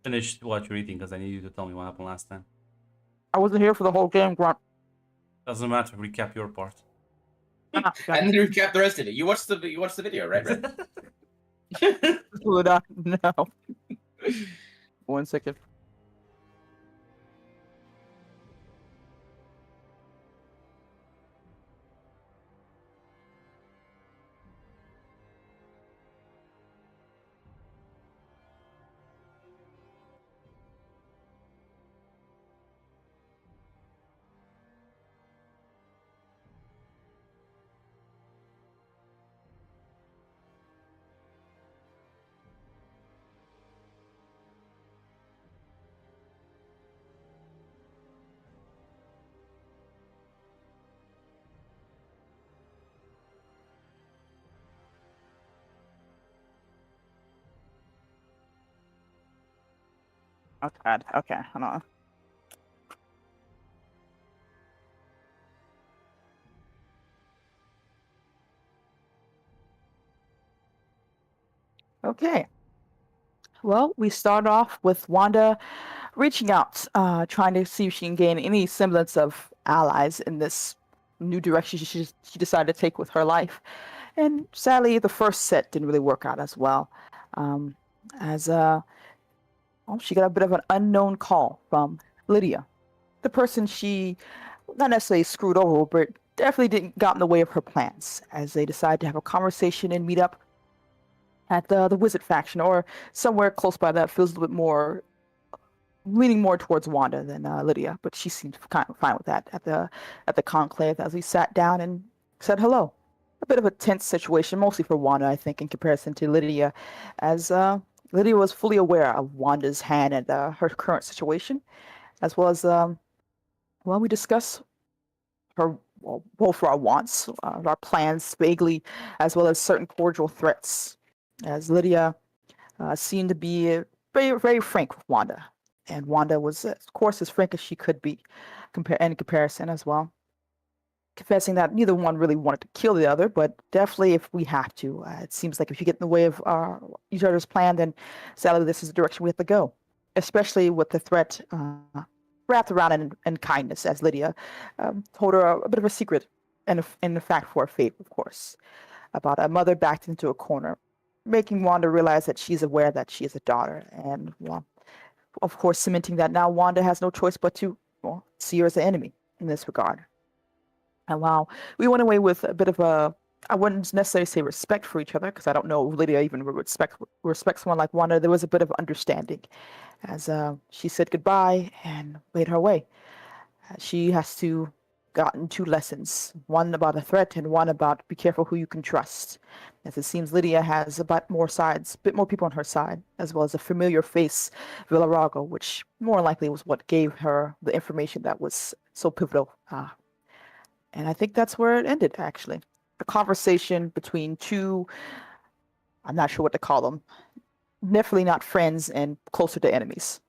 Finish what you're eating because I need you to tell me what happened last time. I wasn't here for the whole game, Grunt. Doesn't matter. Recap your part. Ah, And then recap the rest of it. You watched the video, right? No. 1 second. Okay, hold on. Okay. Well, we start off with Wanda reaching out, trying to see if she can gain any semblance of allies in this new direction she decided to take with her life. And sadly, the first set didn't really work out as well. As she got a bit of an unknown call from Lydia, the person she not necessarily screwed over, but definitely didn't got in the way of her plans. As they decided to have a conversation and meet up at the Wizard faction or somewhere close by that feels a little bit more leaning more towards Wanda than Lydia, but she seemed kind of fine with that at the conclave as we sat down and said hello. A bit of a tense situation, mostly for Wanda, I think, in comparison to Lydia, as Lydia was fully aware of Wanda's hand and her current situation, as well as we discuss her both our wants, our plans vaguely, as well as certain cordial threats. As Lydia seemed to be very, very frank with Wanda, and Wanda was, of course, as frank as she could be, in comparison as well. Confessing that neither one really wanted to kill the other, but definitely if we have to. It seems like if you get in the way of each other's plan, then sadly this is the direction we have to go. Especially with the threat wrapped around in kindness, as Lydia told her a bit of a secret, and in fact for a favor, of course, about a mother backed into a corner, making Wanda realize that she's aware that she is a daughter, and well, of course, cementing that now Wanda has no choice but to see her as an enemy in this regard. And while we went away with a bit of a, I wouldn't necessarily say respect for each other, because I don't know if Lydia even respect someone like Wanda, there was a bit of understanding as she said goodbye and made her way. She has to gotten two lessons, one about a threat and one about be careful who you can trust. As it seems Lydia has a bit more people on her side, as well as a familiar face, Villarago, which more likely was what gave her the information that was so pivotal. And I think that's where it ended, actually. A conversation between two, I'm not sure what to call them, definitely not friends and closer to enemies.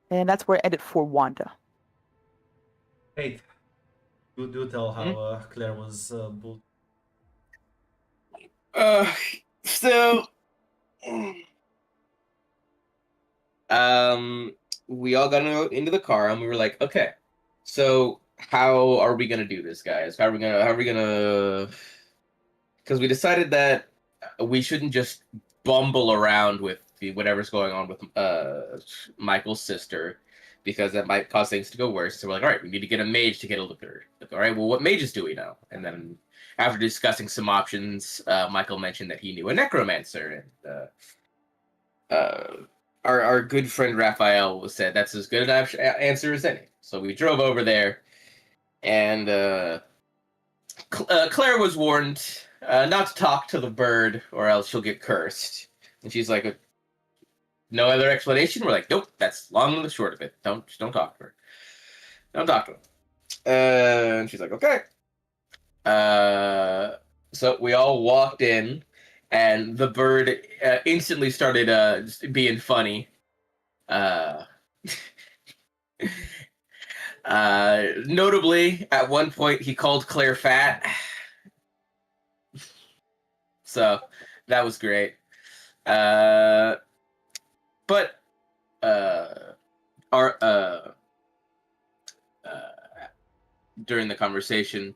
And that's where it ended for Wanda. Hey, you do tell how Claire was bullied. So, we all got into the car and we were like, okay, so how are we gonna do this, guys? How are we gonna? Because we decided that we shouldn't just bumble around with whatever's going on with Michael's sister, because that might cause things to go worse. So we're like, all right, we need to get a mage to get a look at her. Like, all right, well, what mages do we know? And then after discussing some options, Michael mentioned that he knew a necromancer, and our good friend Raphael said that's as good an answer as any. So we drove over there, and Claire was warned not to talk to the bird, or else she'll get cursed. And she's like, no other explanation? We're like, nope, that's long and the short of it. Don't talk to her. Don't talk to her. And she's like, okay. So we all walked in, and the bird instantly started being funny. Notably, at one point, he called Claire fat. So that was great. But our during the conversation,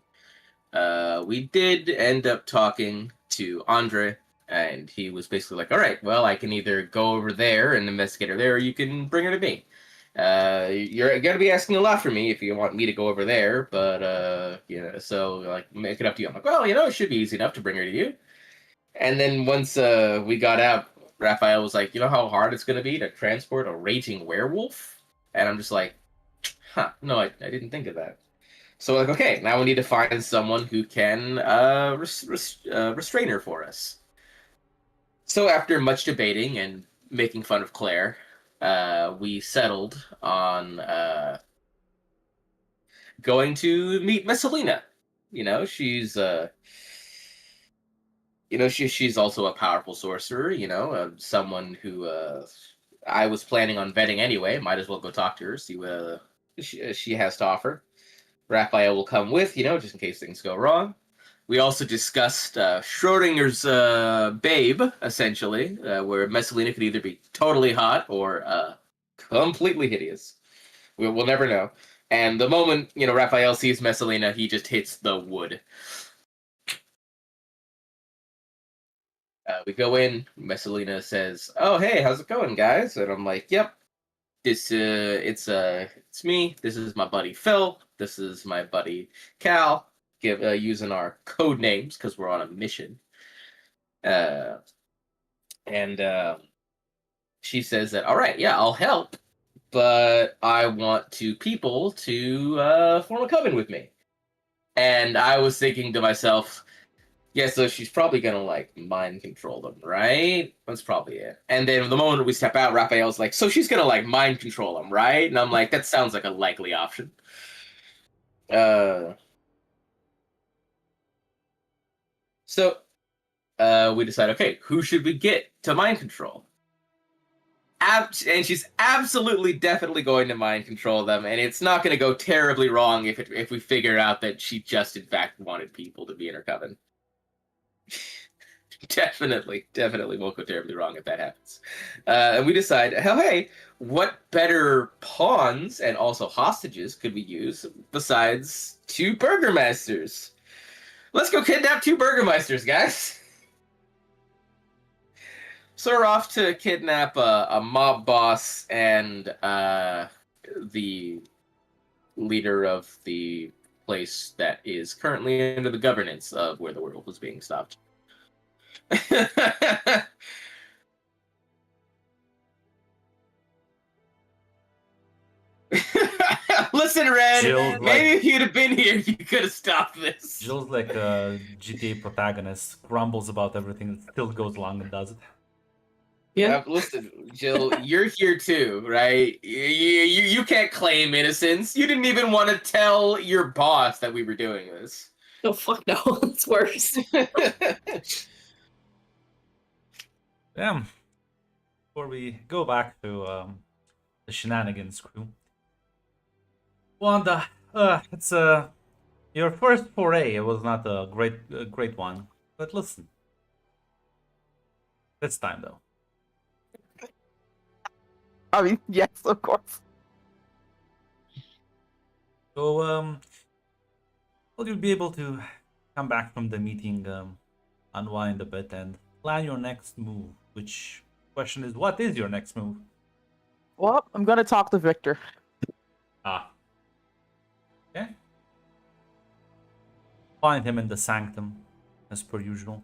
we did end up talking to Andre, and he was basically like, all right, well, I can either go over there and investigate her there, or you can bring her to me. You're going to be asking a lot from me if you want me to go over there, but, so, like, make it up to you. I'm like, well, it should be easy enough to bring her to you. And then once we got out, Raphael was like, you know how hard it's going to be to transport a raging werewolf? And I'm just like, no, I didn't think of that. So, like, okay, now we need to find someone who can restrain her for us. So after much debating and making fun of Claire, we settled on going to meet Messalina. She's she's also a powerful sorcerer. Someone who I was planning on vetting anyway. Might as well go talk to her, see what she has to offer. Raphael will come with, just in case things go wrong. We also discussed Schrodinger's babe, essentially, where Messalina could either be totally hot or completely hideous. We'll never know. And the moment, Raphael sees Messalina, he just hits the wood. We go in, Messalina says, oh, hey, how's it going, guys? And I'm like, yep. It's me. This is my buddy Phil. This is my buddy Cal. Using our code names because we're on a mission. And she says that, all right, yeah, I'll help, but I want two people to form a coven with me. And I was thinking to myself, yeah, so she's probably gonna mind control them, right? That's probably it. And then the moment we step out, Raphael's like, so she's gonna mind control them, right? And I'm like, that sounds like a likely option. So we decide, okay, who should we get to mind control? And she's absolutely, definitely going to mind control them, and it's not going to go terribly wrong if we figure out that she just, in fact, wanted people to be in her coven. definitely won't go terribly wrong if that happens. And we decide, hey, what better pawns and also hostages could we use besides two burgermeisters? Let's go kidnap two burgermeisters, guys. So we're off to kidnap a mob boss and the leader of the place that is currently under the governance of where the werewolf was being stopped. Listen, Red, Jill's maybe if you'd have been here, you could have stopped this. Jill's like a GTA protagonist, grumbles about everything, still goes along and does it. Yeah. Listen, Jill, you're here too, right? You can't claim innocence. You didn't even want to tell your boss that we were doing this. Oh, fuck no. It's worse. Yeah. Before we go back to the shenanigans crew, Wanda, it's your first foray. It was not a great one, but listen, it's time though. I mean, yes, of course. So, well, you'll be able to come back from the meeting, unwind a bit, and plan your next move. Which question is, what is your next move? Well, I'm gonna talk to Victor. Ah. Okay. Find him in the sanctum, as per usual.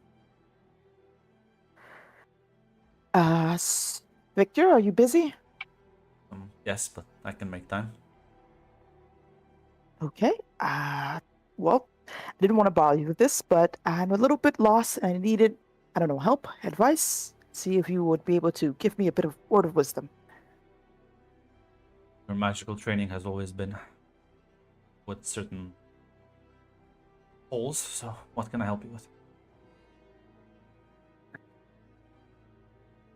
Victor, are you busy? Yes, but I can make time. Okay. Well, I didn't want to bother you with this, but I'm a little bit lost and I needed, I don't know, help, advice. See if you would be able to give me a bit of word of wisdom. Your magical training has always been with certain holes, so what can I help you with?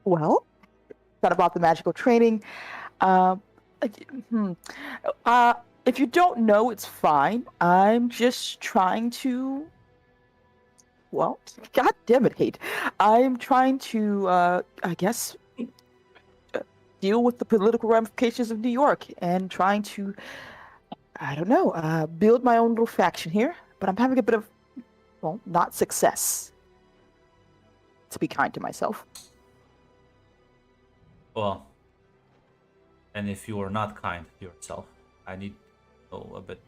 Well, thought about the magical training. If you don't know, it's fine. I'm just trying to. Well, god damn it, Hate. I'm trying to, I guess, deal with the political ramifications of New York and trying to, I don't know, build my own little faction here. But I'm having a bit of, well, not success. To be kind to myself. Well, and if you are not kind to yourself, I need to know a bit.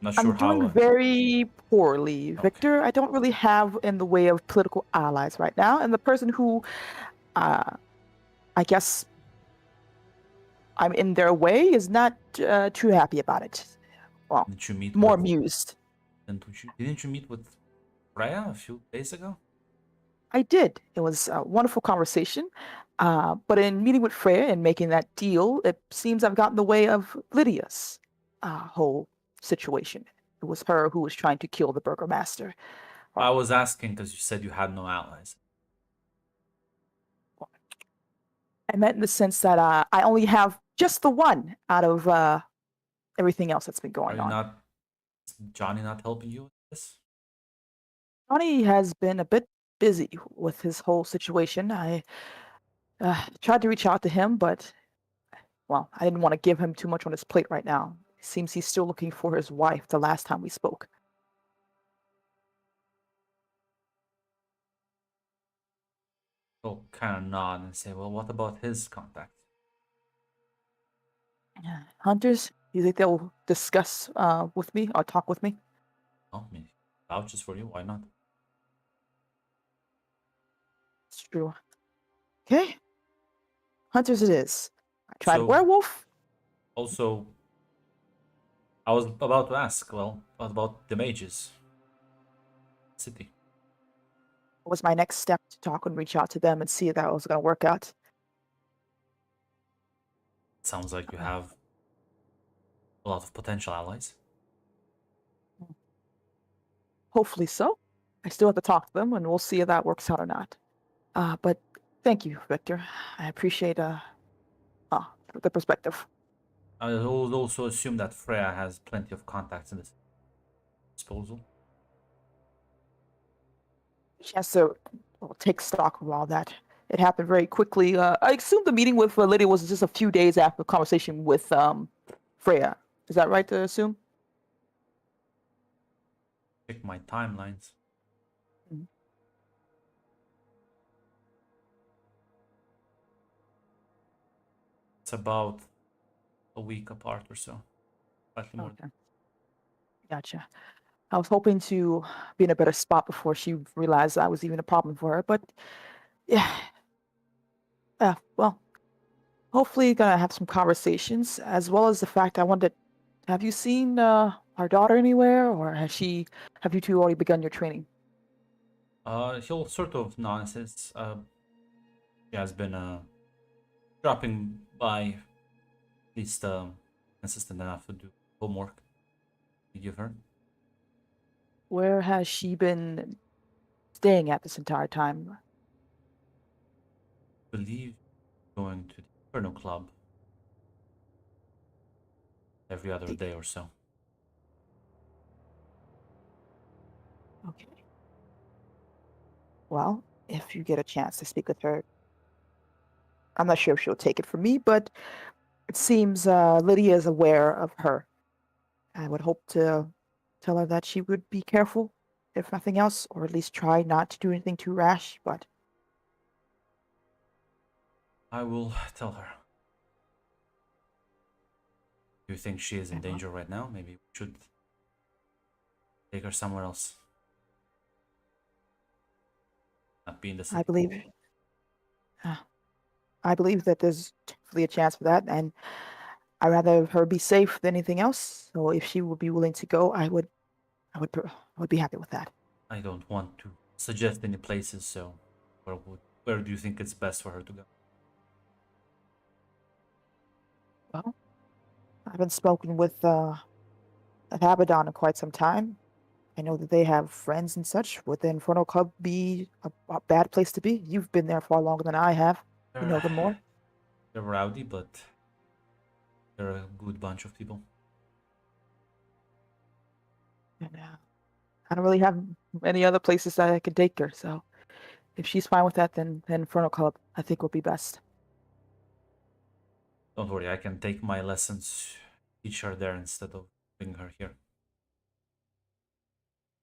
I'm not sure I'm how. doing very poorly, Victor. I don't really have in the way of political allies right now, and the person who, I guess, I'm in their way is not too happy about it. Well, Didn't you meet more with, amused. didn't you meet with Freya a few days ago? I did. It was a wonderful conversation. But in meeting with Freya and making that deal, it seems I've gotten in the way of Lydia's whole situation. It was her who was trying to kill the burgomaster. I was asking because you said you had no allies. I meant in the sense that I only have just the one out of everything else that's been Are going you on. not? Is Johnny not helping you with this? Johnny has been a bit busy with his whole situation. I tried to reach out to him, but, well, I didn't want to give him too much on his plate right now. It seems he's still looking for his wife the last time we spoke. He'll kind of nod and say, "Well, what about his contact?" Hunters, you think they'll discuss with me or talk with me? Oh, I mean, vouches for you. Why not? It's true. Okay. Hunters it is. I tried So- werewolf. Also, I was about to ask. Well, what about the mages? City. What was my next step to talk and reach out to them and see if that was going to work out? Sounds like you have a lot of potential allies. Hopefully so. I still have to talk to them, and we'll see if that works out or not. But thank you, Victor. I appreciate the perspective. I would also assume that Freya has plenty of contacts in this disposal. She has to take stock of all that. It happened very quickly. I assume the meeting with Lydia was just a few days after the conversation with Freya. Is that right to assume? Check my timelines. Mhm. It's about a week apart or so. Slightly more. Okay. Gotcha. I was hoping to be in a better spot before she realized I was even a problem for her, but yeah. Well, hopefully gonna have some conversations, as well as the fact I wanted. Have you seen our daughter anywhere, or have you two already begun your training? He'll sort of nonsense. She has been dropping by, at least consistent enough to do homework you give her. Where has she been staying at this entire time? I believe going to the Inferno Club every other The- day or so. Okay. Well, if you get a chance to speak with her, I'm not sure if she'll take it from me, but it seems Lydia is aware of her. I would hope to tell her that she would be careful, if nothing else, or at least try not to do anything too rash, but I will tell her. Do you think she is in Very well. danger right now? Maybe we should take her somewhere else. Not be in the city. I believe that there's definitely a chance for that, and I'd rather her be safe than anything else. So if she would be willing to go, I would be happy with that. I don't want to suggest any places, so where do you think it's best for her to go? Well, I haven't spoken with Abaddon in quite some time. I know that they have friends and such. Would the Inferno Club be a bad place to be? You've been there far longer than I have. You know them more. They're rowdy, but they're a good bunch of people. And I don't really have any other places that I could take her. So if she's fine with that, then Inferno Club I think would be best. Don't worry, I can take my lessons, teach her there instead of bringing her here.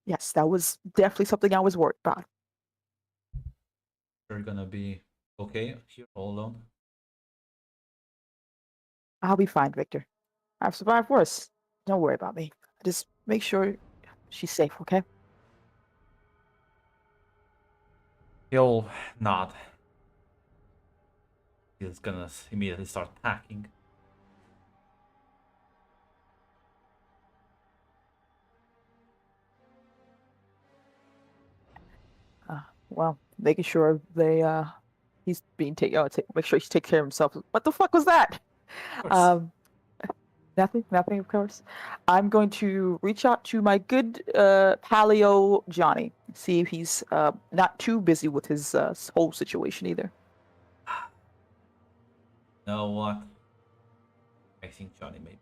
Yes, that was definitely something I was worried about. You're gonna be okay here all alone? I'll be fine, Victor. I've survived worse. Don't worry about me. Just make sure she's safe, okay? He'll nod. He's gonna immediately start packing. Well, making sure he's being taken. Make sure he takes care of himself. What the fuck was that? Of course. Nothing, of course. I'm going to reach out to my good paleo Johnny, see if he's not too busy with his whole situation either. Know what? I think Johnny may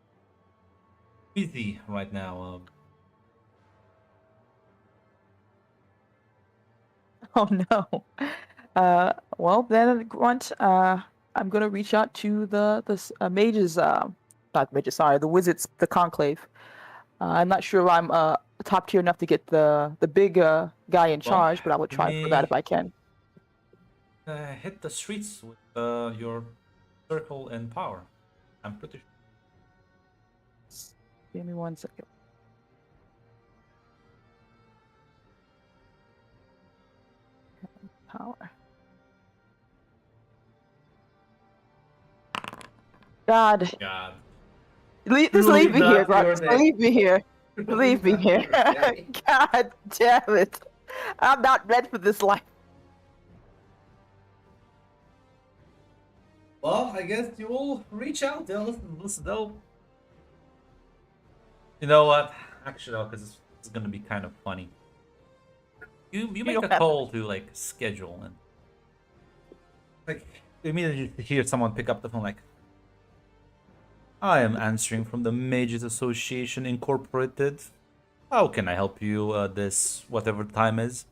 be busy right now. Oh no. Well then, Grunt. I'm gonna reach out to the mages. Not mages. Sorry, the wizards. The conclave. I'm not sure I'm top tier enough to get the big guy in Well, charge, but I would try for that if I can. Hit the streets with your circle and power. I'm pretty sure. Give me 1 second. Power. God, God. just Truly leave me here, not Grunt. your Just name. leave me here. Leave me here. God damn it. I'm not meant for this life. Well, I guess you will reach out. They'll. You know what? Actually, no, because it's gonna be kind of funny. You make don't a have call to like schedule and like immediately you hear someone pick up the phone like, I am answering from the Mages Association Incorporated. How can I help you this whatever time is?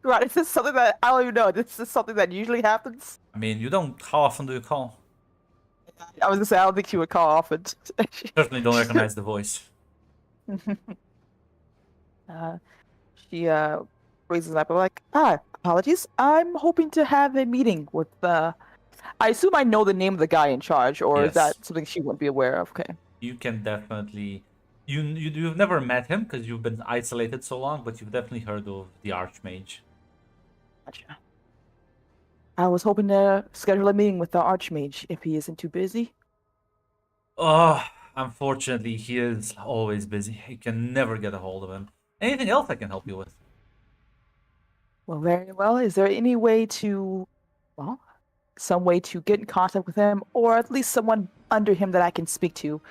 Right, this is something that I don't even know. This is something that usually happens. I mean, you don't. How often do you call? I was gonna say I don't think she would call often. Certainly don't recognize the voice. She raises up like, apologies. I'm hoping to have a meeting with I assume I know the name of the guy in charge, or is Yes. that something she wouldn't be aware of? Okay. You can definitely. You've never met him because you've been isolated so long, but you've definitely heard of the Archmage. Gotcha. I was hoping to schedule a meeting with the Archmage if he isn't too busy. Oh, unfortunately, he is always busy. You can never get a hold of him. Anything else I can help you with? Well, very well. Is there any way to, well, some way to get in contact with him, or at least someone under him that I can speak to,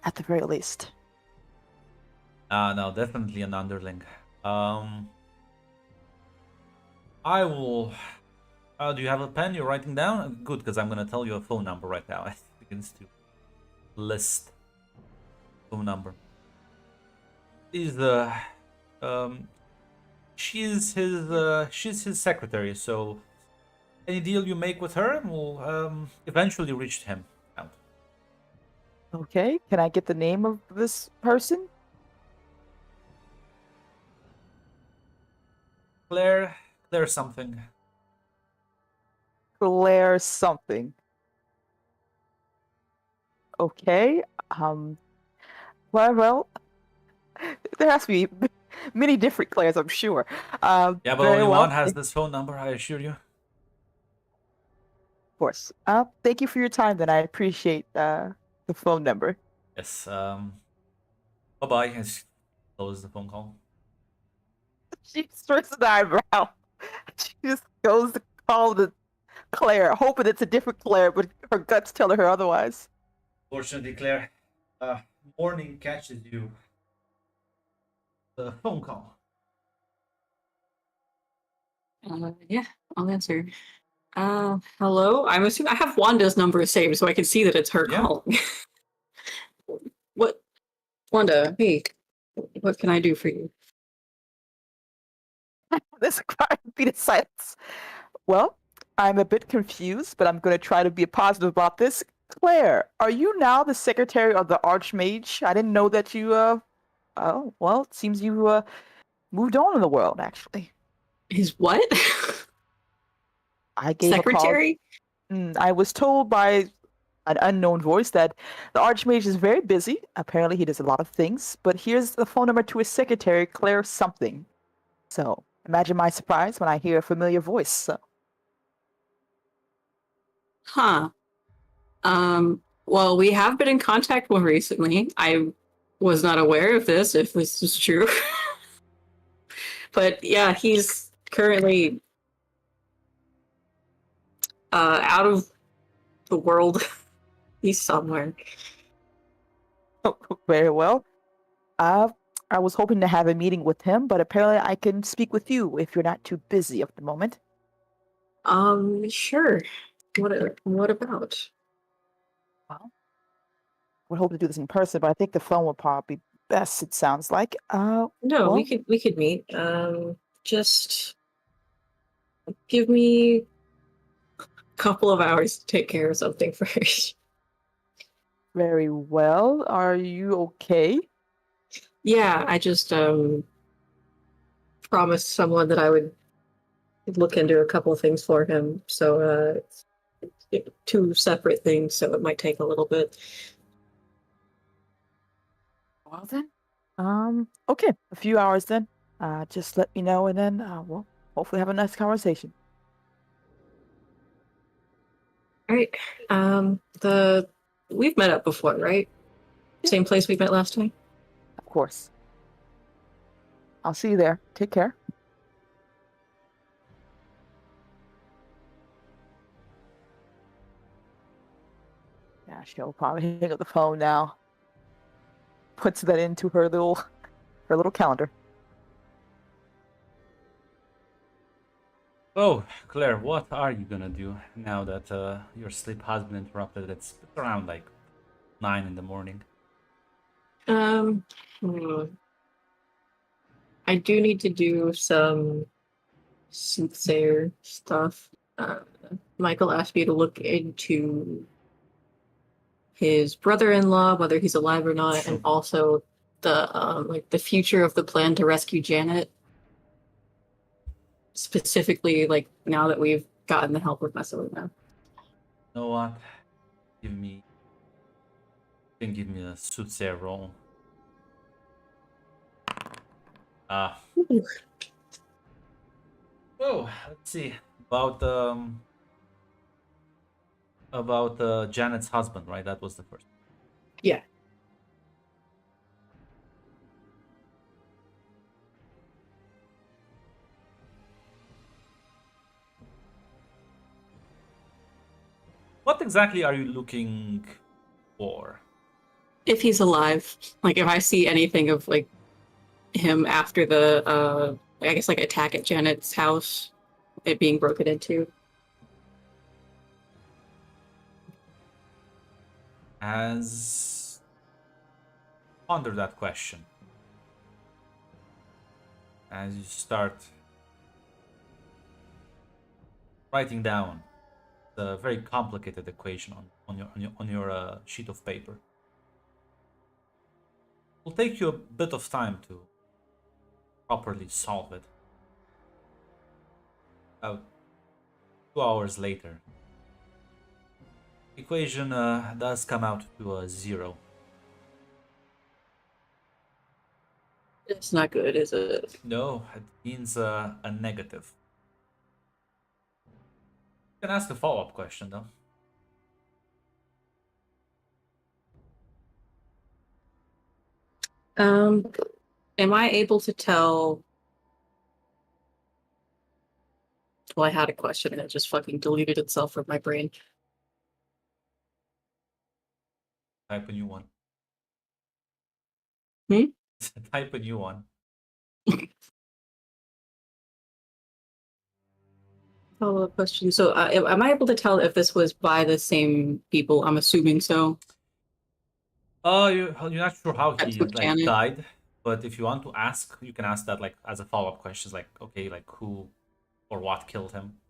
at the very least? No, definitely an underling. I will. Do you have a pen you're writing down? Good, because I'm gonna tell you a phone number right now. It begins to list phone number. Is she's his secretary, so any deal you make with her will eventually reach him out. Okay. Can I get the name of this person? Claire something. Claire something. Okay. Well, there has to be many different Claires, I'm sure. Yeah, but very only well. one has this phone number, I assure you. Of course. Thank you for your time. Then I appreciate the phone number. Yes. Bye bye. As close the phone call. She strikes an eyebrow. She just goes to call the Claire, hoping it's a different Claire, but her guts tell her otherwise. Fortunately, Claire, morning catches you. The phone call. Yeah, I'll answer. Hello. I'm assuming I have Wanda's number saved, so I can see that it's her Yeah. calling. What, Wanda? Hey, what can I do for you? There's a quiet beat of silence. Well, I'm a bit confused, but I'm going to try to be positive about this. Claire, are you now the secretary of the Archmage? I didn't know that you, oh, well, it seems you, moved on in the world, actually. His what? I gave a call. Secretary? I was told by an unknown voice that the Archmage is very busy. Apparently, he does a lot of things, but here's the phone number to his secretary, Claire something. So, imagine my surprise when I hear a familiar voice. So. Huh. Well, we have been in contact more recently. I was not aware of this, if this is true. But yeah, he's currently out of the world. He's somewhere. Very well. I was hoping to have a meeting with him, but apparently I can speak with you if you're not too busy at the moment. Sure. What about? Well, we're hoping to do this in person, but I think the phone would probably be best, it sounds like. No, well, we could meet. Just give me a couple of hours to take care of something first. very well. Are you okay? Yeah, I just promised someone that I would look into a couple of things for him. So two separate things, so it might take a little bit. Well then, okay, a few hours then. Just let me know, and then we'll hopefully have a nice conversation. All right. We've met up before, right? Yeah. Same place we met last time? Of course. I'll see you there. Take care. Yeah, she'll probably hang up the phone now. Puts that into her little calendar. Oh, Claire, what are you gonna do now that your sleep has been interrupted? It's around like 9 in the morning. I do need to do some soothsayer stuff. Michael asked me to look into his brother-in-law, whether he's alive or not, and also the future of the plan to rescue Janet. Specifically, like now that we've gotten the help with Messalina. You know what? You can give me a soothsayer roll. Oh, let's see. About Janet's husband, right? That was the first. Yeah. What exactly are you looking for? If he's alive, like if I see anything of like him after the I guess like attack at Janet's house, it being broken into. As ponder that question as you start writing down the very complicated equation on your sheet of paper. It will take you a bit of time to properly solve it. About 2 hours later, the equation does come out to a 0. It's not good, is it? No, it means a negative. You can ask a follow-up question though. Am I able to tell? Well, I had a question and it just fucking deleted itself from my brain. Type a new one. Type a new one. Follow-up question. So, am I able to tell if this was by the same people? I'm assuming so. You're not sure how he Took like Janet. died, but if you want to ask, you can ask that like as a follow-up questions, like okay, like who or what killed him.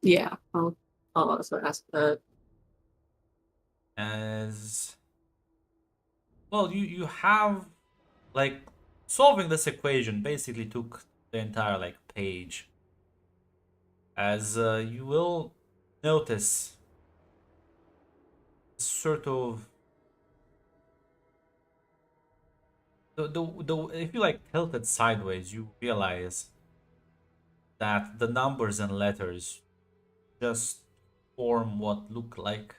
Yeah, I'll also ask that. As well, you have like solving this equation basically took the entire like page. As you will notice, sort of the if you like tilt it sideways, you realize that the numbers and letters just form what look like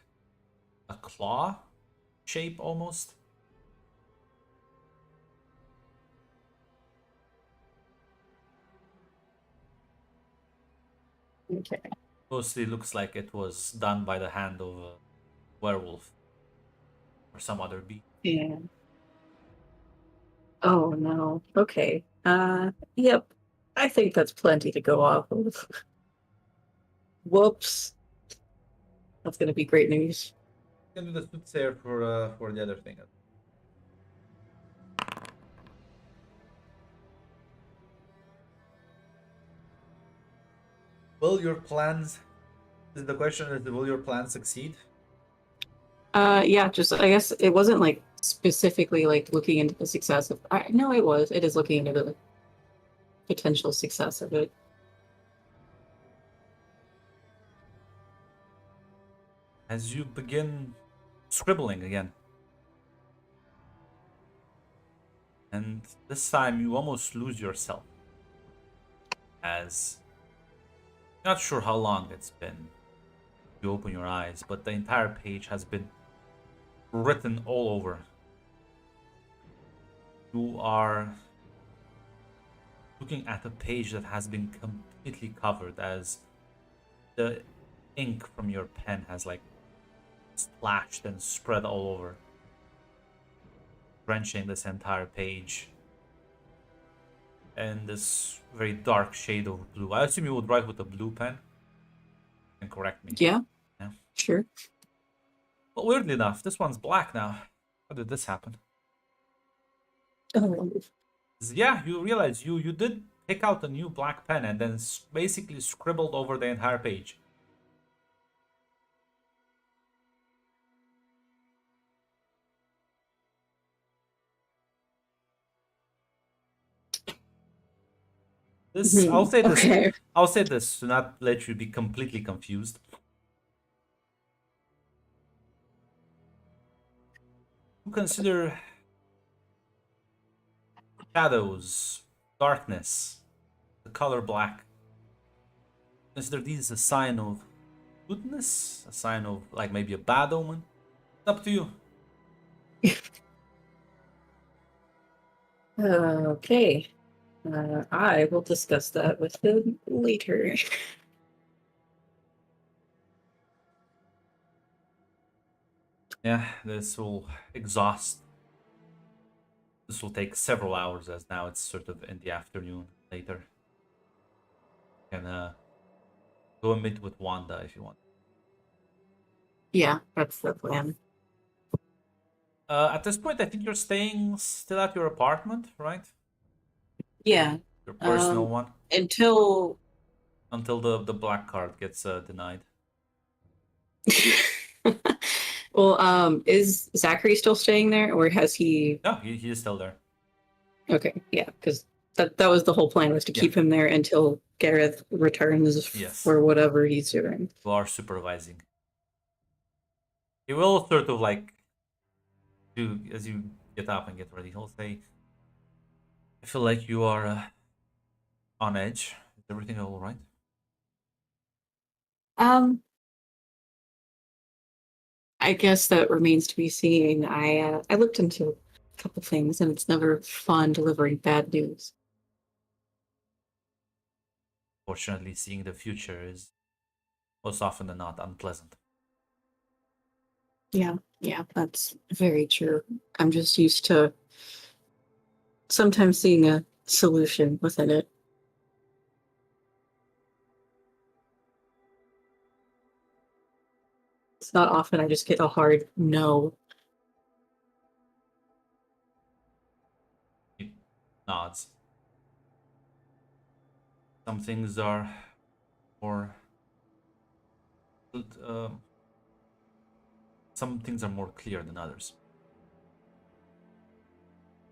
a claw shape almost. Okay. Mostly looks like it was done by the hand of a werewolf or some other beast. Yeah. Oh no. Okay. Yep. I think that's plenty to go off of. Whoops. That's gonna be great news. You can do the soothsayer for the other thing. Will your plans? The question is, will your plans succeed? Yeah, just I guess it wasn't like specifically like looking into the success of no, it was. It is looking into the potential success of it. As you begin scribbling again, and this time you almost lose yourself. As not sure how long it's been you open your eyes, but the entire page has been written all over. You are looking at a page that has been completely covered, as the ink from your pen has like splashed and spread all over, drenching this entire page. And this very dark shade of blue. I assume you would write with a blue pen. And correct me. Yeah. Yeah. Sure. But weirdly enough, this one's black now. How did this happen? Oh, Yeah, you realize you did pick out a new black pen and then basically scribbled over the entire page. This I'll say this. Okay. I'll say this to not let you be completely confused. You consider shadows, darkness, the color black. Consider these a sign of goodness, a sign of like maybe a bad omen. It's up to you. Okay. I will discuss that with him later. Yeah, this will exhaust. This will take several hours, as now it's sort of in the afternoon later. You can go and meet with Wanda if you want. Yeah, that's the plan. At this point, I think you're staying still at your apartment, right? Yeah. Your personal Um, one, until until the black card gets denied. well, is Zachary still staying there, or has he? No, he is still there. Okay, yeah, because that was the whole plan, was to Yeah. keep him there until Gareth returns Yes. for whatever he's doing. You are supervising. He will sort of like do as you get up and get ready. He'll say, "I feel like you are on edge. Is everything all right?" I guess that remains to be seen. I looked into a couple things, and it's never fun delivering bad news. Fortunately, seeing the future is most often than not unpleasant. Yeah, that's very true. I'm just used to sometimes seeing a solution within it. It's not often I just get a hard no. He nods. Some things are more But, some things are more clear than others.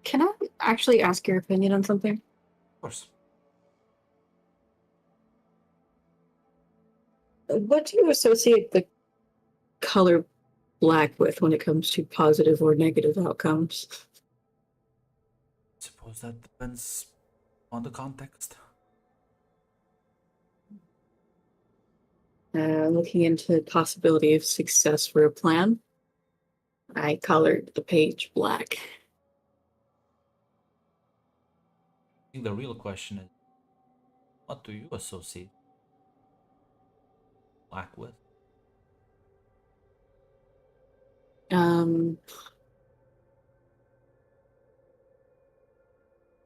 Can I actually ask your opinion on something? Of course. What do you associate the color black with when it comes to positive or negative outcomes? Suppose that depends on the context. Looking into possibility of success for a plan, I colored the page black. I think the real question is, what do you associate black with?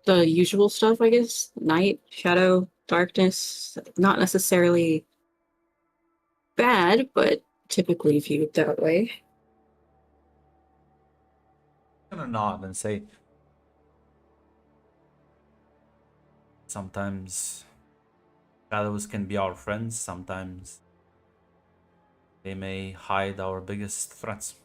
The usual stuff, I guess. Night, shadow, darkness. Not necessarily bad, but typically viewed that way. I'm gonna nod and say, sometimes shadows can be our friends, sometimes they may hide our biggest threats.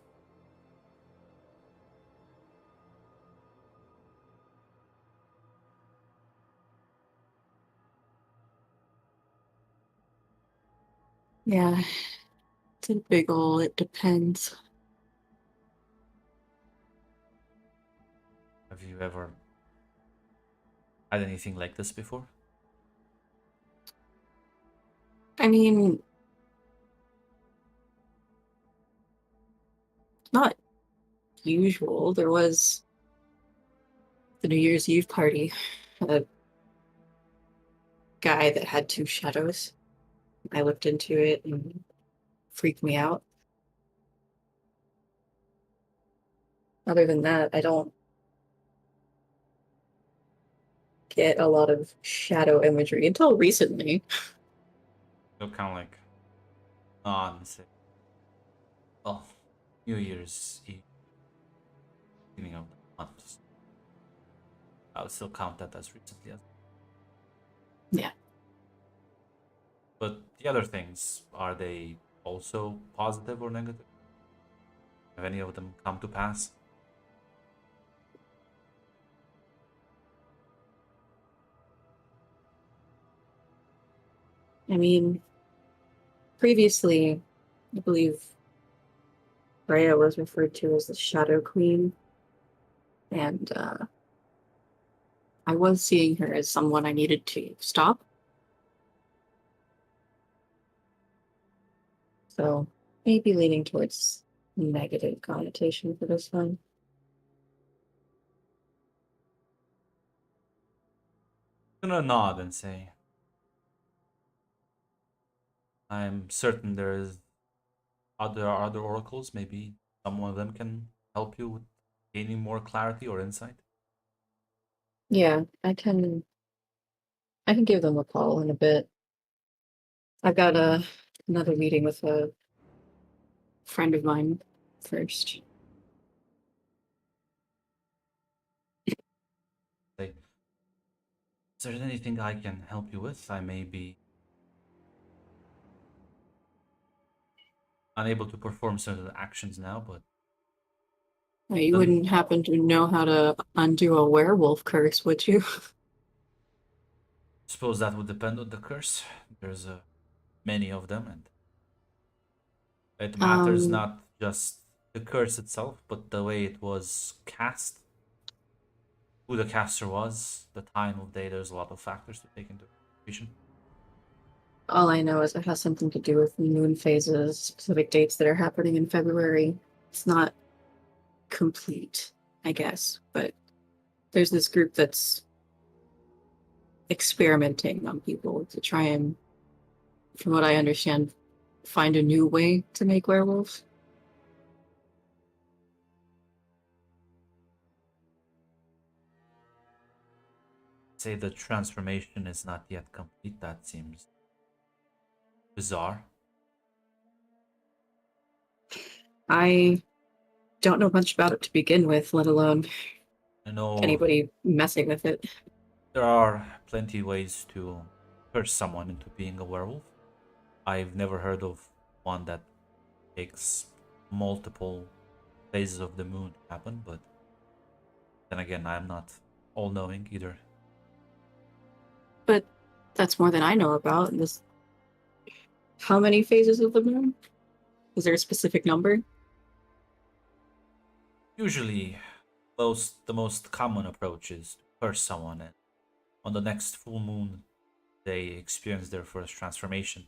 Yeah. It's a big ol' it depends. Have you ever had anything like this before? I mean, not usual. There was the New Year's Eve party. A guy that had two shadows. I looked into it and freaked me out. Other than that, I don't get a lot of shadow imagery until recently. You'll kind of like nod and say, well, New Year's Eve, beginning of the month. I would still count that as recently as. Yeah. But the other things, are they also positive or negative? Have any of them come to pass? I mean, previously, I believe Rhea was referred to as the Shadow Queen, and I was seeing her as someone I needed to stop. So maybe leaning towards negative connotation for this one. I'm gonna nod and say, I'm certain there are other oracles. Maybe some of them can help you with gaining more clarity or insight. Yeah, I can give them a call in a bit. I've got another meeting with a friend of mine first. Say, is there anything I can help you with? I may be unable to perform certain actions now, but You Doesn't- wouldn't happen to know how to undo a werewolf curse, would you? suppose that would depend on the curse. There's many of them, and it matters not just the curse itself, but the way it was cast, who the caster was, the time of day. There's a lot of factors to take into consideration. All I know is it has something to do with moon phases, specific dates that are happening in February. It's not complete, I guess, but there's this group that's experimenting on people to try and, from what I understand, find a new way to make werewolves. Say the transformation is not yet complete. That seems bizarre. I don't know much about it to begin with, let alone I know anybody messing with it. there are plenty ways to curse someone into being a werewolf. I've never heard of one that takes multiple phases of the moon to happen, but then again, I'm not all-knowing either. But that's more than I know about. This, how many phases of the moon? Is there a specific number? Usually, the most common approach is to curse someone, and on the next full moon, they experience their first transformation.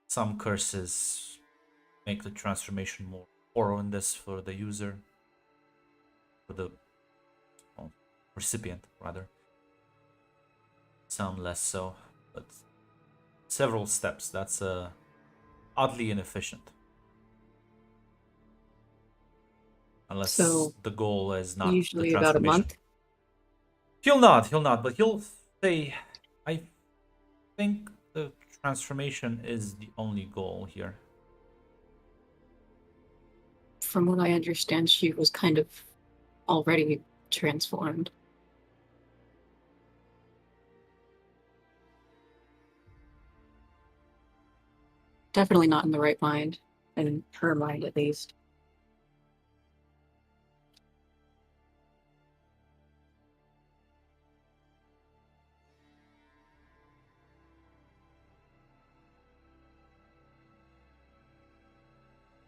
Some curses make the transformation more horrendous for the user, for the well, recipient rather. Some less so, but several steps. That's oddly inefficient. Unless So, the goal is not the usually about a transformation. month. He'll not, but he'll say, I think the transformation is the only goal here. From what I understand, she was kind of already transformed. Definitely not in the right mind, in her mind at least.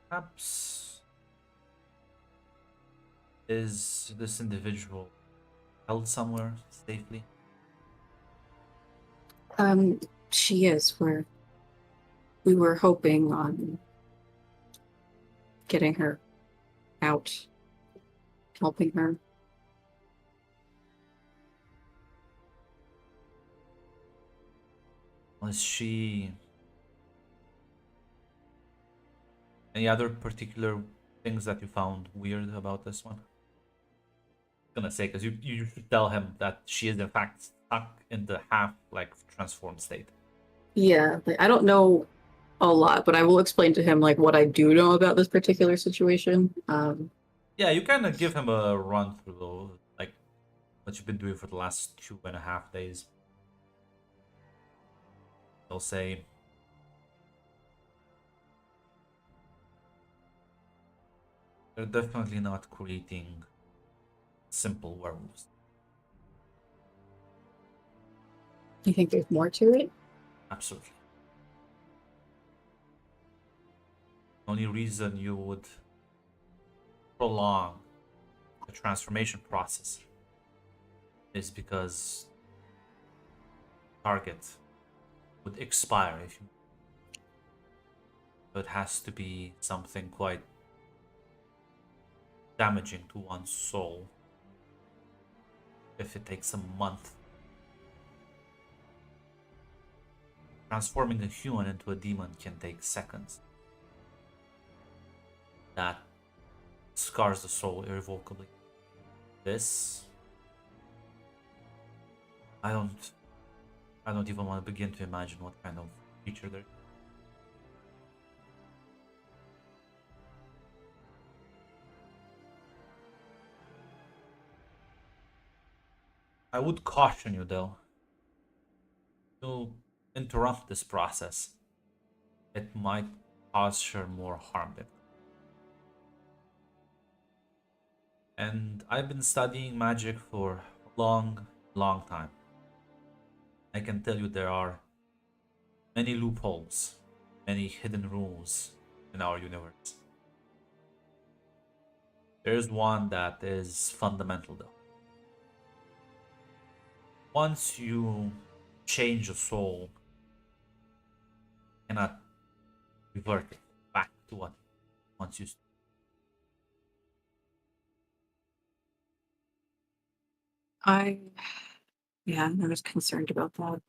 Perhaps is this individual held somewhere safely? She is. We were hoping on getting her out, helping her. Is she any other particular things that you found weird about this one? I'm gonna say because you should tell him that she is in fact stuck in the half like transformed state. Yeah, I don't know a lot, but I will explain to him like what I do know about this particular situation. Yeah, you kind of give him a run through like what you've been doing for the last 2.5 days. They'll say, they're definitely not creating simple werewolves. You think there's more to it? Absolutely. Only reason you would prolong the transformation process is because target would expire if you. It has to be something quite damaging to one's soul if it takes a month. Transforming a human into a demon can take seconds. That scars the soul irrevocably. This, I don't even want to begin to imagine what kind of creature they're. I would caution you though, to interrupt this process. It might cause her more harm. And I've been studying magic for a long time. I can tell you there are many loopholes, many hidden rules in our universe. There's one that is fundamental though. Once you change a soul, you cannot revert it back to what once used to. Yeah, I was concerned about that.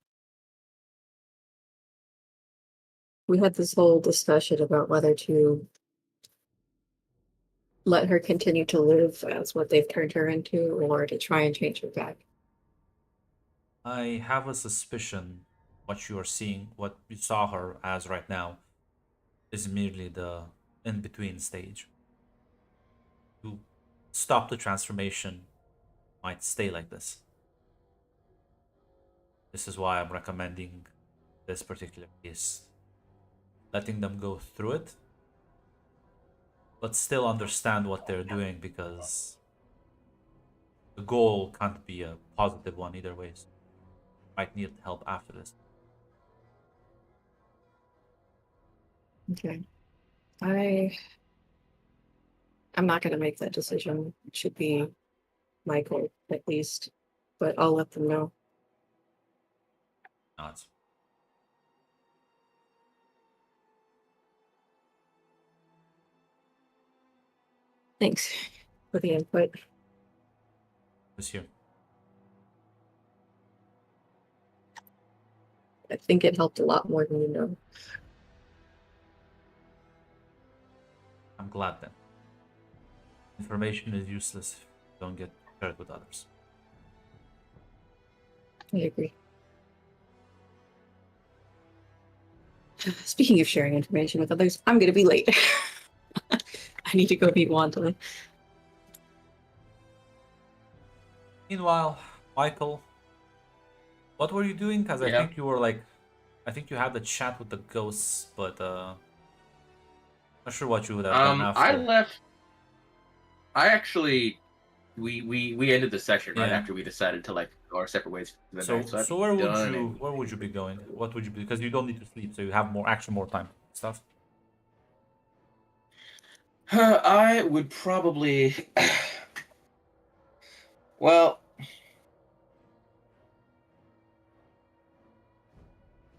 We had this whole discussion about whether to let her continue to live as what they've turned her into or to try and change her back. I have a suspicion what you are seeing, what you saw her as right now, is merely the in between stage. To stop the transformation, might stay like this. This is why I'm recommending this particular case. letting them go through it, but still understand what they're doing, because the goal can't be a positive one either way. So might need help after this. Okay. I'm not gonna make that decision. It should be Michael at least, but I'll let them know. No, it's Thanks for the input. here. I think it helped a lot more than you know. I'm glad then. Information is useless if you don't get shared with others. I agree. Speaking of sharing information with others, I'm gonna be late. I need to go meet Wanda. Meanwhile, Michael, what were you doing? Because I Yeah. think you were like, I think you had the chat with the ghosts, but not sure what you would have done after. I left. I actually, we ended the session right Yeah. after we decided to like go our separate ways for the So, night. so where would you be going? What would you be? Because you don't need to sleep, so you have more time stuff. I would probably. Well,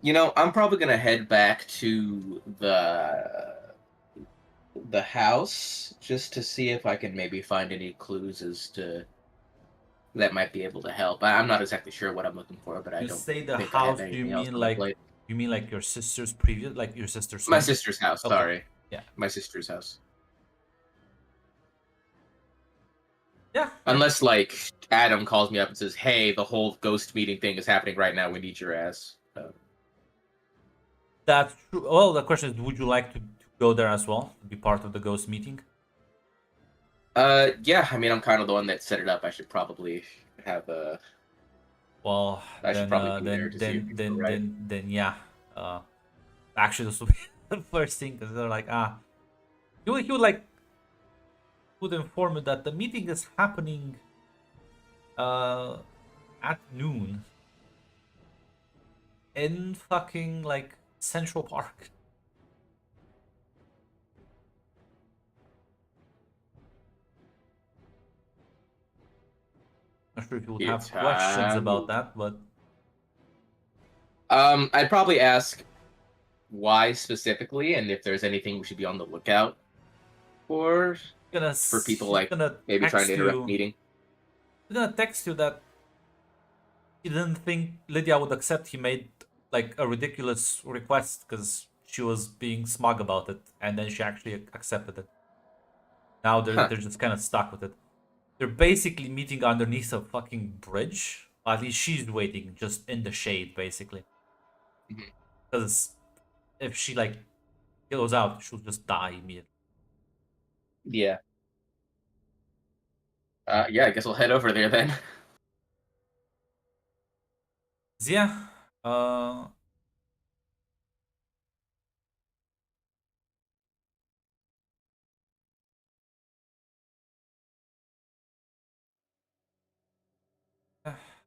I'm probably gonna head back to the house just to see if I can maybe find any clues as to that might be able to help. I'm not exactly sure what I'm looking for, but I You don't say the think I have house? Do you anything else mean on my like plate. your sister's previous, like your sister's My home? sister's house. Okay. Sorry. Yeah. My sister's house. Yeah. Unless like Adam calls me up and says, "Hey, the whole ghost meeting thing is happening right now. We need your ass." That's true. Well, the question is, would you like to go there as well, be part of the ghost meeting? Yeah. I mean, I'm kind of the one that set it up. I should probably have a. Well, I should then, probably be there to see if people are right. then, yeah. Actually, this will be the first thing, because they're like, he would like would inform you that the meeting is happening at noon in fucking like Central Park. Not sure if you would have questions about that, but I'd probably ask why specifically, and if there's anything we should be on the lookout for people she's like gonna maybe trying to interrupt you. meeting. She's gonna text you that he didn't think Lydia would accept. He made like a ridiculous request because she was being smug about it, and then she actually accepted it. Now they're just kind of stuck with it. They're basically meeting underneath a fucking bridge. At least she's waiting just in the shade, basically. Because if she like goes out, she'll just die immediately. Yeah. Yeah, I guess we'll head over there then. Zia, uh,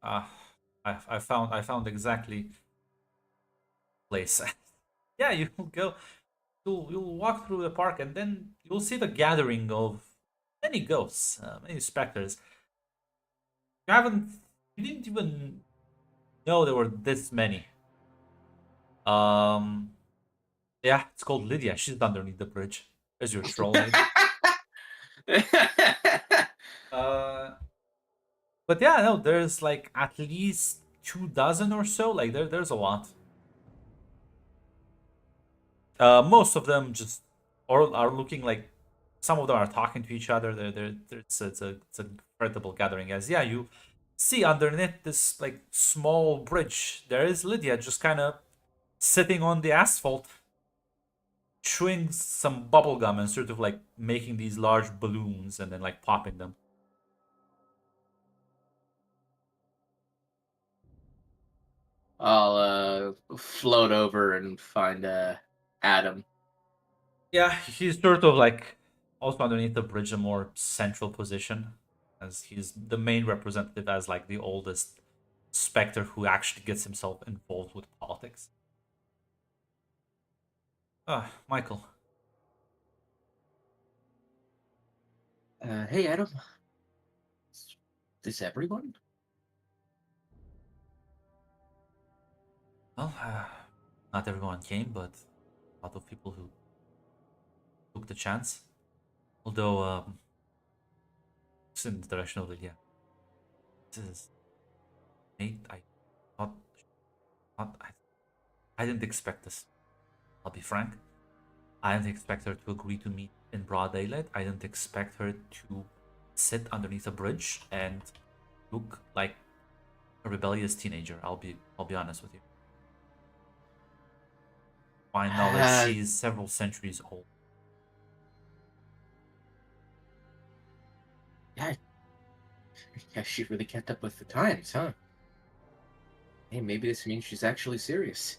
I found exactly place. Yeah, you go. You'll walk through the park, and then you'll see the gathering of many ghosts, many specters. You haven't, you didn't even know there were this many. Um, yeah, it's called Lydia. She's underneath the bridge. There's your troll lady. But yeah, no, there's like at least 2 dozen or so. Like there's a lot. Most of them just are looking like, some of them are talking to each other. It's a veritable gathering. As yeah, you see underneath this like small bridge, there is Lydia just kind of sitting on the asphalt, chewing some bubble gum and sort of like making these large balloons and then like popping them. I'll float over and find Adam. Yeah, he's sort of like also underneath the bridge, a more central position, as he's the main representative as like the oldest Spectre who actually gets himself involved with politics. Michael. Hey, Adam. Is this everyone? Well, not everyone came, but a lot of people who took the chance. Although, it's in the direction of the yeah. This is Nate. Thought, thought I didn't expect this. I'll be frank. I didn't expect her to agree to meet in broad daylight. I didn't expect her to sit underneath a bridge and look like a rebellious teenager. I'll be honest with you. My knowledge, she's several centuries old. Yeah, she really kept up with the times, huh? Hey, maybe this means she's actually serious.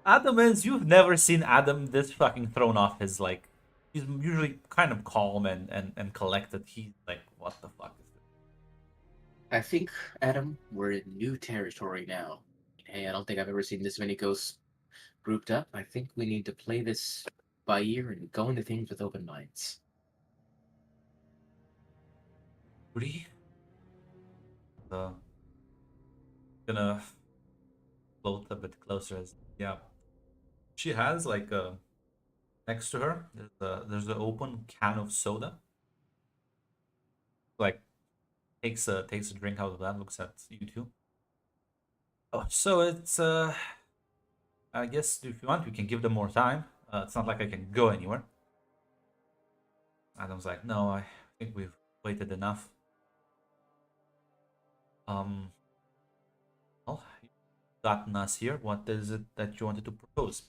Adam is, you've never seen Adam this fucking thrown off his like, he's usually kind of calm and collected. He's like, what the fuck is this? I think, Adam, we're in new territory now. Hey, I don't think I've ever seen this many ghosts grouped up. I think we need to play this by ear and go into things with open minds. Agree? Gonna float a bit closer as yeah. She has like next to her there's an open can of soda. Like takes a drink out of that, looks at you two. Oh, so it's I guess if you want we can give them more time. It's not like I can go anywhere. Adam's like, no, I think we've waited enough. Well, you've gotten us here. What is it that you wanted to propose?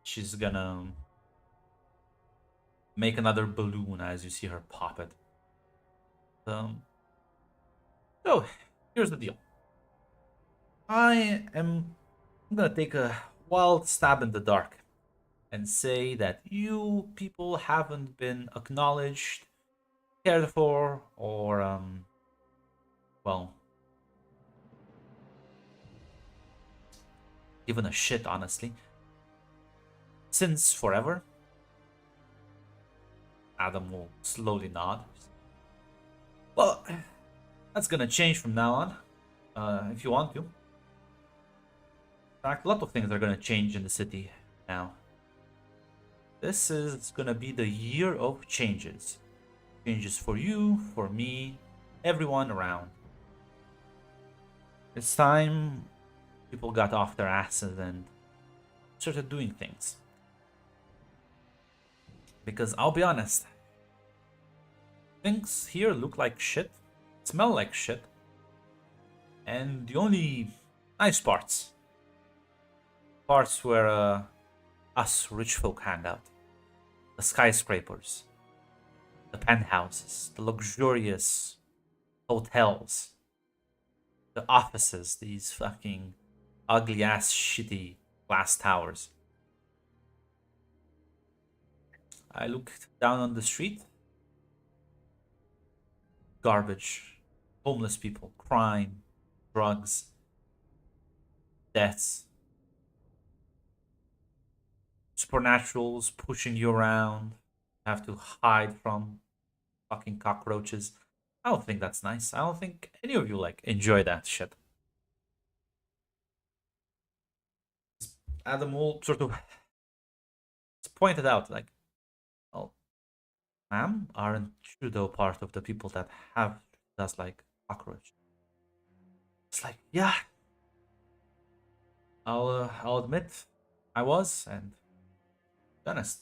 She's gonna make another balloon as you see her pop it. So here's the deal. I'm gonna take a wild stab in the dark and say that you people haven't been acknowledged, cared for, or well, given a shit, honestly, since forever. Adam will slowly nod. Well, that's gonna change from now on, if you want to. In fact, a lot of things are gonna change in the city now. This is gonna be the year of changes. Changes for you, for me, everyone around. It's time people got off their asses and started doing things. Because I'll be honest, things here look like shit, smell like shit, and the only nice parts where us rich folk hang out. The skyscrapers, the penthouses, the luxurious hotels, the offices, these fucking ugly ass shitty glass towers. I look down on the street. Garbage, homeless people, crime, drugs, deaths, supernaturals pushing you around, have to hide from fucking cockroaches. I don't think that's nice. I don't think any of you like enjoy that shit. Adam will sort of pointed out like, well, ma'am, aren't you though part of the people that have just like cockroach? It's like, yeah, I'll admit I was, and be honest,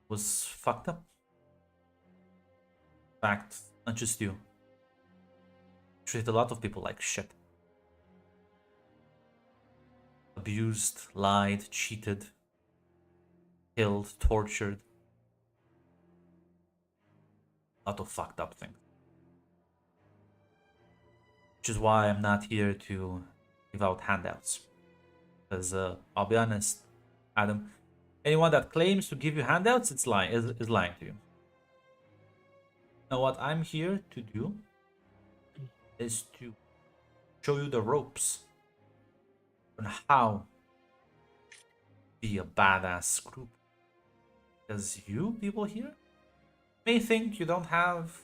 was fucked up. In fact, not just you. Treated a lot of people like shit. Abused, lied, cheated, killed, tortured. A lot of fucked up things. which is why I'm not here to give out handouts. Because I'll be honest, Adam, anyone that claims to give you handouts, is lying to you. Now, what I'm here to do is to show you the ropes on how to be a badass group. Because you people here may think you don't have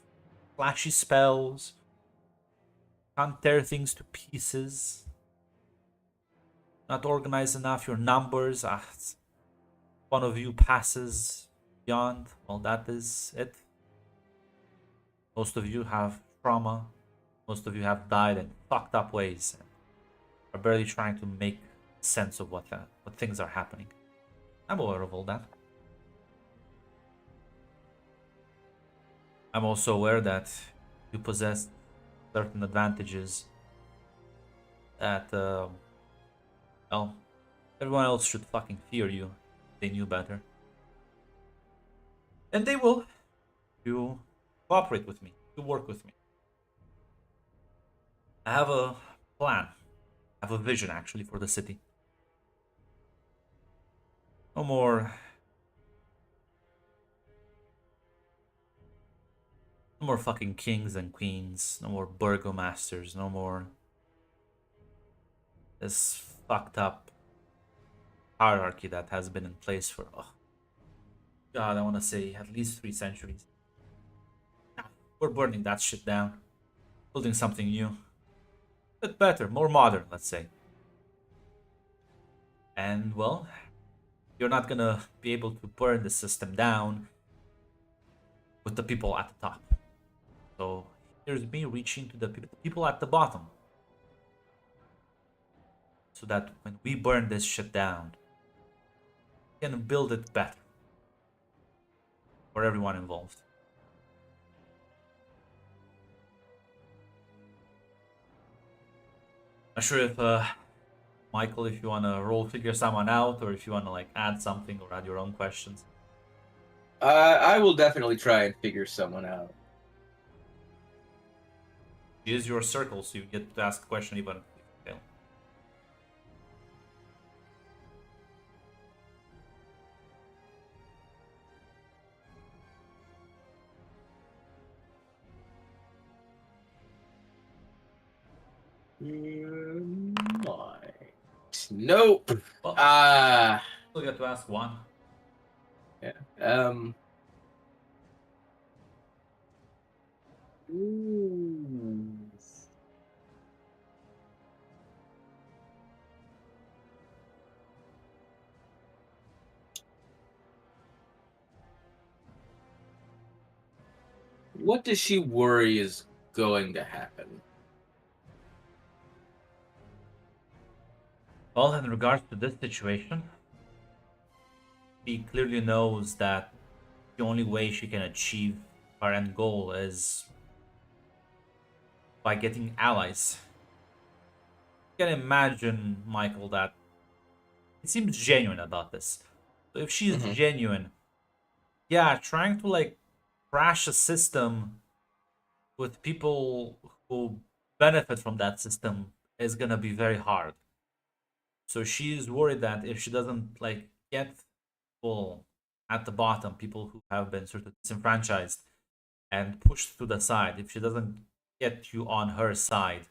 flashy spells, can't tear things to pieces, not organized enough, your numbers, one of you passes beyond, well, that is it. Most of you have trauma, most of you have died in fucked up ways, and are barely trying to make sense of what things are happening. I'm aware of all that. I'm also aware that you possess certain advantages that, well, everyone else should fucking fear you. They knew better. And they will. You cooperate with me. You work with me. I have a plan. I have a vision, actually, for the city. No more... No more fucking kings and queens. No more burgomasters. No more... this fucked up hierarchy that has been in place for... oh, God, I want to say at least 3 centuries. We're burning that shit down. Building something new. A bit better, more modern, let's say. And, well, you're not gonna be able to burn the system down with the people at the top. So here's me reaching to the people at the bottom. So that when we burn this shit down, we can build it better. For everyone involved. Not sure if, Michael, if you want to figure someone out, or if you want to, like, add something or add your own questions. I will definitely try and figure someone out. Use your circle so you get to ask a question even if you fail. Nope. Well, still get to ask one. Yeah. What does she worry is going to happen? Well, in regards to this situation, she clearly knows that the only way she can achieve her end goal is by getting allies. You can imagine, Michael, that it seems genuine about this. So if she is genuine, yeah, trying to like crash a system with people who benefit from that system is gonna be very hard. So she's worried that if she doesn't like get people at the bottom, people who have been sort of disenfranchised and pushed to the side, if she doesn't get you on her side,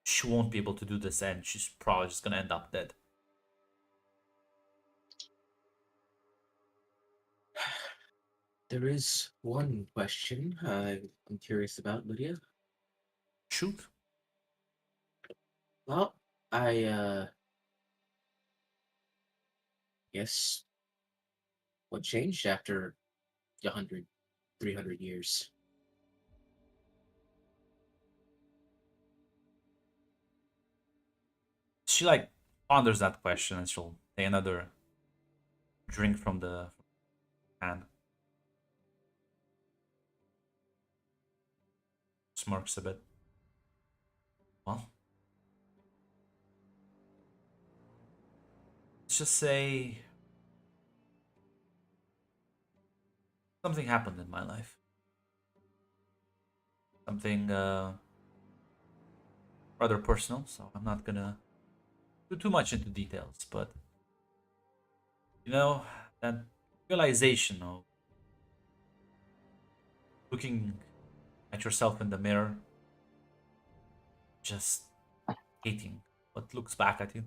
she won't be able to do this, and she's probably just gonna end up dead. There is one question I'm curious about, Lydia. Shoot. Well, I guess what changed after 100, 300 years? She like ponders that question, and she'll take another drink from the hand. Smirks a bit. Well, let's just say something happened in my life. Something rather personal, so I'm not gonna do too much into details. But you know, that realization of looking at yourself in the mirror, just hating what looks back at you.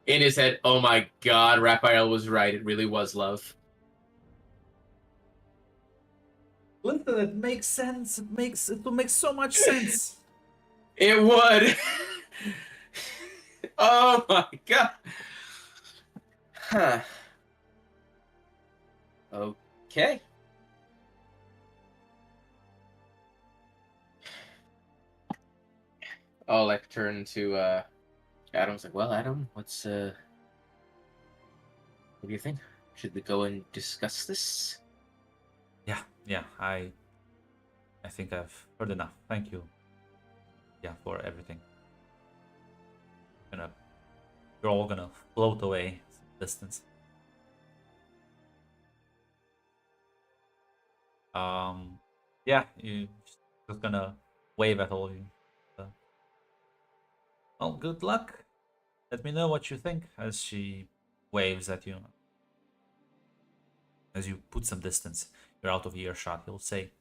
In his head, oh my god, Raphael was right. It really was love. Listen, it makes sense. It will make so much sense. It would. Oh my god. Huh. Okay. I'll like turn to Adam's like, well, Adam, what do you think? Should we go and discuss this? Yeah. I think I've heard enough. Thank you. Yeah, for everything. Gonna, you're all gonna float away some distance. Yeah, you just gonna wave at all you. Uh, well, good luck. Let me know what you think as she waves at you. As you put some distance, you're out of earshot. He'll say,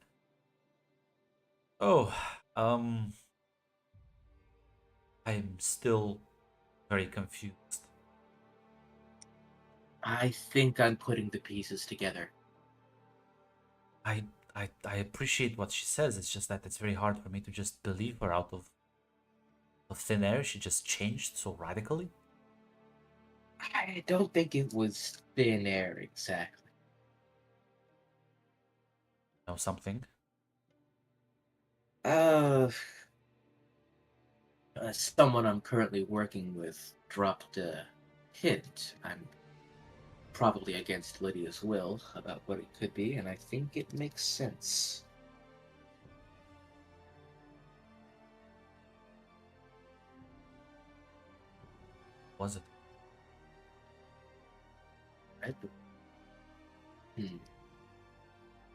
"Oh, I'm still very confused." I think I'm putting the pieces together. I appreciate what she says. It's just that it's very hard for me to just believe her out of thin air. She just changed so radically. I don't think it was thin air exactly. Know something? Someone I'm currently working with dropped a hint. I'm probably against Lydia's will about what it could be, and I think it makes sense. Was it?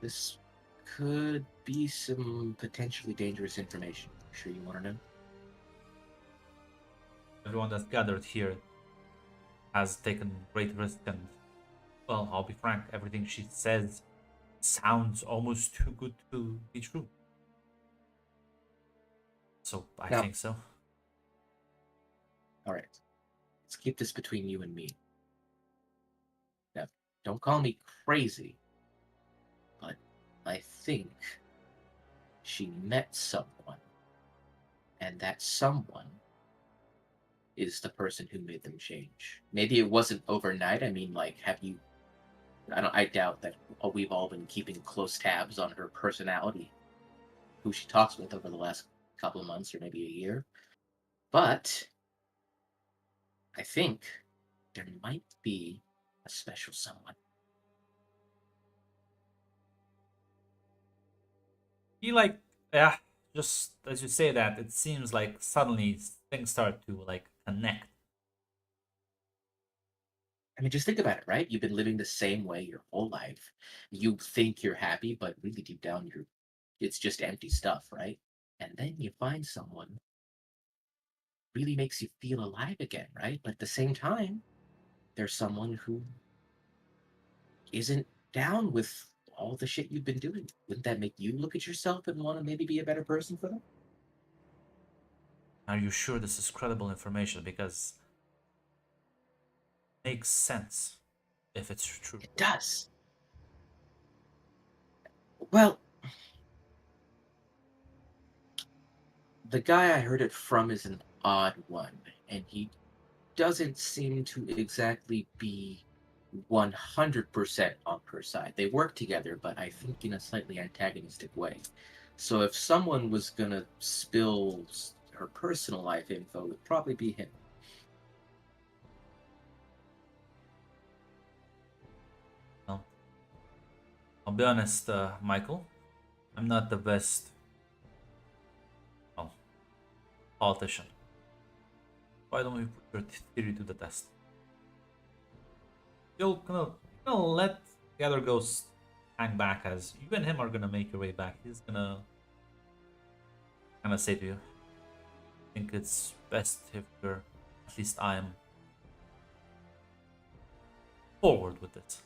This could be some potentially dangerous information. Sure you want to know? Everyone that's gathered here has taken great risk, and well, I'll be frank. Everything she says sounds almost too good to be true. So I Now- think so. All right. Let's keep this between you and me. Now, don't call me crazy, but I think she met someone, and that someone is the person who made them change. Maybe it wasn't overnight. I mean, like, have you? I doubt that we've all been keeping close tabs on her personality, who she talks with over the last couple of months or maybe a year. But I think there might be a special someone. He like, yeah, just as you say that, it seems like suddenly things start to like connect. I mean, just think about it, right? You've been living the same way your whole life. You think you're happy, but really deep down, it's just empty stuff, right? And then you find someone really makes you feel alive again, right? But at the same time, there's someone who isn't down with all the shit you've been doing. Wouldn't that make you look at yourself and want to maybe be a better person for them? Are you sure this is credible information? Because it makes sense if it's true. It does. Well, the guy I heard it from is an odd one, and he doesn't seem to exactly be 100% on her side. They work together, but I think in a slightly antagonistic way. So if someone was gonna spill her personal life info, it would probably be him. Well, I'll be honest, Michael. I'm not the best, well, politician. Why don't we put your theory to the test? You'll gonna let the other ghosts hang back as you and him are gonna make your way back. He's gonna kind of say to you, I think it's best if you're, at least I'm forward with it.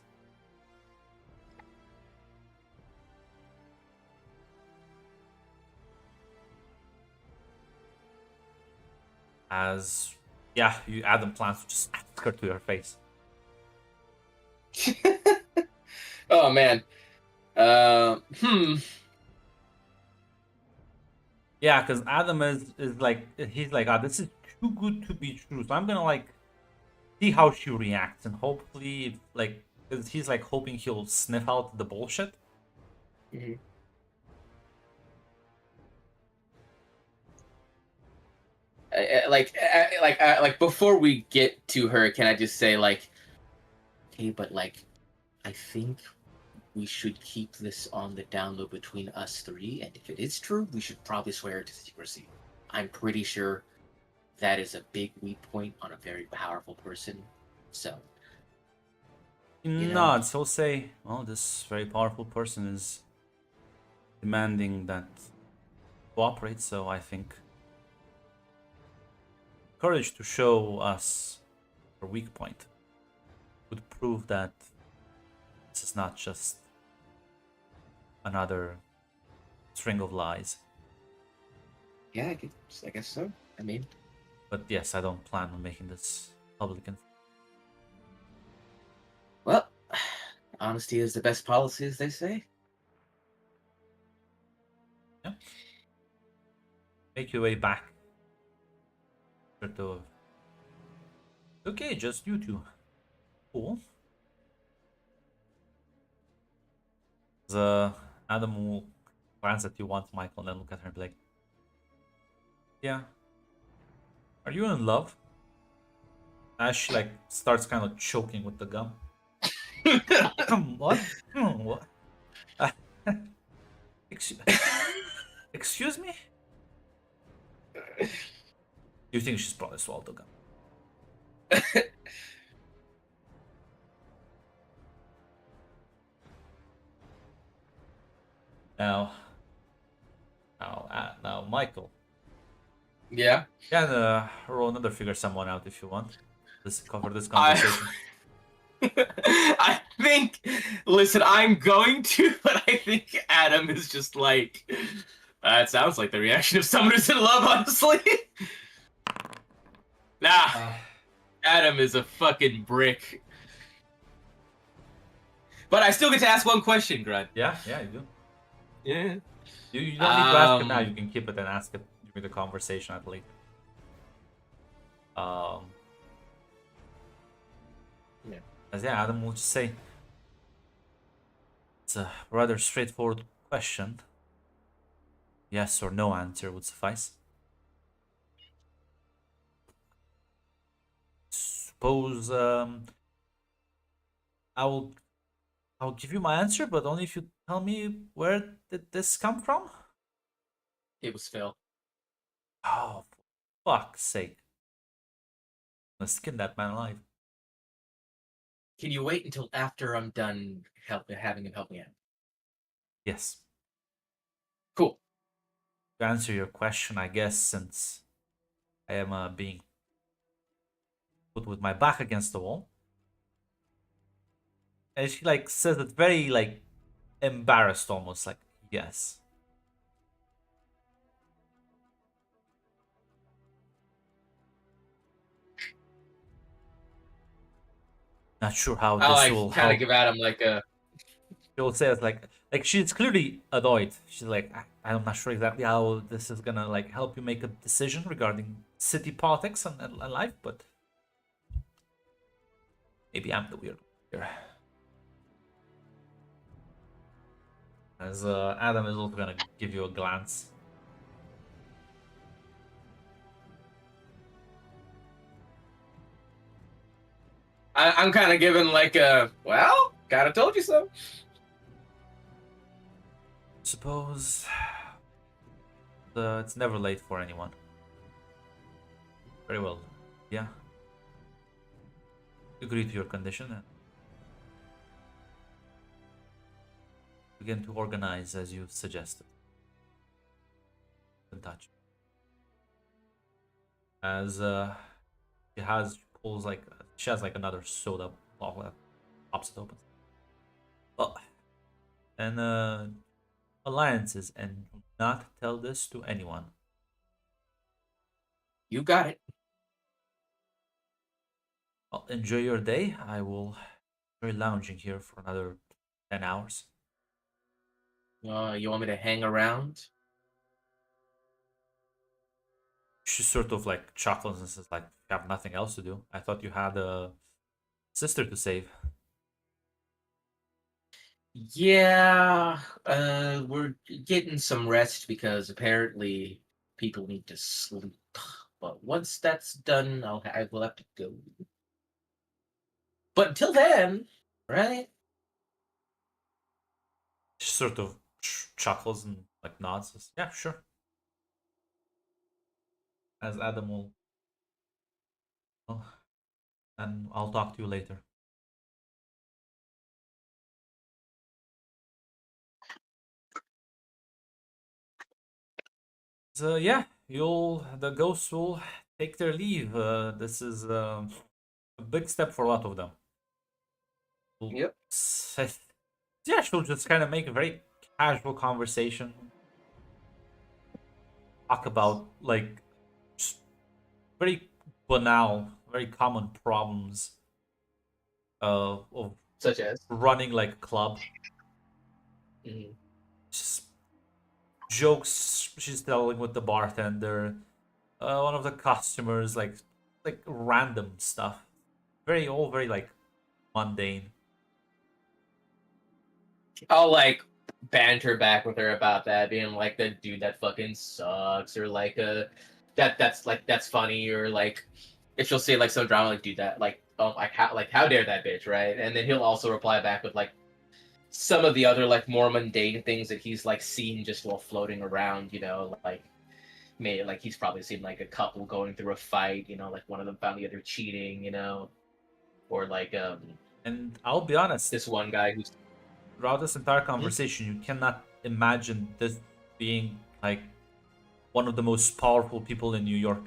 As, yeah, you Adam plans to just ask her to your face. Oh man. Yeah, because Adam is like, he's like, ah, this is too good to be true. So I'm gonna like see how she reacts, and hopefully, like, 'cause he's like hoping he'll sniff out the bullshit. Mhm. Like before we get to her, can I just say like, hey, but like, I think we should keep this on the down low between us three, and if it is true, we should probably swear it to secrecy. I'm pretty sure that is a big weak point on a very powerful person. So, He You know. nods. He'll say, well, this very powerful person is demanding that cooperate, so I think courage to show us our weak point would prove that this is not just another string of lies. yeah, I guess so. I mean, But yes, I don't plan on making this public. well, honesty is the best policy, as they say. Yeah. Make your way back. Sort of. Okay, just you two. Cool. Adam will glance at you once, Michael, and then look at her and be like, yeah. Are you in love? As she like starts kind of choking with the gum. What? What? Uh, excuse, excuse me? You think she's probably swallowed the gum? Now, Michael. Yeah. Yeah, roll another figure someone out if you want. Let's cover this I- conversation. I think. Listen, I'm going to, but I think Adam is just like. That sounds like the reaction of someone who's in love, honestly. Nah, Adam is a fucking brick. But I still get to ask one question, Grunt. Yeah, you do. Yeah. You don't need to ask it now. Um, You can keep it and ask it during the conversation at later. Yeah. As yeah, Adam will just say it's a rather straightforward question. Yes or no answer would suffice. Suppose I'll give you my answer, but only if you tell me where did this come from. It was Phil. Oh, for fuck's sake! Let's skin that man alive. Can you wait until after I'm done having him help me out? Yes. Cool. To answer your question, I guess since I am being put with my back against the wall, and she like says it very like embarrassed, almost like yes. Not sure how I this like will kind of help. give Adam like a. She'll say it's like she's clearly annoyed. She's like, I'm not sure exactly how this is gonna like help you make a decision regarding city politics and life, but maybe I'm the weird one here. As Adam is also gonna give you a glance. I'm kind of giving like a. Well, kind of told you so. Suppose it's never late for anyone. Very well. Yeah. Agree to your condition. begin to organize as you suggested. In touch. As she has like another soda bottle that pops it open. Well, and alliances, and do not tell this to anyone. You got it. Well, enjoy your day. I will enjoy lounging here for another 10 hours. You want me to hang around? She sort of like chuckles and says, like, you have nothing else to do. I thought you had a sister to save. Yeah, we're getting some rest because apparently people need to sleep. But once that's done, I will have to go. But until then, right? She sort of chuckles and like nods. Says, yeah, sure. As Adam will, well, and I'll talk to you later. So yeah, the ghosts will take their leave. This is a big step for a lot of them. Yep. Yeah, she'll just kind of make a very casual conversation, talk about like just very banal, very common problems of Such as. running like a club. Mhm. Just jokes she's telling with the bartender, one of the customers, like random stuff. Very like mundane. I'll like banter back with her about that, being like the dude that fucking sucks, or like that's funny, or like if she'll say like some drama like dude that like how dare that bitch, right? And then he'll also reply back with like some of the other like more mundane things that he's like seen just while floating around, like maybe like he's probably seen like a couple going through a fight, like one of them found the other cheating, or like And I'll be honest, this one guy who's throughout this entire conversation, you cannot imagine this being like one of the most powerful people in New York.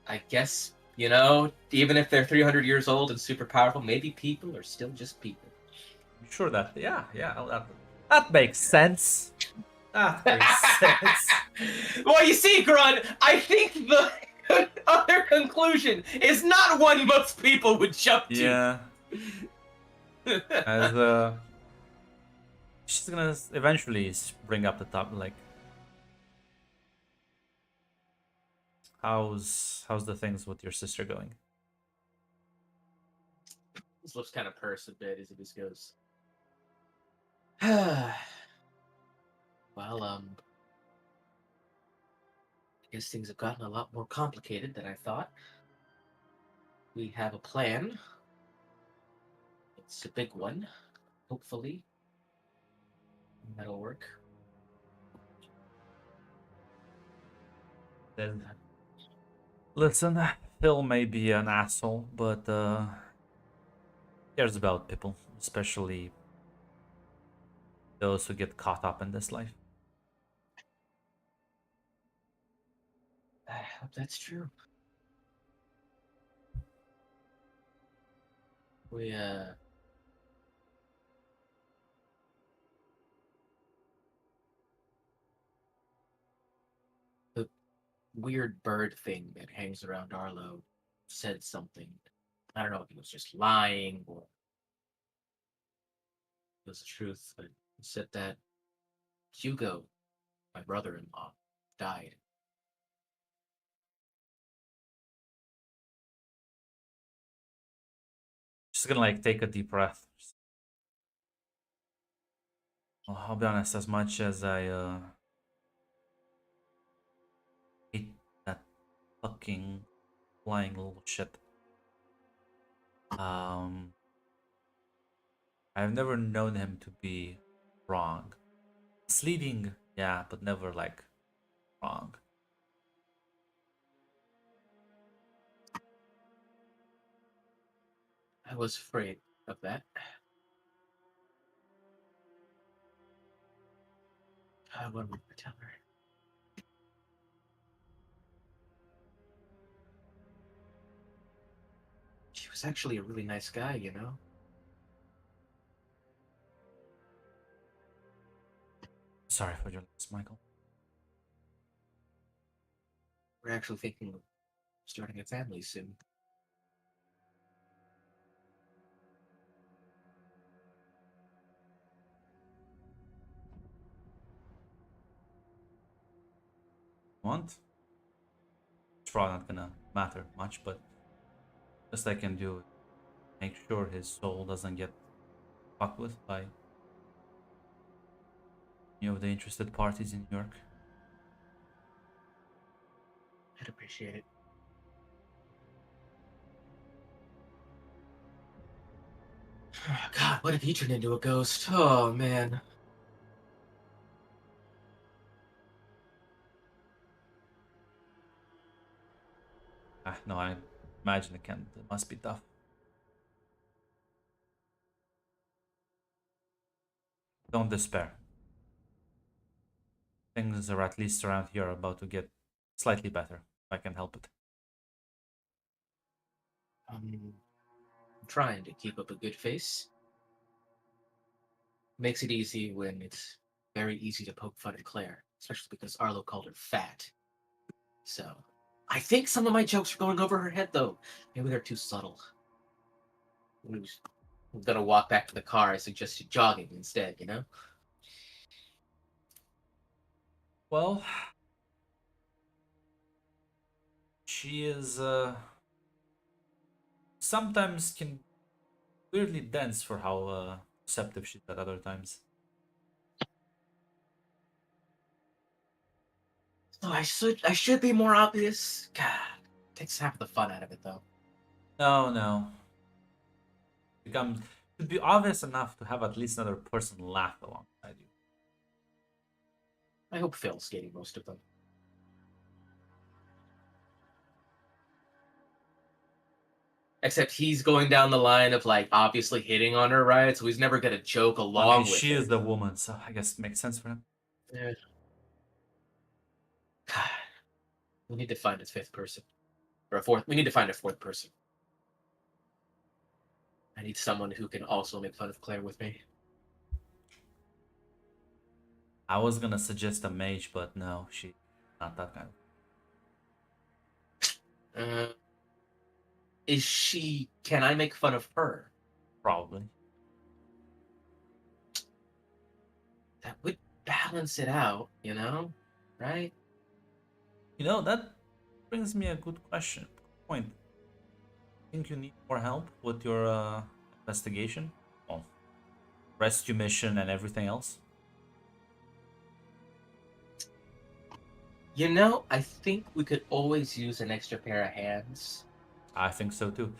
I guess, even if they're 300 years old and super powerful, maybe people are still just people. I'm sure that, yeah, that makes sense. That makes sense. Well, you see, Grunt, I think the other conclusion is not one most people would jump to. Yeah. As she's gonna eventually bring up the top, like, how's the things with your sister going? His lips kind of purse a bit as he just goes. Well, I guess things have gotten a lot more complicated than I thought. We have a plan. It's a big one. Hopefully, that'll work. Then, listen, Phil may be an asshole, but cares about people, especially those who get caught up in this life. I hope that's true. We, the weird bird thing that hangs around Arlo said something. I don't know if he was just lying or it was the truth, but he said that Hugo, my brother-in-law, died. Just gonna like take a deep breath. Well, I'll be honest, as much as I hate that fucking flying little shit. I've never known him to be wrong. Misleading, yeah, but never like wrong. I was afraid of that. What would I tell her? She was actually a really nice guy, you know? Sorry for your loss, Michael. We're actually thinking of starting a family soon. Want? It's probably not gonna matter much, but best I can do is make sure his soul doesn't get fucked with by any of the interested parties in New York. I'd appreciate it. God, what if he turned into a ghost? Oh, man. No, I imagine it must be tough. Don't despair. Things are at least around here about to get slightly better, if I can help it. I'm trying to keep up a good face. Makes it easy when it's very easy to poke fun at Claire, especially because Arlo called her fat. So, I think some of my jokes are going over her head, though. Maybe they're too subtle. I'm gonna walk back to the car. I suggested jogging instead, you know? Well, she is sometimes can weirdly dense for how receptive she's at other times. So I should be more obvious. God, takes half the fun out of it, though. No. Should be obvious enough to have at least another person laugh alongside you. I hope Phil's getting most of them. Except he's going down the line of like obviously hitting on her, right? So he's never gonna joke along I mean, with she her. is the woman, so I guess it makes sense for him. Yeah. God, we need to find a fifth person, or a fourth. We need to find a fourth person. I need someone who can also make fun of Claire with me. I was gonna suggest a mage, but no, she's not that kind of. Is she? Can I make fun of her? Probably. That would balance it out, you know? Right? You know, that brings me a good question. Good point. Think you need more help with your investigation? Well, rescue mission and everything else? You know, I think we could always use an extra pair of hands. I think so too.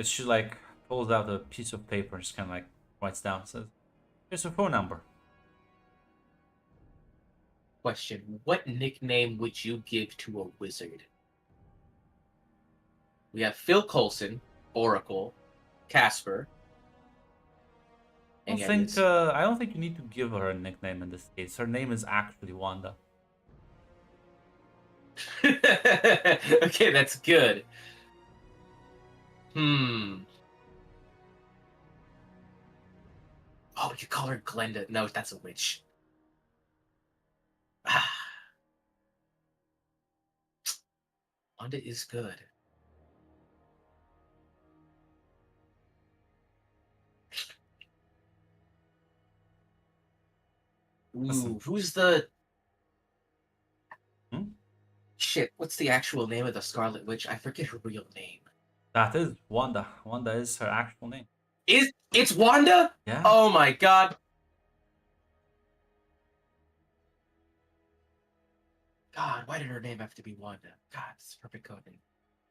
She like pulls out a piece of paper and just kind of like writes down, says, "Here's her phone number." Question: what nickname would you give to a wizard? We have Phil Coulson, Oracle, Casper. I don't think you need to give her a nickname in this case. Her name is actually Wanda. Okay, that's good. Oh, you call her Glenda. No, that's a witch. Wanda is good. Ooh, Listen. who's the... Hmm? Shit, what's the actual name of the Scarlet Witch? I forget her real name. That is Wanda. Wanda is her actual name. It's Wanda? Yeah. Oh my god. God, why did her name have to be Wanda? God, it's a perfect code name.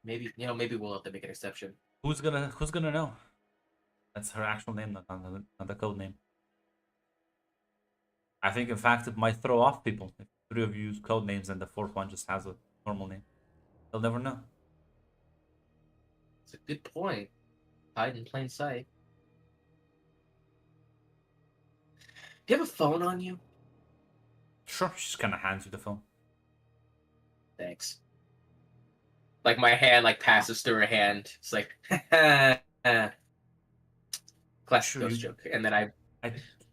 Maybe we'll have to make an exception. Who's gonna know? That's her actual name, not the code name. I think, in fact, it might throw off people if three of you use code names and the fourth one just has a normal name. They'll never know. It's a good point. Hide in plain sight. Do you have a phone on you? Sure. She just kind of hands you the phone. Thanks. Like my hand like passes through her hand. It's like classic Sure, ghost you- joke. And then I'm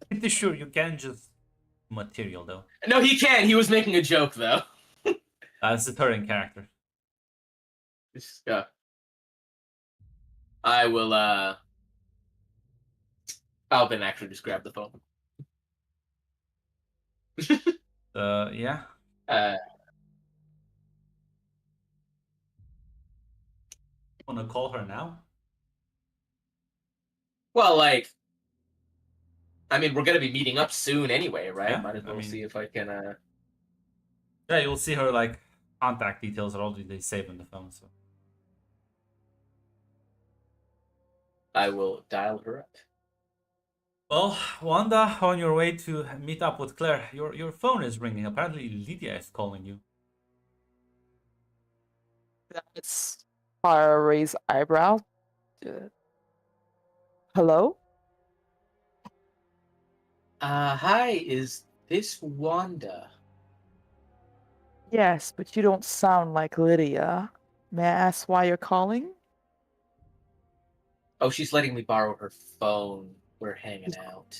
pretty sure you can just material though. no, he can't. He was making a joke though. It's a Turing character. Yeah. I will I'll then actually just grab the phone. Yeah. Uh Wanna call her now? well like I mean we're gonna be meeting up soon anyway, right? Yeah, Might as I well mean- see if I can Yeah, you'll see her like contact details are already saved on the phone. So I will dial her up. well, Wanda, on your way to meet up with Claire, your phone is ringing. Apparently, Lydia is calling you. That's Clara raised eyebrow. Hello? Hi, is this Wanda? Yes, but you don't sound like Lydia. May I ask why you're calling? Oh, she's letting me borrow her phone. We're hanging out.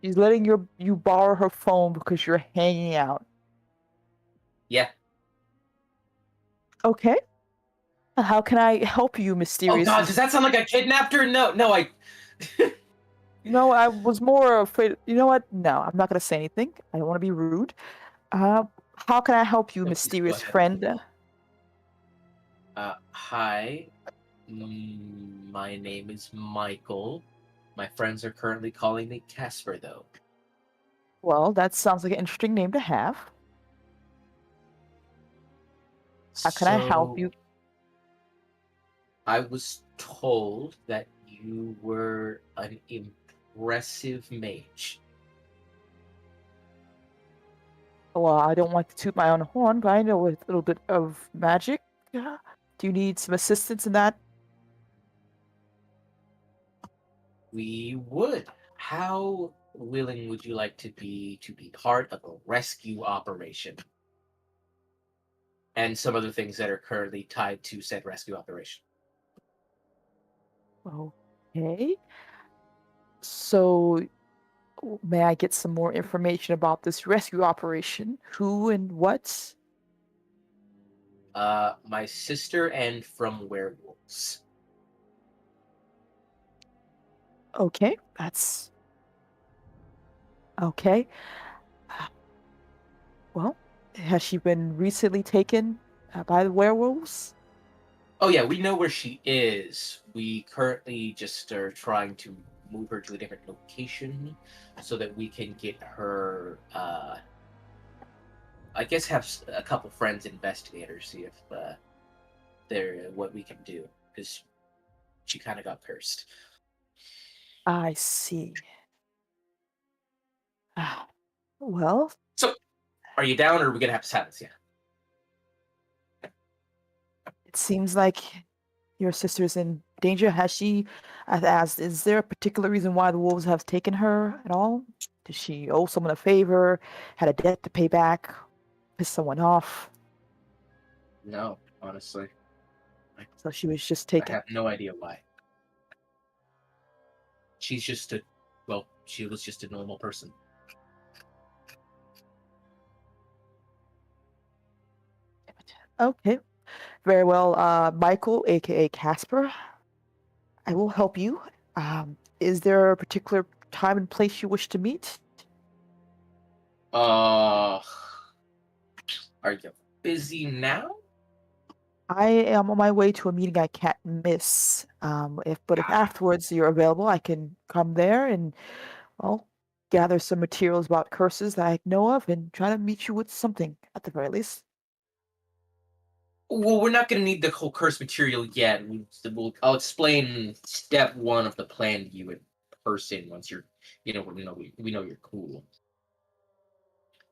She's letting you borrow her phone because you're hanging out. Yeah. Okay. How can I help you, Oh mysterious? god, does that sound like I kidnapped her? No, I No, I was more afraid. You know what? No, I'm not gonna say anything. I don't want to be rude. How can I help you, No, please go mysterious ahead. friend? Hi. My name is Michael. My friends are currently calling me Casper, though. Well, that sounds like an interesting name to have. How can I help you? I was told that you were an impressive mage. Well, I don't like to toot my own horn, but I know a little bit of magic. Do you need some assistance in that? We would. How willing would you like to be part of a rescue operation? And some other things that are currently tied to said rescue operation. Okay. So, may I get some more information about this rescue operation? Who and what? My sister and from werewolves. Okay, that's okay. Well, has she been recently taken by the werewolves? Oh yeah, we know where she is. We currently just are trying to move her to a different location so that we can get her. I guess have a couple friends investigate her, see if they're what we can do, because she kind of got cursed. I see. Well, Are you down, or are we gonna have to silence you? it seems like your sister's in danger. Has she, I've asked, is there a particular reason why the wolves have taken her at all? Did she owe someone a favor, had a debt to pay back, pissed someone off? No, honestly, So she was just I taken. have no idea why. She was just a normal person. Okay. Very well. Michael, aka Casper, I will help you. Is there a particular time and place you wish to meet? Are you busy now? I am on my way to a meeting I can't miss. If afterwards you're available, I can come there and, well, gather some materials about curses that I know of and try to meet you with something at the very least. Well, we're not going to need the whole curse material yet. I'll explain step one of the plan to you in person once you're, we know you're cool.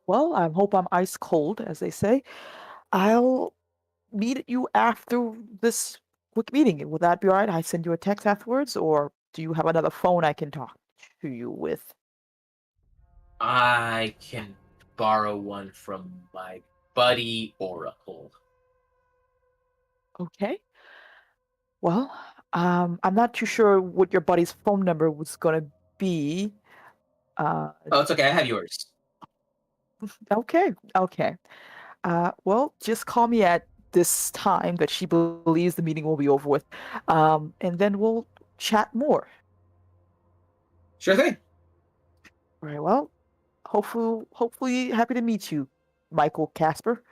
Well, I hope I'm ice cold, as they say. I'll meet you after this quick meeting. Would that be all right? I send you a text afterwards, or do you have another phone I can talk to you with? I can borrow one from my buddy Oracle. Okay. Well, I'm not too sure what your buddy's phone number was gonna be. Uh, Oh, it's okay. I have yours. okay, okay. Well, just call me at this time that she believes the meeting will be over with, and then we'll chat more. Sure thing. Very well. Hopefully, happy to meet you, Michael Casper.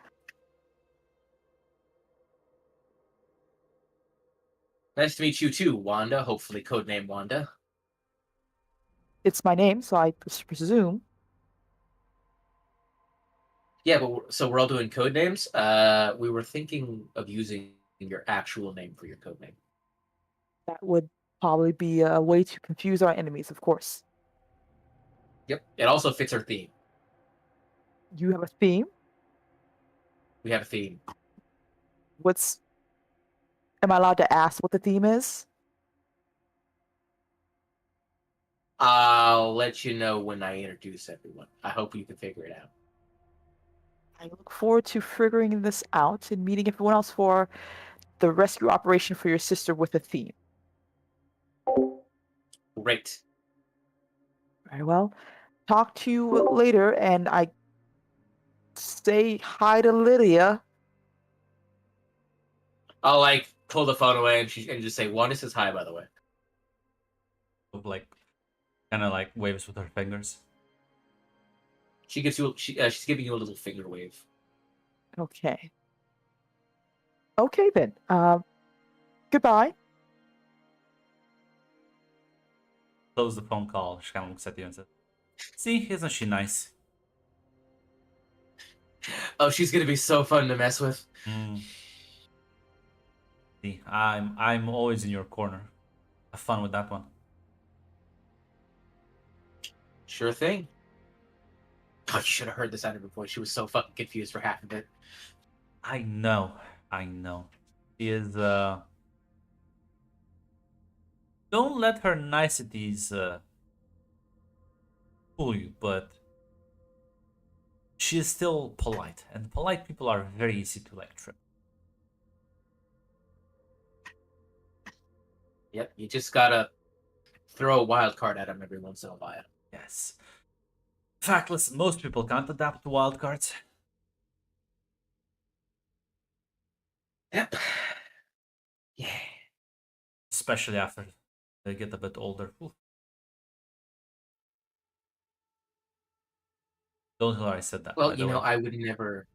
Nice to meet you too, Wanda. Hopefully, codename Wanda. It's my name, so I presume. Yeah, but so we're all doing code names. We were thinking of using your actual name for your code name. That would probably be a way to confuse our enemies, of course. Yep. It also fits our theme. You have a theme? We have a theme. Am I allowed to ask what the theme is? I'll let you know when I introduce everyone. I hope you can figure it out. I look forward to figuring this out and meeting everyone else for the rescue operation for your sister with a theme. Great. Very well. Talk to you later, and I say hi to Lydia. I'll like pull the phone away and just say, "Wanda says hi." By the way. Like, kind of like waves with her fingers. She gives you. She's giving you a little finger wave. Okay. Okay then. Goodbye. Close the phone call. She kind of looks at you and says, "See, isn't she nice?" Oh, she's gonna be so fun to mess with. See, I'm always in your corner. Have fun with that one. Sure thing. God, you should have heard the sound of her voice. She was so fucking confused for half of it. I know. She is. Don't let her niceties fool you, but she is still polite, and polite people are very easy to like trip. Yep, you just gotta throw a wild card at him every once in a while. Yes. In fact, listen, most people can't adapt to wildcards. Yep. Yeah. Especially after they get a bit older. Oof. Don't tell her I said that. Well, by the you know, way. I would never.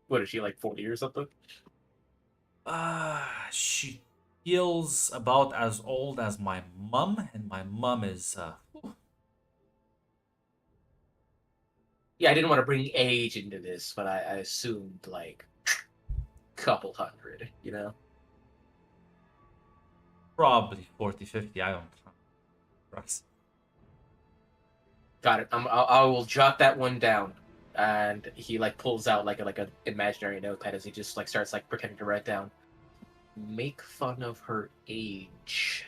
What is she, like 40 or something? She feels about as old as my mum, and my mum is Yeah, I didn't want to bring age into this, but I assumed like couple hundred, you know? probably 40, 50. I don't know. Trust. Got it. I will jot that one down. And he like pulls out like an imaginary notepad as he just like starts like pretending to write down. Make fun of her age.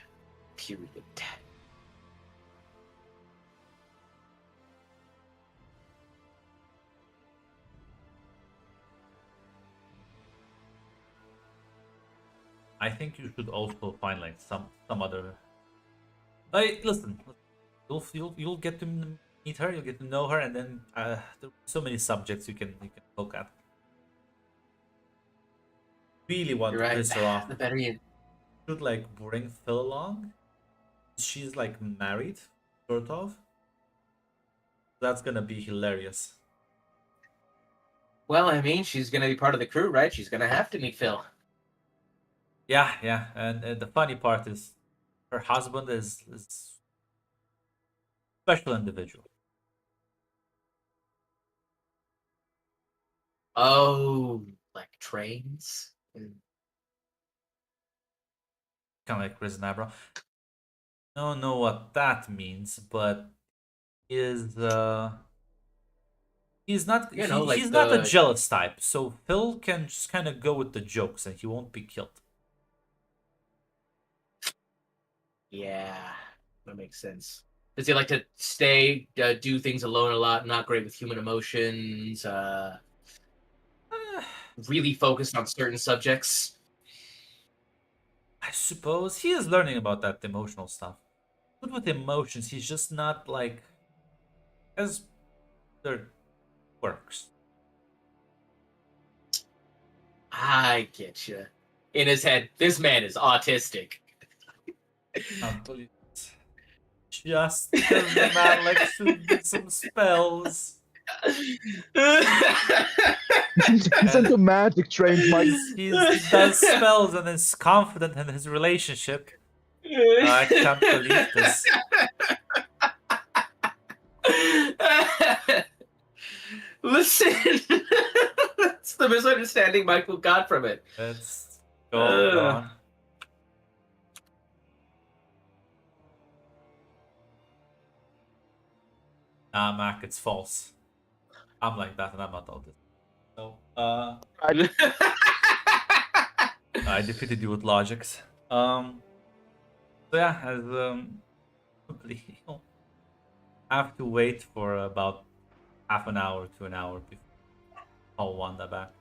Period. I think you should also find like some other. Hey, listen. You'll get to meet her. You'll get to know her, and then there are so many subjects you can look at. Really want You're to right. piss her off. The better you. Should like bring Phil along. She's like married, sort of. That's gonna be hilarious. Well, I mean, she's gonna be part of the crew, right? She's gonna have to meet Phil. Yeah, and the funny part is, her husband is special individual. Oh, like trains. Kind of like Chris Nabra. I don't know what that means, but is he's not You know, like he's not a the jealous type, so Phil can just kind of go with the jokes and he won't be killed. yeah, that makes sense. Does he like to stay, do things alone a lot? Not great with human emotions. Really focused on certain subjects. I suppose he is learning about that emotional stuff. Good with emotions, he's just not like as their quirks. I get you. In his head, this man is autistic. Believe it. Just because the man likes to do some spells. He's into magic trained, Mike. He does spells and is confident in his relationship. I can't believe this. Listen, that's the misunderstanding Michael got from it. Let's go on. Nah, Mac, it's false. I'm like that and I'm not all this. So, I defeated you with logics. So yeah, as we have to wait for about half an hour to an hour before call Wanda back.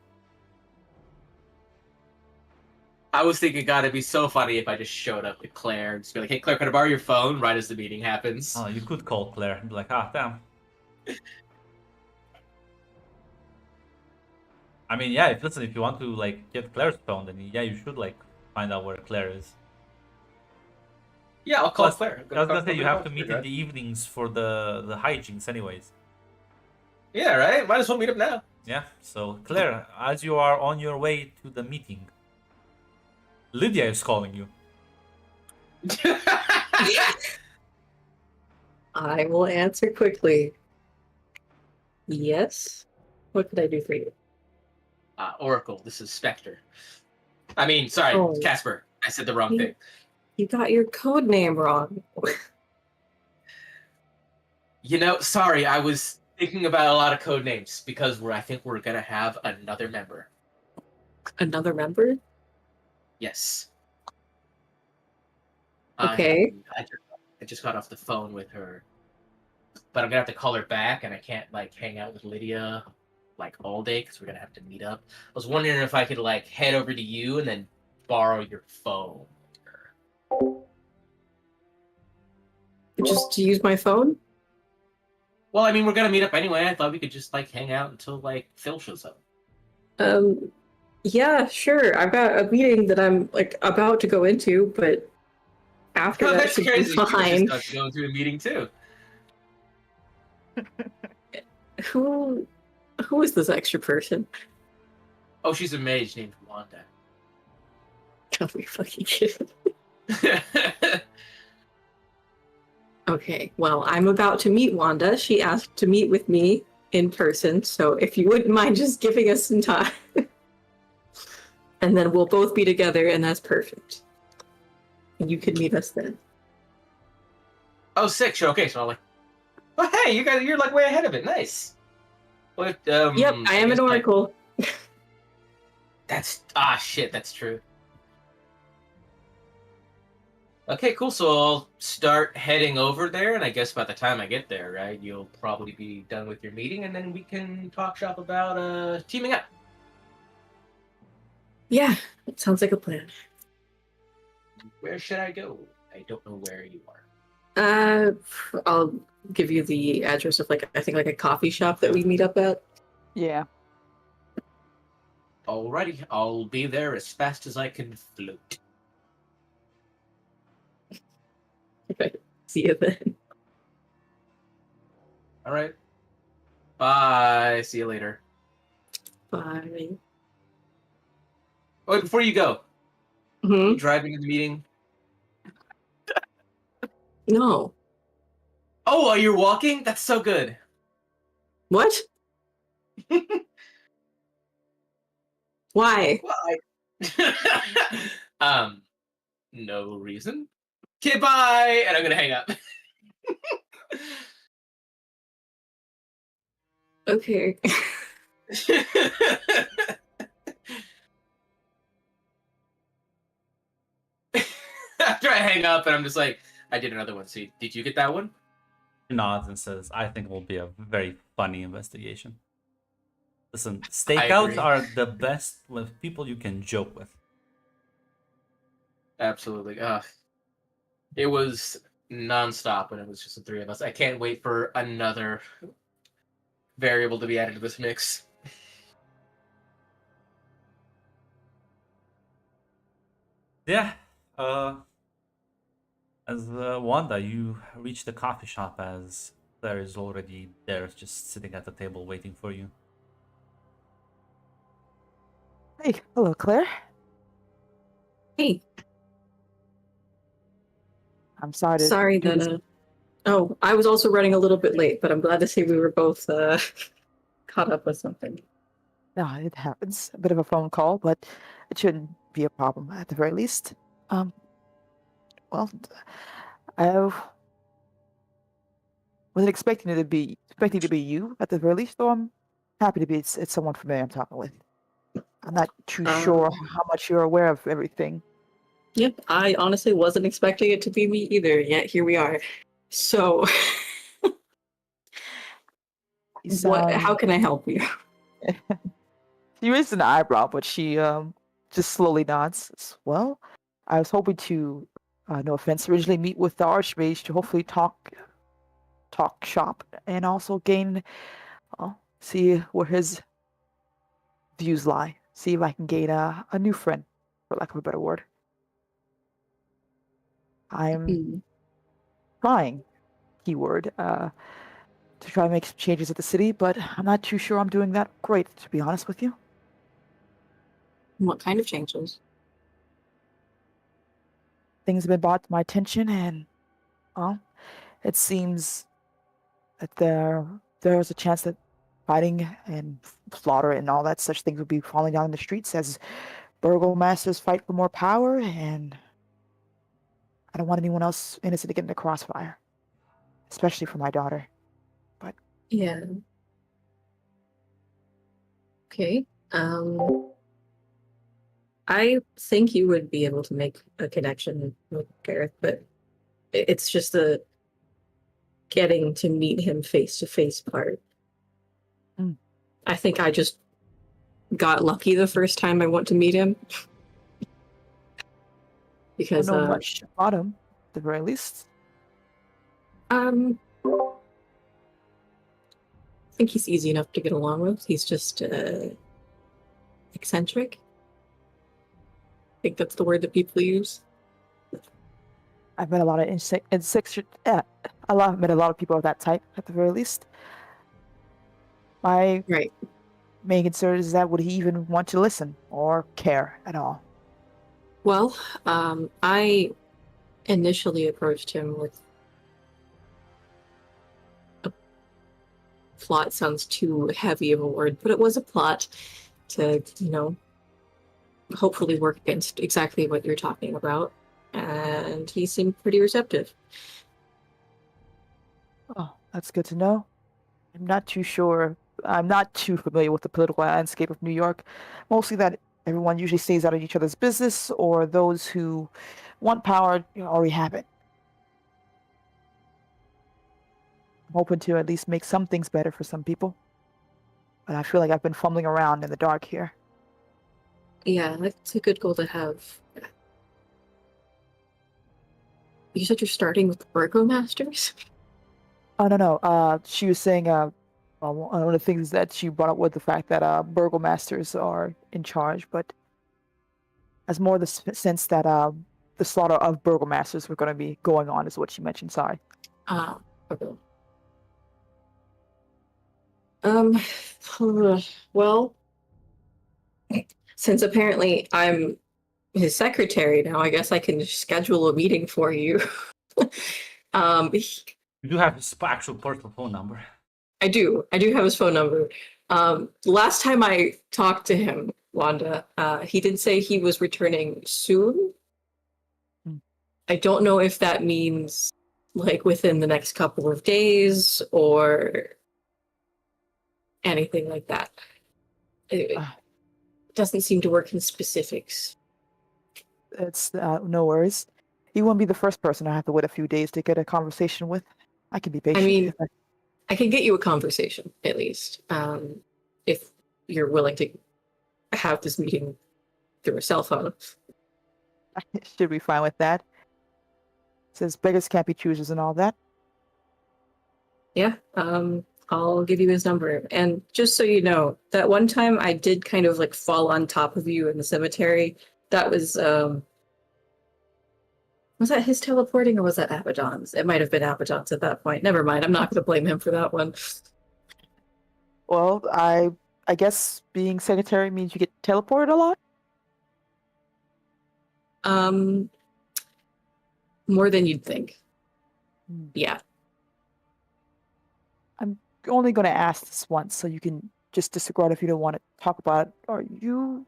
I was thinking, God, it'd be so funny if I just showed up to Claire and just be like, "Hey, Claire, can I borrow your phone?" Right as the meeting happens. Oh, you could call Claire and be like, ah, damn. I mean, yeah, if you want to like get Claire's phone, then yeah, you should like find out where Claire is. Yeah, I'll call Plus, Claire. I was gonna say you have to meet in the evenings for the hijinks, anyways. Yeah, right. Might as well meet up now. Yeah. So Claire, as you are on your way to the meeting, Lydia is calling you. I will answer quickly. Yes. What could I do for you? Oracle, this is Spectre. I mean, sorry, Oh. Casper. I said the wrong thing. You got your code name wrong. You know, sorry, I was thinking about a lot of code names because I think we're gonna have another member. Another member? Yes. Okay. I just got off the phone with her, but I'm gonna have to call her back, and I can't like hang out with Lydia like all day because we're gonna have to meet up. I was wondering if I could like head over to you and then borrow your phone. Just to use my phone? Well, I mean, we're gonna meet up anyway. I thought we could just like hang out until like Phil shows up. Yeah, sure. I've got a meeting that I'm like about to go into, but after Oh, that that's should be crazy. fine. You just going to a meeting too. Who is this extra person? Oh, she's a mage named Wanda. Tell me fucking kidding. Okay, well, I'm about to meet Wanda. She asked to meet with me in person, so if you wouldn't mind just giving us some time. And then we'll both be together, and that's perfect. And you can meet us then. Oh, sick. Sure. Okay, so I'm like, oh, hey, you're like way ahead of it. Nice. But Yep, I am guess, an like, oracle. shit, that's true. Okay, cool. So I'll start heading over there, and I guess by the time I get there, right, you'll probably be done with your meeting, and then we can talk shop about teaming up. Yeah, it sounds like a plan. Where should I go? I don't know where you are. I'll give you the address of I think a coffee shop that we meet up at. Yeah. Alrighty, I'll be there as fast as I can float. See you then. All right. Bye. See you later. Bye. Oh, wait, before you go, Hmm? you driving to the meeting? No. Oh, you're walking? That's so good. What? Why? Why? No reason. Okay, bye. And I'm gonna hang up. Okay. After I hang up, and I'm just like, I did another one. See, did you get that one? She nods and says, "I think it will be a very funny investigation." Listen, stakeouts agree. are the best with people you can joke with. Absolutely. It was nonstop when it was just the three of us. I can't wait for another variable to be added to this mix. Yeah. As Wanda, you reach the coffee shop as Claire is already there, just sitting at the table waiting for you. Hey, hello, Claire. Hey, I'm sorry to sorry do this. that. Oh, I was also running a little bit late, but I'm glad to see we were both caught up with something. No, it happens. A bit of a phone call, but it shouldn't be a problem at the very least. Um, well, I wasn't expecting to be you at the very least, though I'm happy to be it's someone familiar I'm talking with. I'm not too sure Um, how much you're aware of everything. Yep, I honestly wasn't expecting it to be me either, yet here we are. So, You what? How sound can I help you? She raised an eyebrow, but she just slowly nods. Well, I was hoping to, no offense, originally meet with the Archmage to hopefully talk shop and also gain, see where his views lie. See if I can gain a new friend, for lack of a better word. I'm Hmm. trying, keyword, to try and make some changes at the city, but I'm not too sure I'm doing that great, to be honest with you. What kind of changes? Things have been brought to my attention, and well, it seems that there's a chance that fighting and slaughter and all that such things would be falling down in the streets as burgomasters fight for more power, and I don't want anyone else innocent to get in the crossfire, especially for my daughter. Yeah. Okay. I think you would be able to make a connection with Gareth, but it's just the getting to meet him face to face part. Mm. I think I just got lucky the first time I went to meet him. I Because don't know much about him, at the very least. I think he's easy enough to get along with. He's just eccentric. I think that's the word that people use. I've met a lot of met a lot of people of that type, at the very least. My Right. main concern is that would he even want to listen or care at all? Well, I initially approached him with a plot. Sounds too heavy of a word, but it was a plot to, hopefully work against exactly what you're talking about. And he seemed pretty receptive. Oh, that's good to know. I'm not too sure. I'm not too familiar with the political landscape of New York. Mostly that everyone usually stays out of each other's business, or those who want power already have it. I'm hoping to at least make some things better for some people. But I feel like I've been fumbling around in the dark here. Yeah, that's a good goal to have. You said you're starting with the burgomasters? Oh, no. She was saying, one of the things that she brought up was the fact that burgomasters are in charge, but as more the sense that the slaughter of burgomasters were going to be going on, is what she mentioned. Sorry. Okay. Well, since apparently I'm his secretary now, I guess I can schedule a meeting for you. You do have his actual personal phone number. I do have his phone number. Last time I talked to him, Wanda, he did say he was returning soon. Hmm. I don't know if that means like within the next couple of days or anything like that. It doesn't seem to work in specifics. It's no worries. He won't be the first person I have to wait a few days to get a conversation with. I can be I patient. mean, I can get you a conversation at least, if you're willing to have this meeting through a cell phone. Should be fine with that. Says beggars can't be choosers and all that. Yeah, I'll give you his number. And just so you know, that one time I did kind of like fall on top of you in the cemetery. That was that his teleporting or was that Abaddon's? It might have been Abaddon's at that point. Never mind. I'm not going to blame him for that one. Well, I guess being secretary means you get teleported a lot. More than you'd think. Hmm. Yeah. I'm only going to ask this once, so you can just disregard if you don't want to talk about it. Are you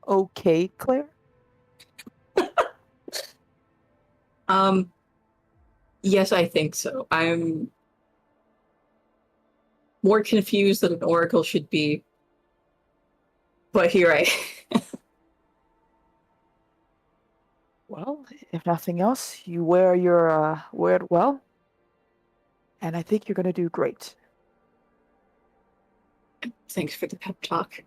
okay, Claire? Yes, I think so. I'm more confused than an oracle should be. But here I Well, if nothing else, you wear it well, and I think you're going to do great. Thanks for the pep talk.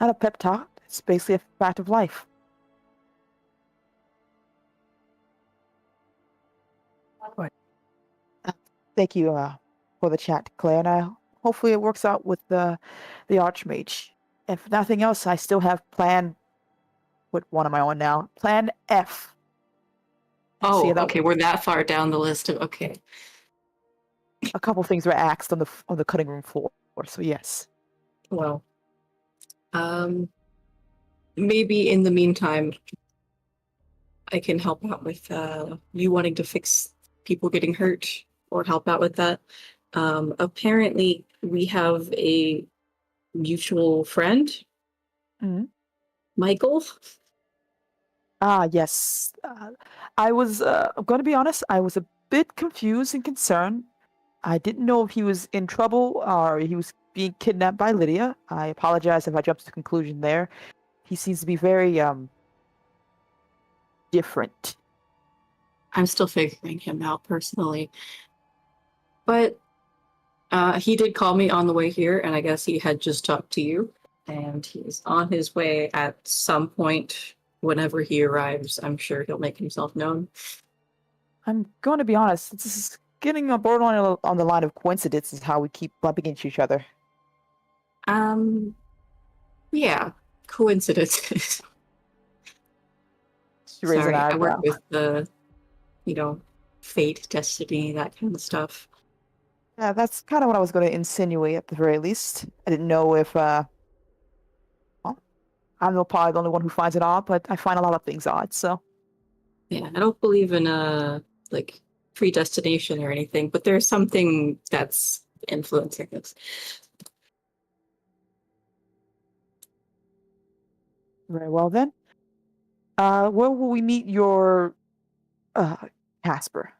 Not a pep talk. It's basically a fact of life. Right. Thank you for the chat, Claire, and hopefully it works out with the Archmage. If nothing else, I still have plan. What one am I on now? Plan F. Oh, See, that okay, we're that far down the list of okay. a couple things were axed on the cutting room floor, so yes. Well, maybe in the meantime, I can help out with you wanting to fix people getting hurt or help out with that. Apparently, we have a mutual friend, Mhm. Michael. Ah, yes. I'm going to be honest, I was a bit confused and concerned. I didn't know if he was in trouble or he was being kidnapped by Lydia. I apologize if I jumped to the conclusion there. He seems to be very different. I'm still figuring him out personally, but he did call me on the way here, and I guess he had just talked to you, and he's on his way at some point. Whenever he arrives, I'm sure he'll make himself known. I'm going to be honest, this is getting a borderline on the line of coincidence is how we keep bumping into each other. Yeah, coincidences. She raised an Sorry, I work eyebrow. with the, fate, destiny, that kind of stuff. Yeah, that's kind of what I was going to insinuate at the very least. I didn't know if, well, I'm probably the only one who finds it odd, but I find a lot of things odd, so. Yeah, I don't believe in like predestination or anything, but there's something that's influencing this. Very well then. Where will we meet your Casper?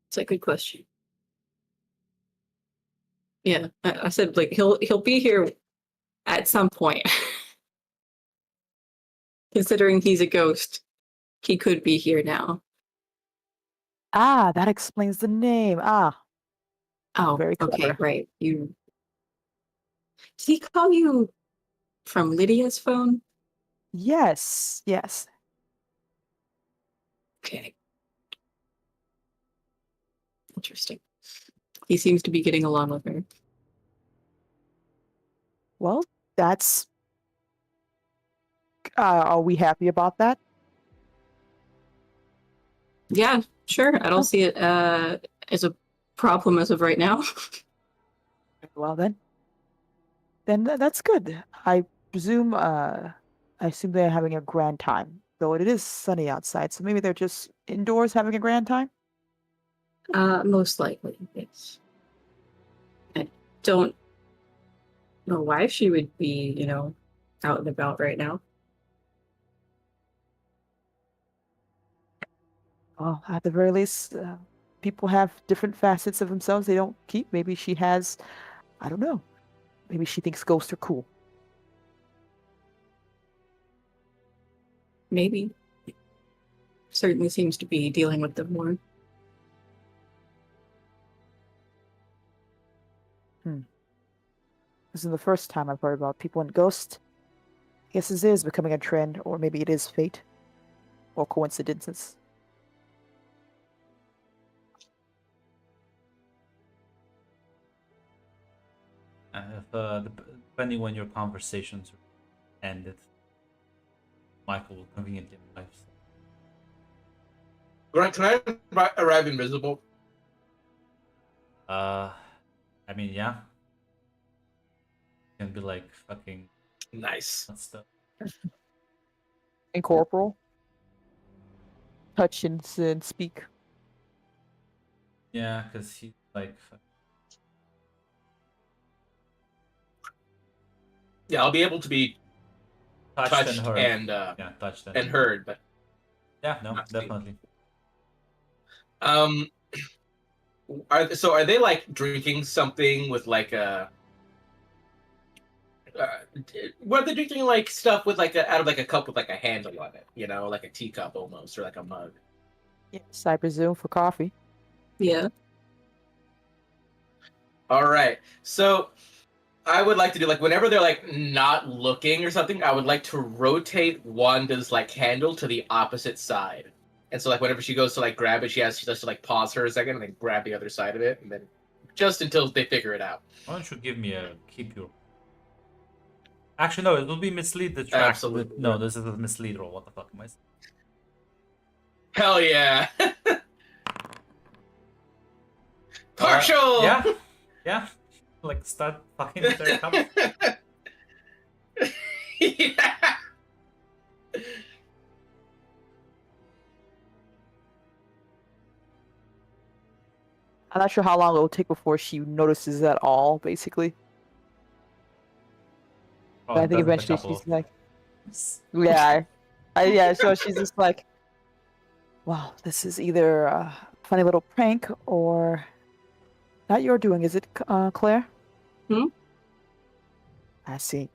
It's a good question. Yeah, I said like he'll be here at some point. Considering he's a ghost, he could be here now. Ah, that explains the name. Ah, Oh, very okay, clever. right. Did he call you from Lydia's phone? Yes, yes. Okay. Interesting. He seems to be getting along with her. Well, that's. Are we happy about that? Yeah, sure. I don't see it as a problem as of right now. Well then. Then that's good. I assume they're having a grand time. Though it is sunny outside, so maybe they're just indoors having a grand time. Most likely, yes. I don't know why she would be, out and about right now. Well, at the very least, people have different facets of themselves they don't keep. Maybe she has, I don't know. Maybe she thinks ghosts are cool. Maybe. certainly seems to be dealing with them more. This is the first time I've heard about people and ghosts. I guess this is becoming a trend, or maybe it is fate, or coincidences. Depending when your conversations ended, Michael will conveniently arrive. Grant, can I arrive invisible? I mean, yeah. Can be like fucking Nice. that stuff. Incorporeal. Touch and speak. Yeah, because he's like. Yeah, I'll be able to be touched and heard. Yeah, touched and heard, but yeah, no, not seen. definitely. Are they like drinking something with like a? Were they drinking like stuff with like out of like a cup with like a handle on it? You know, like a teacup almost, or like a mug. Yes, I presume for coffee. Yeah. All right, so I would like to do like whenever they're like not looking or something, I would like to rotate Wanda's like handle to the opposite side. And so like whenever she goes to like grab it, she has to like pause for a second and then grab the other side of it, and then just until they figure it out. Why don't you give me a keep your? Actually, no, it will be mislead the track. Absolutely. No, this is a mislead roll. What the fuck am I saying? Hell yeah! Partial. Yeah, yeah. Like start fucking with their cup. Yeah. I'm not sure how long it will take before she notices at all, basically. Oh, But I think doesn't a eventually couple she's like, yeah, yeah. So she's just like, wow, this is either a funny little prank or not your doing, is it, Claire? Hmm? I see.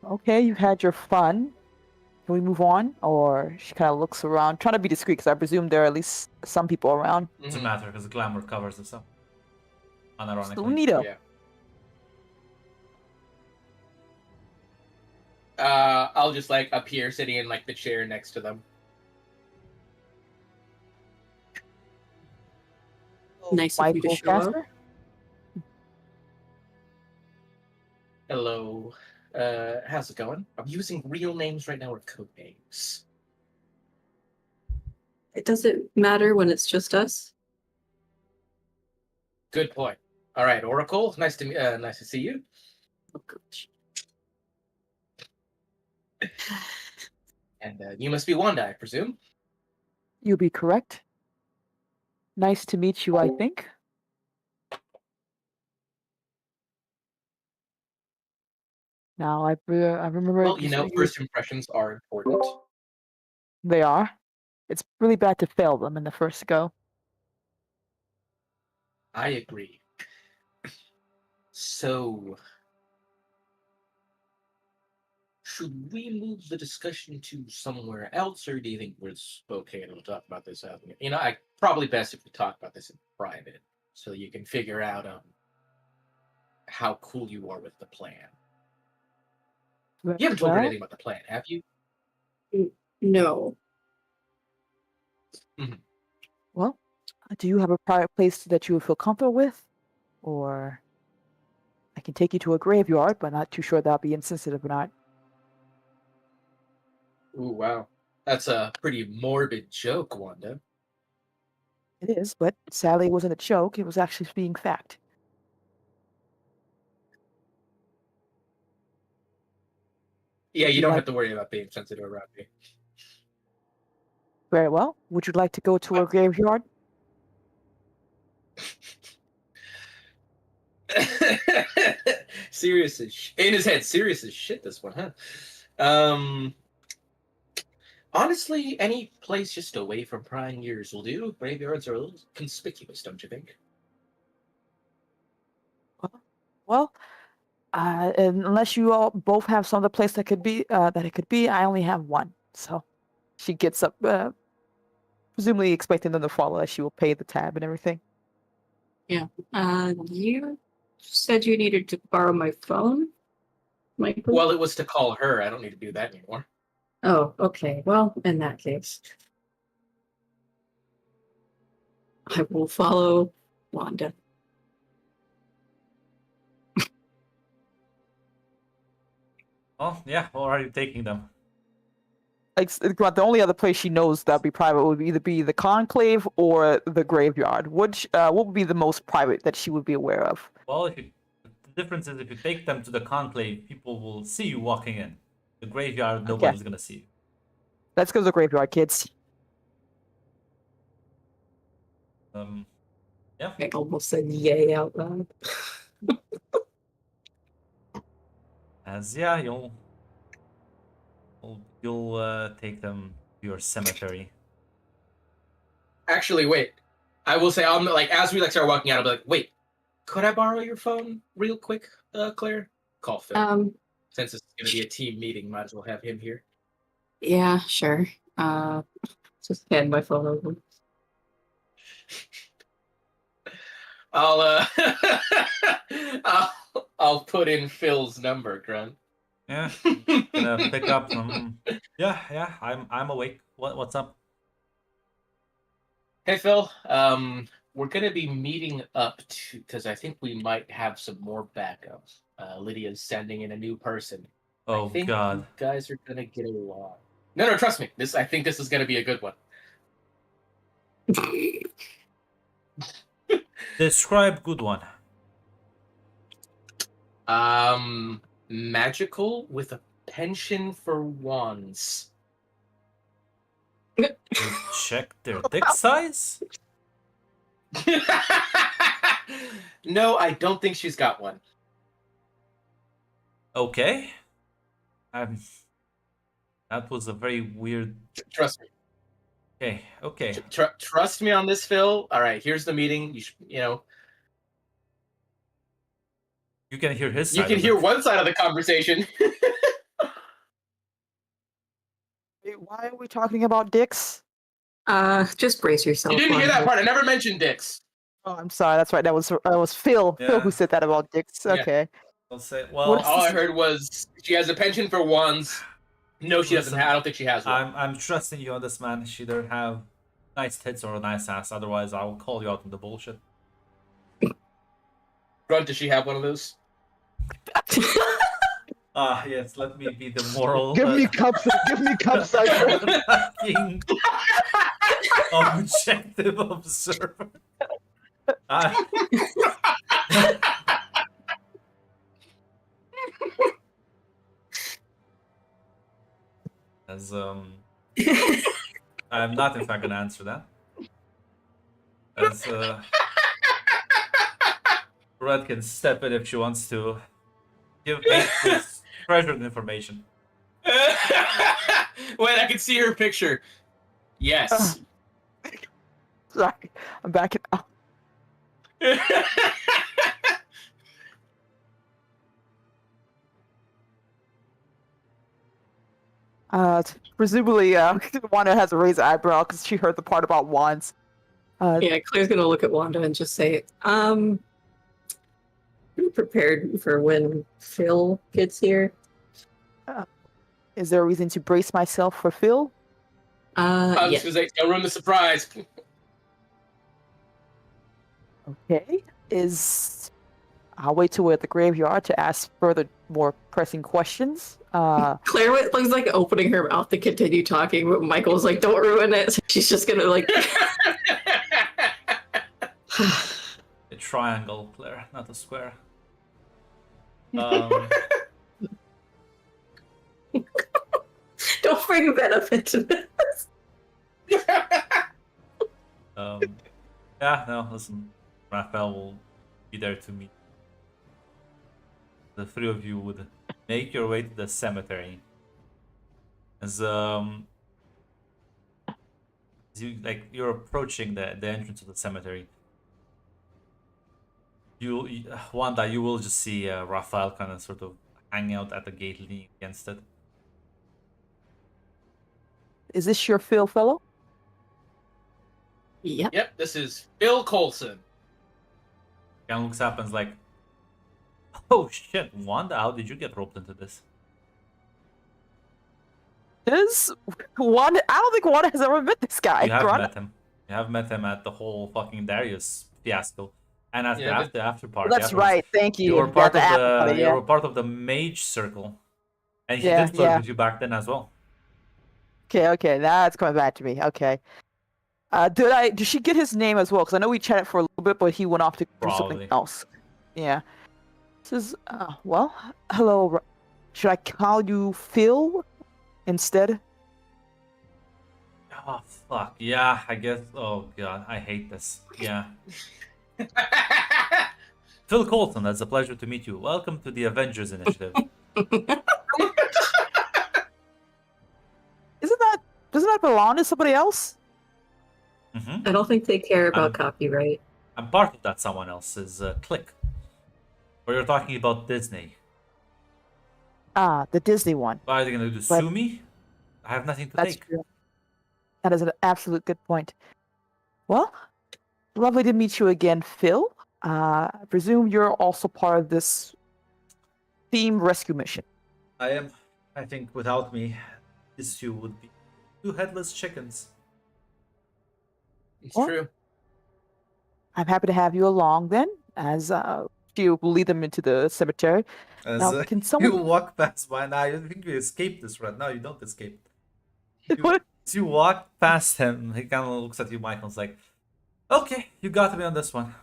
Okay, you've had your fun. Can we move on? Or she kind of looks around, trying to be discreet, because I presume there are at least some people around. Doesn't Mhm. matter because glamour covers this up. Unironically. Sunito. Yeah. I'll just like appear sitting in like the chair next to them. Nice of you to Michael show up. Casper? Hello. How's it going? I'm using real names right now or code names. It doesn't matter when it's just us. Good point. All right, Oracle. Nice to see you. Oh, gosh. And you must be Wanda, I presume. You'll be correct. Nice to meet you, I think. Now I remember. Well, you know, first impressions are important. They are. It's really bad to fail them in the first go. I agree. So, should we move the discussion to somewhere else, or do you think it's okay to talk about this out? You know, probably best if we talk about this in private, so you can figure out how cool you are with the plan. You haven't told her Well, anything about the plan, have you? No. well, do you have a private place that you would feel comfortable with? Or I can take you to a graveyard, but not too sure that'll be insensitive or not. Ooh, wow. That's a pretty morbid joke, Wanda. It is, but sadly it wasn't a joke, it was actually being fact. Yeah, you You don't like- have to worry about being sensitive around me. Very well. Would you like to go to a graveyard? Serious as in his head, serious as shit. This one, huh? Honestly, any place just away from prying ears will do. Graveyards are a little conspicuous, don't you think? Well, And unless you all both have some other place that could be that it could be, I only have one. So she gets up, presumably expecting them to follow as she will pay the tab and everything. You said you needed to borrow my phone, Michael? Well, it was to call her. I don't need to do that anymore. Oh, okay. Well, in that case, I will follow Wanda. Well, yeah. Or are you taking them? Like the only other place she knows that'd be private would either be the conclave or the graveyard. Which what would be the most private that she would be aware of? Well, if you, the difference is if you take them to the conclave, people will see you walking in. The graveyard, nobody's gonna see you. Let's go to the graveyard, kids. Yeah. I almost said yay out loud. As yeah, you'll take them to your cemetery. Actually, wait. I will say, I'm like, as we like start walking out, I'll be like, wait, could I borrow your phone real quick, Claire? Call Phil. Since it's gonna be a team meeting, might as well have him here. Yeah, sure. Just hand my phone over. I'll I'll put in Phil's number, Grunt. Yeah. Gonna pick up some. Yeah. I'm awake. What's up? Hey Phil, we're gonna be meeting up to because I think we might have some more backups. Lydia's sending in a new person. Oh I think God. you guys are gonna get along. No, trust me. I think this is gonna be a good one. Describe good one. Magical with a penchant for wands. You check their dick size? No, I don't think she's got one. Okay. That was a very weird. Trust me. Okay. Trust me on this, Phil. All right, here's the meeting. You You can hear his you side. can of hear it. one side of the conversation. Wait, why are we talking about dicks? Just brace yourself. You didn't hear that Wanda. part. I never mentioned dicks. Oh, I'm sorry. That's right. That was Phil. Phil Yeah. who said that about dicks. Yeah. Okay. I'll say. What Well, is- All I heard was she has a penchant for wands. No, she doesn't. Listen, I don't think she has one. I'm trusting you on this, man. She either have nice tits or a nice ass. Otherwise, I will call you out on the bullshit. Grunt, does she have one of those? Ah, yes. Let me be the moral. Give me cups. Give me cups, Cypher. fucking objective observer. As I'm not in fact gonna answer that. As Red can step in if she wants to give me this treasured information. Wait, I can see her picture. Yes. Sorry. I'm backing out. Presumably, Wanda has a raised eyebrow because she heard the part about wands. Yeah, Claire's gonna look at Wanda and just say, be prepared for when Phil gets here. Is there a reason to brace myself for Phil? I was Yeah. gonna say, don't ruin the surprise. Okay. I'll wait till we're at the graveyard to ask further, more pressing questions. Claire was like opening her mouth to continue talking, but Michael's like, don't ruin it. So she's just gonna like. A triangle, Claire, not a square. Don't bring benefit to this. Yeah, no, listen. Raphael will be there to meet. The three of you would make your way to the cemetery. As you're approaching the entrance of the cemetery. Wanda, you will just see Raphael kind of sort of hang out at the gate leaning against it. Is this your Phil fellow? Yep. Yep, this is Phil Coulson. Kind of looks up and's like, "Oh shit, Wanda, how did you get roped into this?" Is Wanda? I don't think Wanda has ever met this guy. You have Grant. met him. You have met him at the whole fucking Darius fiasco, and at Yeah, the after party. That's afterwards. right. Thank you. You were Yeah, part of after the party, yeah. you were part of the mage circle, and he Yeah, did flirt yeah. with you back then as well. Okay, that's coming back to me. Okay. Did she get his name as well? Because I know we chatted for a little bit, but he went off to do Probably. something else. Yeah. Says, well, hello. Should I call you Phil instead? Oh fuck yeah, I guess. Oh god, I hate this. Yeah, Phil Colton, it's a pleasure to meet you. Welcome to the Avengers Initiative. Doesn't that belong to somebody else? Hmm. I don't think they care about Um, copyright. I'm part of that someone else's clique. Or you're talking about Disney. Ah, the Disney one. What are they gonna do? But- Sue me? I have nothing to That's take. true. That is an absolute good point. Well, lovely to meet you again, Phil. I presume you're also part of this theme rescue mission. I am. I think without me, this you would be two headless chickens. It's What? true. I'm happy to have you along then, as you will lead them into the cemetery. As Now, can you someone? walk past by now, you think you escaped this right now. You don't escape. What? As you walk past him, he kind of looks at you, Michael's like, "Okay, you got to be on this one."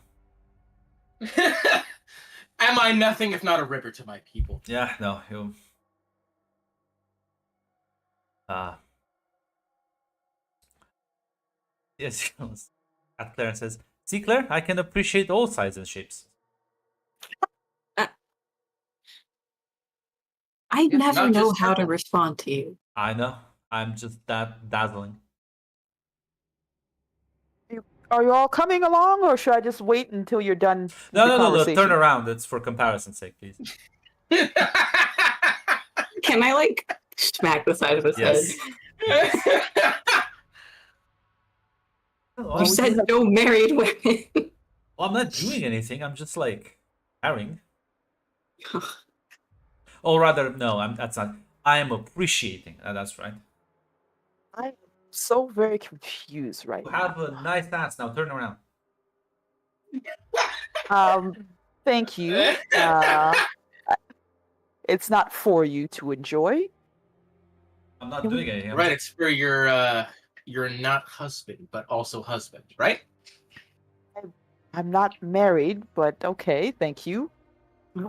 Am I nothing if not a river to my people? Yeah, no, you. Yes, he goes at Claire and says, "See, Claire, I can appreciate all sizes and shapes." I Yes, never not know just how to circle. respond to you. I know. I'm just that dazzling. Are you all coming along, or should I just wait until you're done? with No, the no, no, no. conversation? Turn around. It's for comparison's sake, please. Can I like smack the side of his Yes. head? Oh, You said no married women. well, I'm not doing anything. I'm just like caring. Or rather, no. That's not. I am appreciating. That's right. I'm so very confused right You now. have a nice ass. Now turn around. Thank you. It's not for you to enjoy. I'm not Can we- doing anything. I'm Right, it's for your not husband, but also husband, right? I'm not married, but okay, thank you.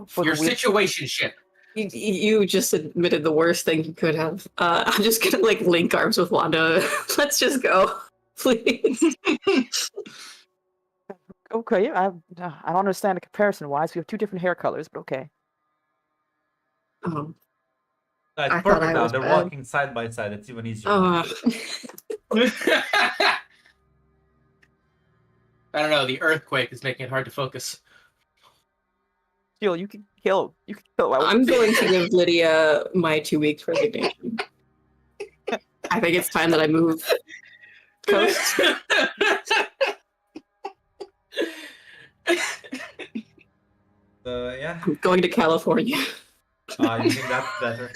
For Your the weird- situationship. You just admitted the worst thing you could have. I'm just gonna like link arms with Wanda. Let's just go, please. Okay, I don't understand the comparison wise. We have two different hair colors, but okay. Oh, It's I thought perfect I now. was They're bad. walking side by side. It's even easier. uh, I don't know. The earthquake is making it hard to focus. Jill, you can kill. You can kill. I'm going to give Lydia my 2 weeks resignation. I think it's time that I move. Coast. Yeah. I'm going to California. You think that's better?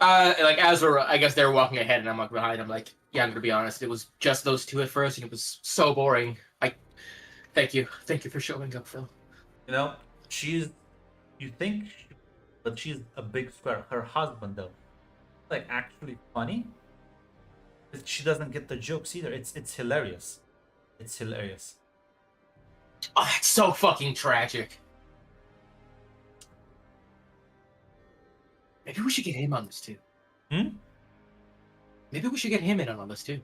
Like as we're, I guess they're walking ahead, and I'm like behind. I'm like, yeah, I'm gonna be honest. It was just those two at first, and it was so boring. Thank you for showing up, Phil. You know, she's. You think, but she's a big square. Her husband, though, like actually funny. She doesn't get the jokes either. It's hilarious. It's hilarious. Oh, that's so fucking tragic. Maybe we should get him on this too. Hmm? Maybe we should get him in on this too.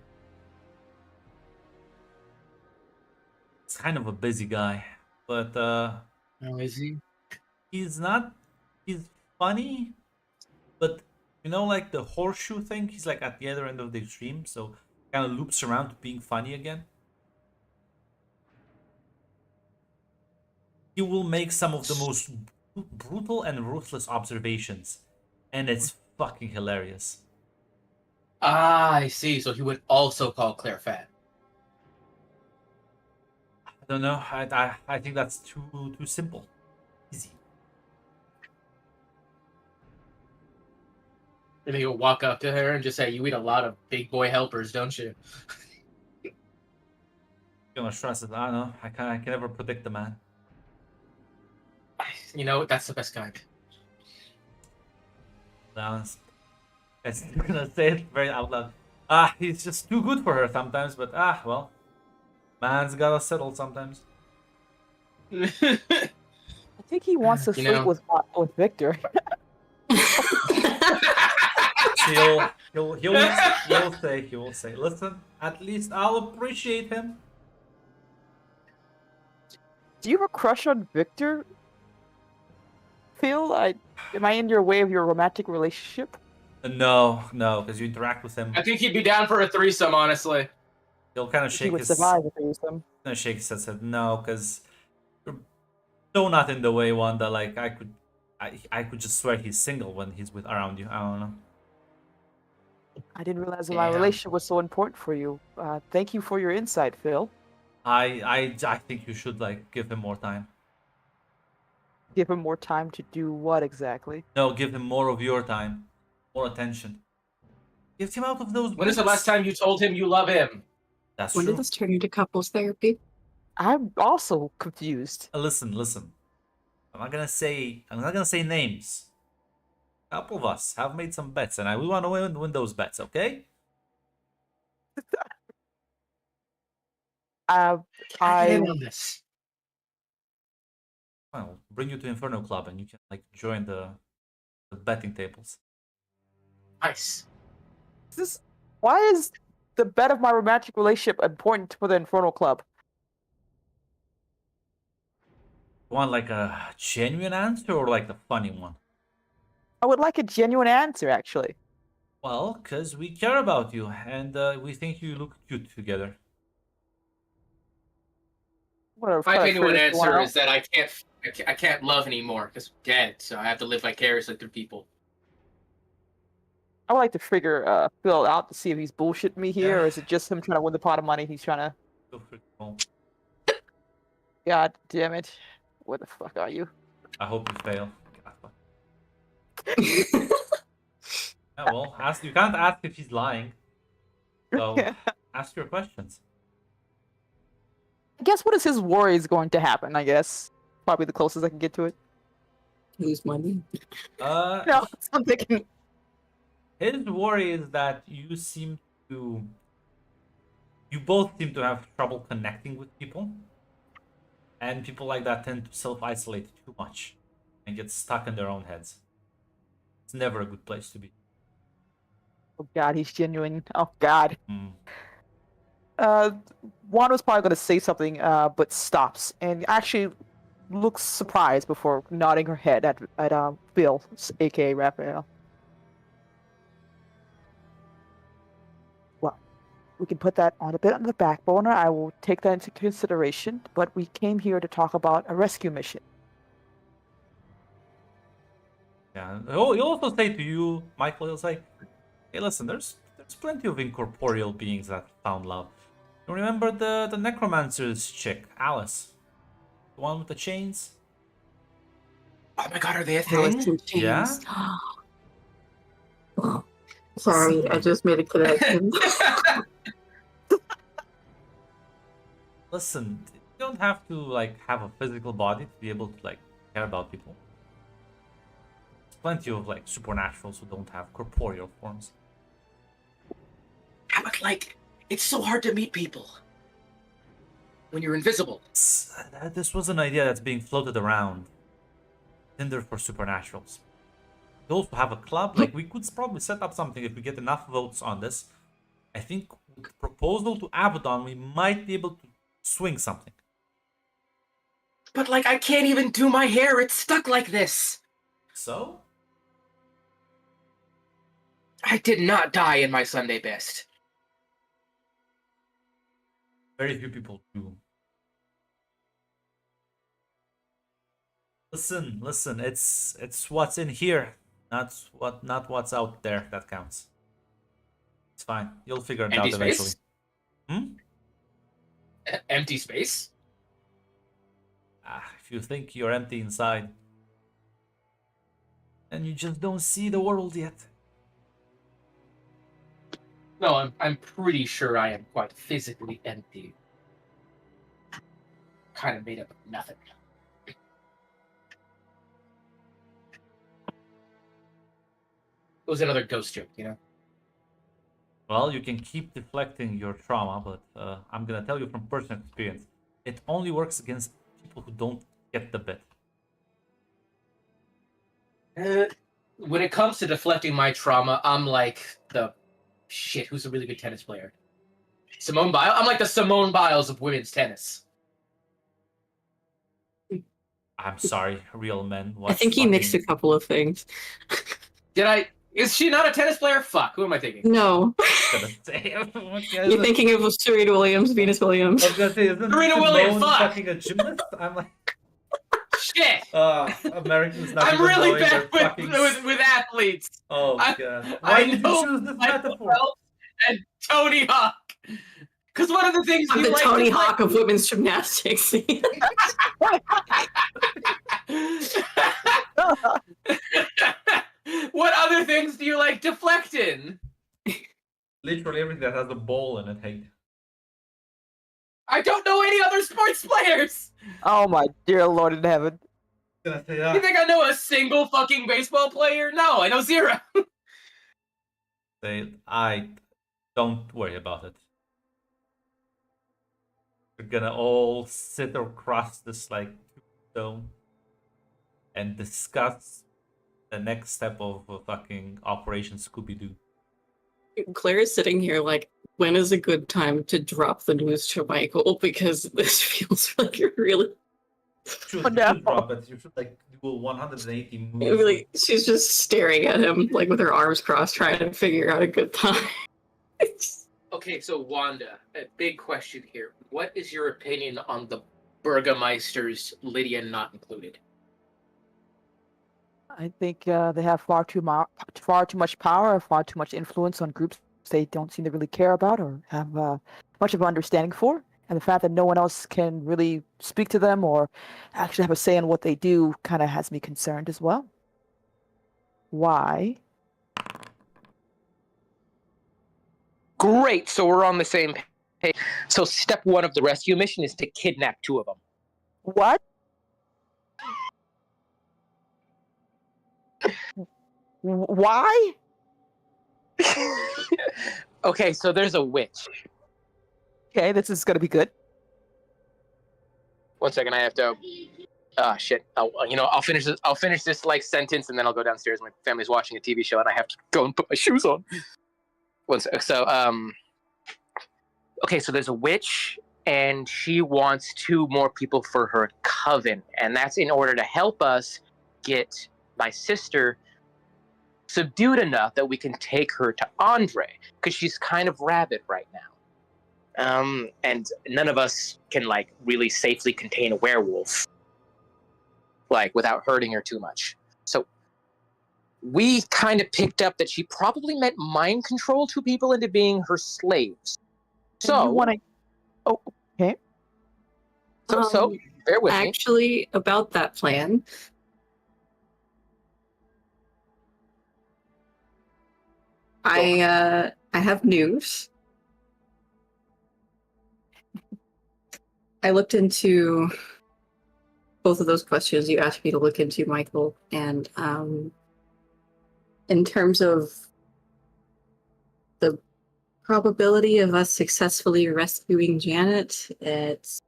It's kind of a busy guy, but Oh, is he? he's not. He's funny, but you know, like the horseshoe thing. He's like at the other end of the extreme, so kind of loops around to being funny again. he will make some of the most brutal and ruthless observations, and it's fucking hilarious. Ah, I see. So he would also call Claire fat. I don't know. I think that's too simple. Easy. Maybe he'll walk up to her and just say, "You eat a lot of big boy helpers, don't you?" Gonna stress it. I don't know. I can never predict the man. You know, that's the best kind. To be honest. It's gonna say it very out loud. He's just too good for her sometimes, but well. Man's gotta settle sometimes. I think he wants to You sleep know. with Victor. He will say, listen, at least I'll appreciate him. Do you have a crush on Victor? Phil, am I in your way of your romantic relationship? No, because you interact with him. I think he'd be down for a threesome, honestly. He'll kind of He shake would his survive if there was some. gonna shake his head. No, because you're so not in the way, Wanda. Like I could just swear he's single when he's with around you. I don't know. I didn't realize that my Yeah. relationship was so important for you. Thank you for your insight, Phil. I think you should like give him more time. Give him more time to do what exactly? No, give him more of your time, more attention. Get him out of those. When is the books. last time you told him you love him? That's When true. did this turn into couples therapy? I'm also confused. Listen. I'm not gonna say names. A couple of us have made some bets, and we want to win those bets. Okay? Get I in on this. I'll bring you to Inferno Club, and you can like join the betting tables. Nice. why is the bet of my romantic relationship important for the Infernal Club? You want like a genuine answer or like the funny one? I would like a genuine answer, actually. Well, because we care about you, and we think you look cute together. Whatever. My kinda genuine figures you wanna answer know. is that I can't love anymore because I'm dead, so I have to live vicariously through people. I would like to figure Phil out to see if he's bullshitting me here, Yeah. or is it just him trying to win the pot of money? He's trying to. Feel free to roll. God damn it! Where the fuck are you? I hope you fail. God, fuck. Yeah, well, you can't ask if he's lying. So ask your questions. I guess what is his worry is going to happen. I guess probably the closest I can get to it. Lose money. No, I'm thinking. His worry is that you both seem to have trouble connecting with people, and people like that tend to self-isolate too much and get stuck in their own heads. It's never a good place to be. Oh God, he's genuine. Oh God. Mm. Juan was probably going to say something, but stops and actually looks surprised before nodding her head at Bill, aka Raphael. Well, we can put that on a bit on the back burner. I will take that into consideration. But we came here to talk about a rescue mission. Yeah. He'll also say to you, Michael, he'll say, hey, listen, there's plenty of incorporeal beings that found love. You remember the necromancer's chick, Alice? The one with the chains? Oh my god, are they a Alice thing? in Chains. Yeah? Oh, sorry, I just made a connection. Listen, you don't have to like have a physical body to be able to like care about people. There's plenty of like supernaturals who don't have corporeal forms. Yeah, but like, it's so hard to meet people when you're invisible. This was an idea that's being floated around. Tinder for supernaturals. We also have a club. Like we could probably set up something if we get enough votes on this. I think with the proposal to Abaddon, we might be able to swing something. But like, I can't even do my hair. It's stuck like this. So? I did not die in my Sunday best. Very few people do. Listen. It's what's in here, not what's out there that counts. It's fine. You'll figure it Empty out eventually. space? Hmm? Empty space? If you think you're empty inside, then you just don't see the world yet. No, I'm pretty sure I am quite physically empty. Kind of made up of nothing. It was another ghost joke, you know? Well, you can keep deflecting your trauma, but I'm gonna tell you from personal experience, it only works against people who don't get the bit. When it comes to deflecting my trauma, I'm like the shit. Who's a really good tennis player? Simone Biles. I'm like the Simone Biles of women's tennis. I'm sorry, real men. I think he mixed a fucking- couple of things. Did I? Is she not a tennis player? Fuck. Who am I thinking? No, gonna say. What guy is you're it? thinking of Serena Williams, Venus Williams. I was gonna say, isn't Serena Simone Williams, fuck! fucking a gymnast? I'm like, Shit. Americans not I'm even really knowing their bad with, fucking... with athletes. Oh I- god. I Why did you know choose this Michael metaphor? Phelps and Tony Hawk. Because one of the things I'm you the like Tony to play- Hawk of women's gymnastics. What other things do you like deflecting? Literally everything that has a ball in it, hey. I don't know any other sports players. Oh my dear Lord in heaven. Gonna say, You think I know a single fucking baseball player? No, I know zero. I don't worry about it. We're gonna all sit across this like stone and discuss the next step of fucking Operation Scooby-Doo. Claire is sitting here like, when is a good time to drop the news to Michael? Because this feels like a really, You Oh, no. should drop it. You should like do a 180 moves. really, she's just staring at him like with her arms crossed, trying to figure out a good time. Okay, so Wanda, a big question here. What is your opinion on the Burgermeisters, Lydia not included? I think they have far too much power, far too much influence on groups they don't seem to really care about or have much of an understanding for. And the fact that no one else can really speak to them or actually have a say in what they do kind of has me concerned as well. Why? Great, so we're on the same page. So step one of the rescue mission is to kidnap two of them. What? Why? Okay, so there's a witch. Okay, this is gonna be good. 1 second, I have to. Ah, shit. I'll finish this. I'll finish this like sentence, and then I'll go downstairs. My family's watching a TV show, and I have to go and put my shoes on. 1 sec. So, okay, so there's a witch, and she wants 2 more people for her coven, and that's in order to help us get my sister subdued enough that we can take her to Andre, because she's kind of rabid right now. And none of us can like really safely contain a werewolf, like without hurting her too much. So we kind of picked up that she probably meant mind control 2 people into being her slaves. So you want to? Oh, okay. So bear with me. Actually, about that plan, I have news. I looked into both of those questions you asked me to look into, Michael, and in terms of the probability of us successfully rescuing Janet, it's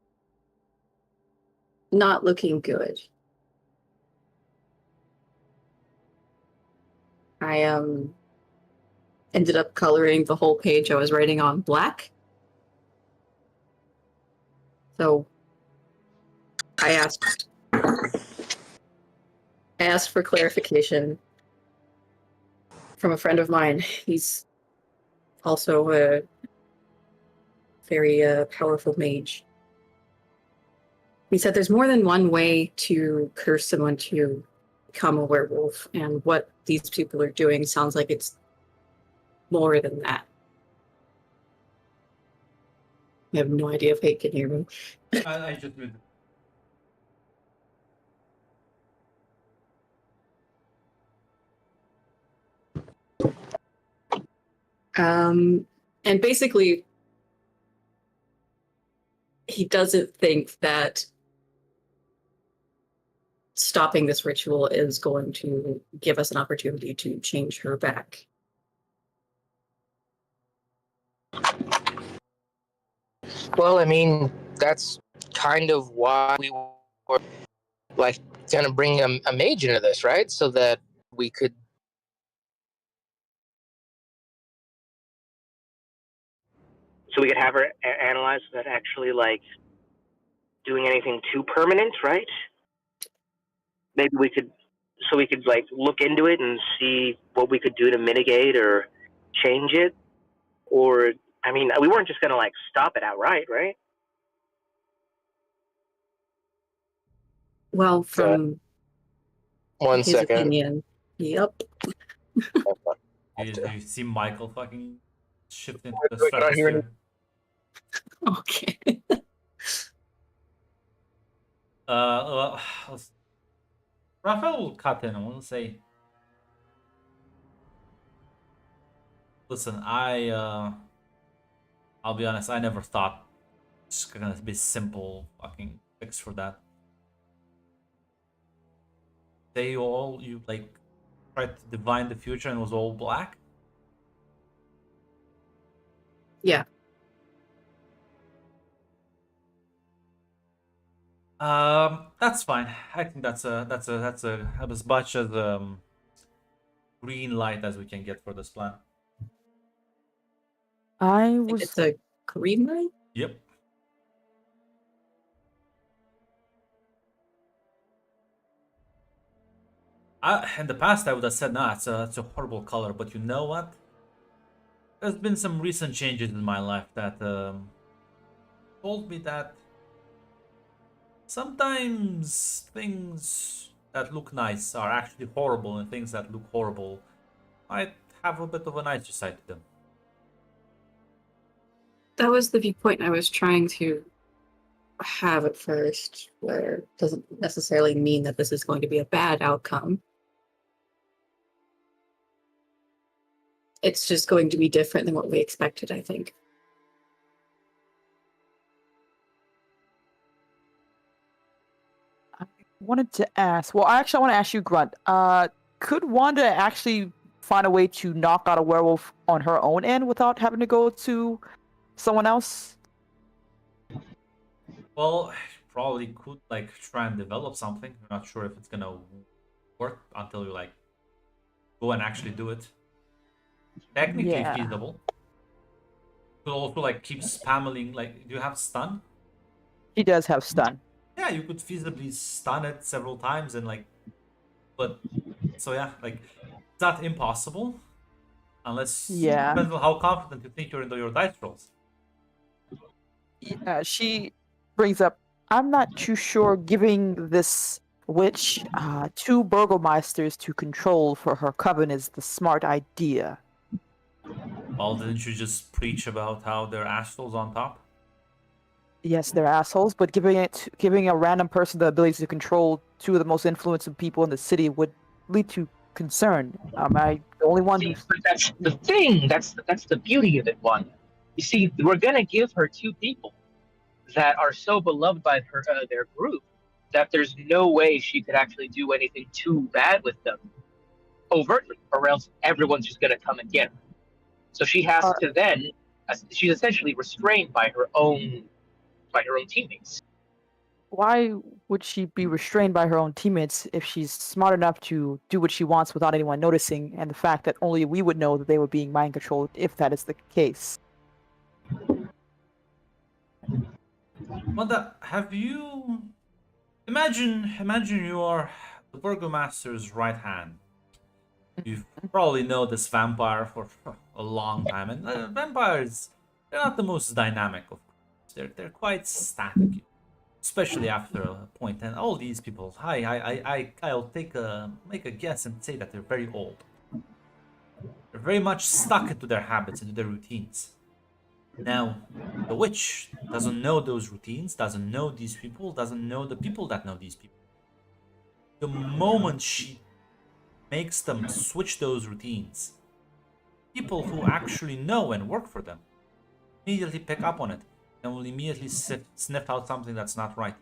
not looking good. I ended up coloring the whole page I was writing on black. So I asked for clarification from a friend of mine. He's also a very powerful mage. He said there's more than one way to curse someone to become a werewolf, and what these people are doing sounds like it's more than that. I have no idea if Kate can hear me. I just read. And basically, he doesn't think that stopping this ritual is going to give us an opportunity to change her back. Well, I mean, that's kind of why we were like going to bring a mage into this, right? So that we could. So we could have her analyze without actually like doing anything too permanent, right? Maybe we could, so we could like look into it and see what we could do to mitigate or change it. Or, I mean, we weren't just gonna like stop it outright, right? Well, from One his second. opinion, yep. You see Michael fucking shift into the Wait, can I hear stratosphere. Okay. Well, Raphael will cut in and will say, "Listen, I'll be honest. I never thought it's gonna be simple fucking fix for that. You like tried to divine the future and it was all black. Yeah. That's fine. I think that's as much as green light as we can get for this plan. I I think was it's a green light? Yep. In the past, I would have said, nah, it's a horrible color. But you know what? There's been some recent changes in my life that told me that sometimes things that look nice are actually horrible, and things that look horrible might have a bit of a nicer side to them. That was the viewpoint I was trying to have at first, where it doesn't necessarily mean that this is going to be a bad outcome. It's just going to be different than what we expected, I think. wanted to ask. Well, actually, I want to ask you, Grunt. Could Wanda actually find a way to knock out a werewolf on her own end without having to go to someone else? Well, probably could like try and develop something. I'm not sure if it's gonna work until you like go and actually do it. Technically Yeah. feasible. Could also like keep spamming. Like, do you have stun? She does have stun. Yeah, you could feasibly stun it several times and like, but so yeah, like it's not impossible, unless Yeah. depends on how confident you think you're in your dice rolls. She brings up, I'm not too sure giving this witch 2 burgomeisters to control for her coven is the smart idea. Well, didn't you just preach about how they're assholes on top? Yes, they're assholes, but giving a random person the ability to control 2 of the most influential people in the city would lead to concern. Am I the only one See, who's... but that's the thing. That's the beauty of it, Wanda. You see, we're gonna give her 2 people that are so beloved by her their group that there's no way she could actually do anything too bad with them overtly, or else everyone's just gonna come and get her. So she has to then. She's essentially restrained by her own teammates. Why would she be restrained by her own teammates if she's smart enough to do what she wants without anyone noticing, and the fact that only we would know that they were being mind controlled if that is the case? Wanda, have you imagine you are the burgomaster's right hand. You probably know this vampire for a long time, and vampires, they're not the most dynamic of course. They're quite static. especially after a point. And all these people, I'll make a guess and say that they're very old. They're very much stuck into their habits, into their routines. Now, the witch doesn't know those routines, doesn't know these people, doesn't know the people that know these people. The moment she makes them switch those routines, people who actually know and work for them immediately pick up on it and will immediately sniff out something that's not right.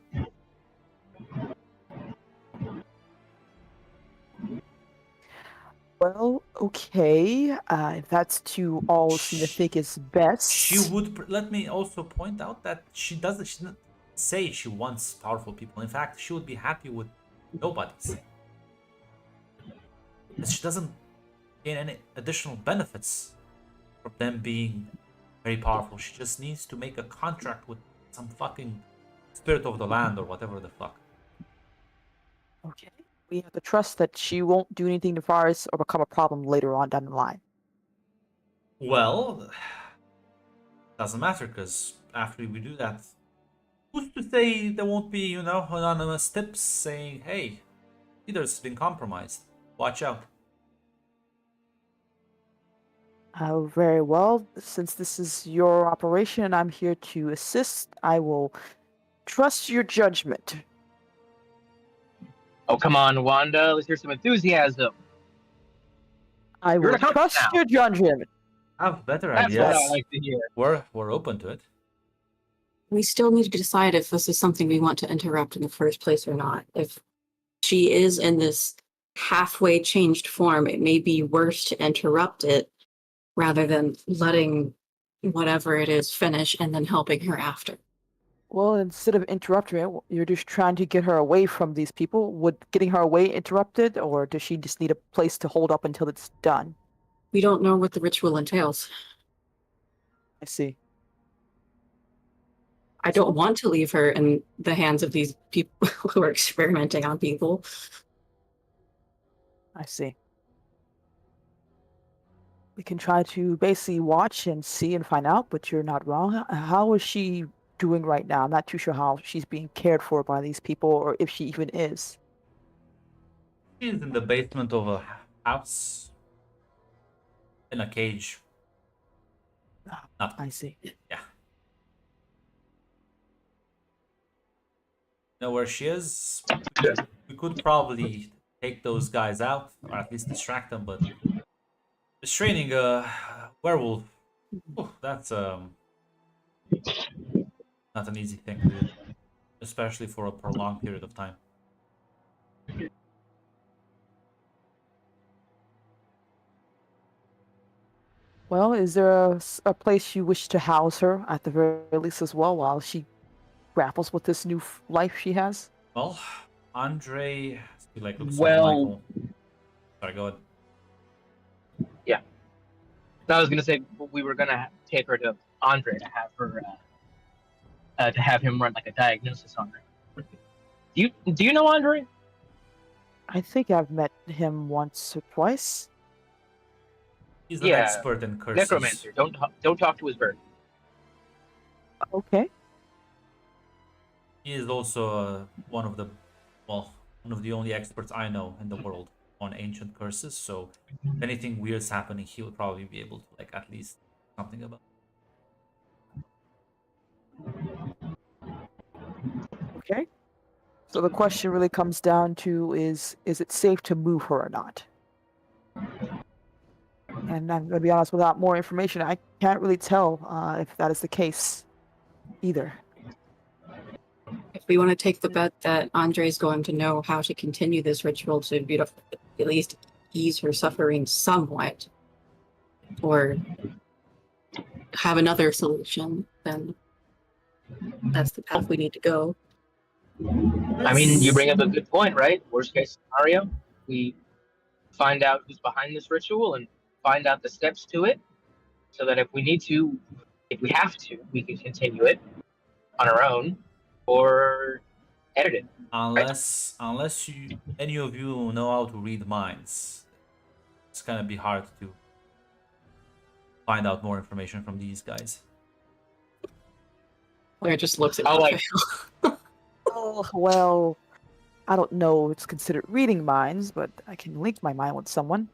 Well, okay. If that's to all seem to think is best. She would. Let me also point out that she doesn't say she wants powerful people. In fact, she would be happy with nobody's. She doesn't gain any additional benefits from them being very powerful. She just needs to make a contract with some fucking spirit of the land or whatever the fuck. Okay. We have to trust that she won't do anything nefarious or become a problem later on down the line. Well, doesn't matter, because after we do that, who's to say there won't be, anonymous tips saying, hey, leader's been compromised. Watch out. Very well. Since this is your operation and I'm here to assist, I will trust your judgment. Oh, come on, Wanda. Let's hear some enthusiasm. I will an accomplice trust now. your judgment. Have better That's ideas. what I like to hear. We're open to it. We still need to decide if this is something we want to interrupt in the first place or not. If she is in this halfway changed form, it may be worse to interrupt it rather than letting whatever it is finish and then helping her after. Well, instead of interrupting it, you're just trying to get her away from these people. Would getting her away interrupted, or does she just need a place to hold up until it's done? We don't know what the ritual entails. I see. I don't want to leave her in the hands of these people who are experimenting on people. I see. We can try to basically watch and see and find out, but you're not wrong. How is she doing right now? I'm not too sure how she's being cared for by these people, or if she even is. She's in the basement of a house. In a cage. Not, I see. yeah. Know where she is? We could probably take those guys out, or at least distract them, but restraining a werewolf, that's not an easy thing to do, especially for a prolonged period of time. Well, is there a place you wish to house her at the very least as well while she grapples with this new life she has? Well, Andre, looks like Well- Michael. Sorry, go ahead. I was gonna say we were gonna take her to Andre to have her to have him run like a diagnosis on her. Do you know Andre? I think I've met him once or twice. He's an Yeah, expert in curses. Necromancer. Don't talk to his bird. Okay. He is also one of the only experts I know in the world on ancient curses. So if anything weird's happening, he will probably be able to at least something about. Okay. So the question really comes down to is it safe to move her or not? And I'm going to be honest, without more information, I can't really tell if that is the case either. If we want to take the bet that Andre's going to know how to continue this ritual to at least ease her suffering somewhat, or have another solution, then that's the path we need to go. I mean, you bring up a good point, right? Worst case scenario, we find out who's behind this ritual and find out the steps to it, so that if we have to, we can continue it on our own or edit it. Unless any of you know how to read minds, it's gonna be hard to find out more information from these guys. Claire just looks at Oh, like- Raphael. Well, I don't know if it's considered reading minds, but I can link my mind with someone.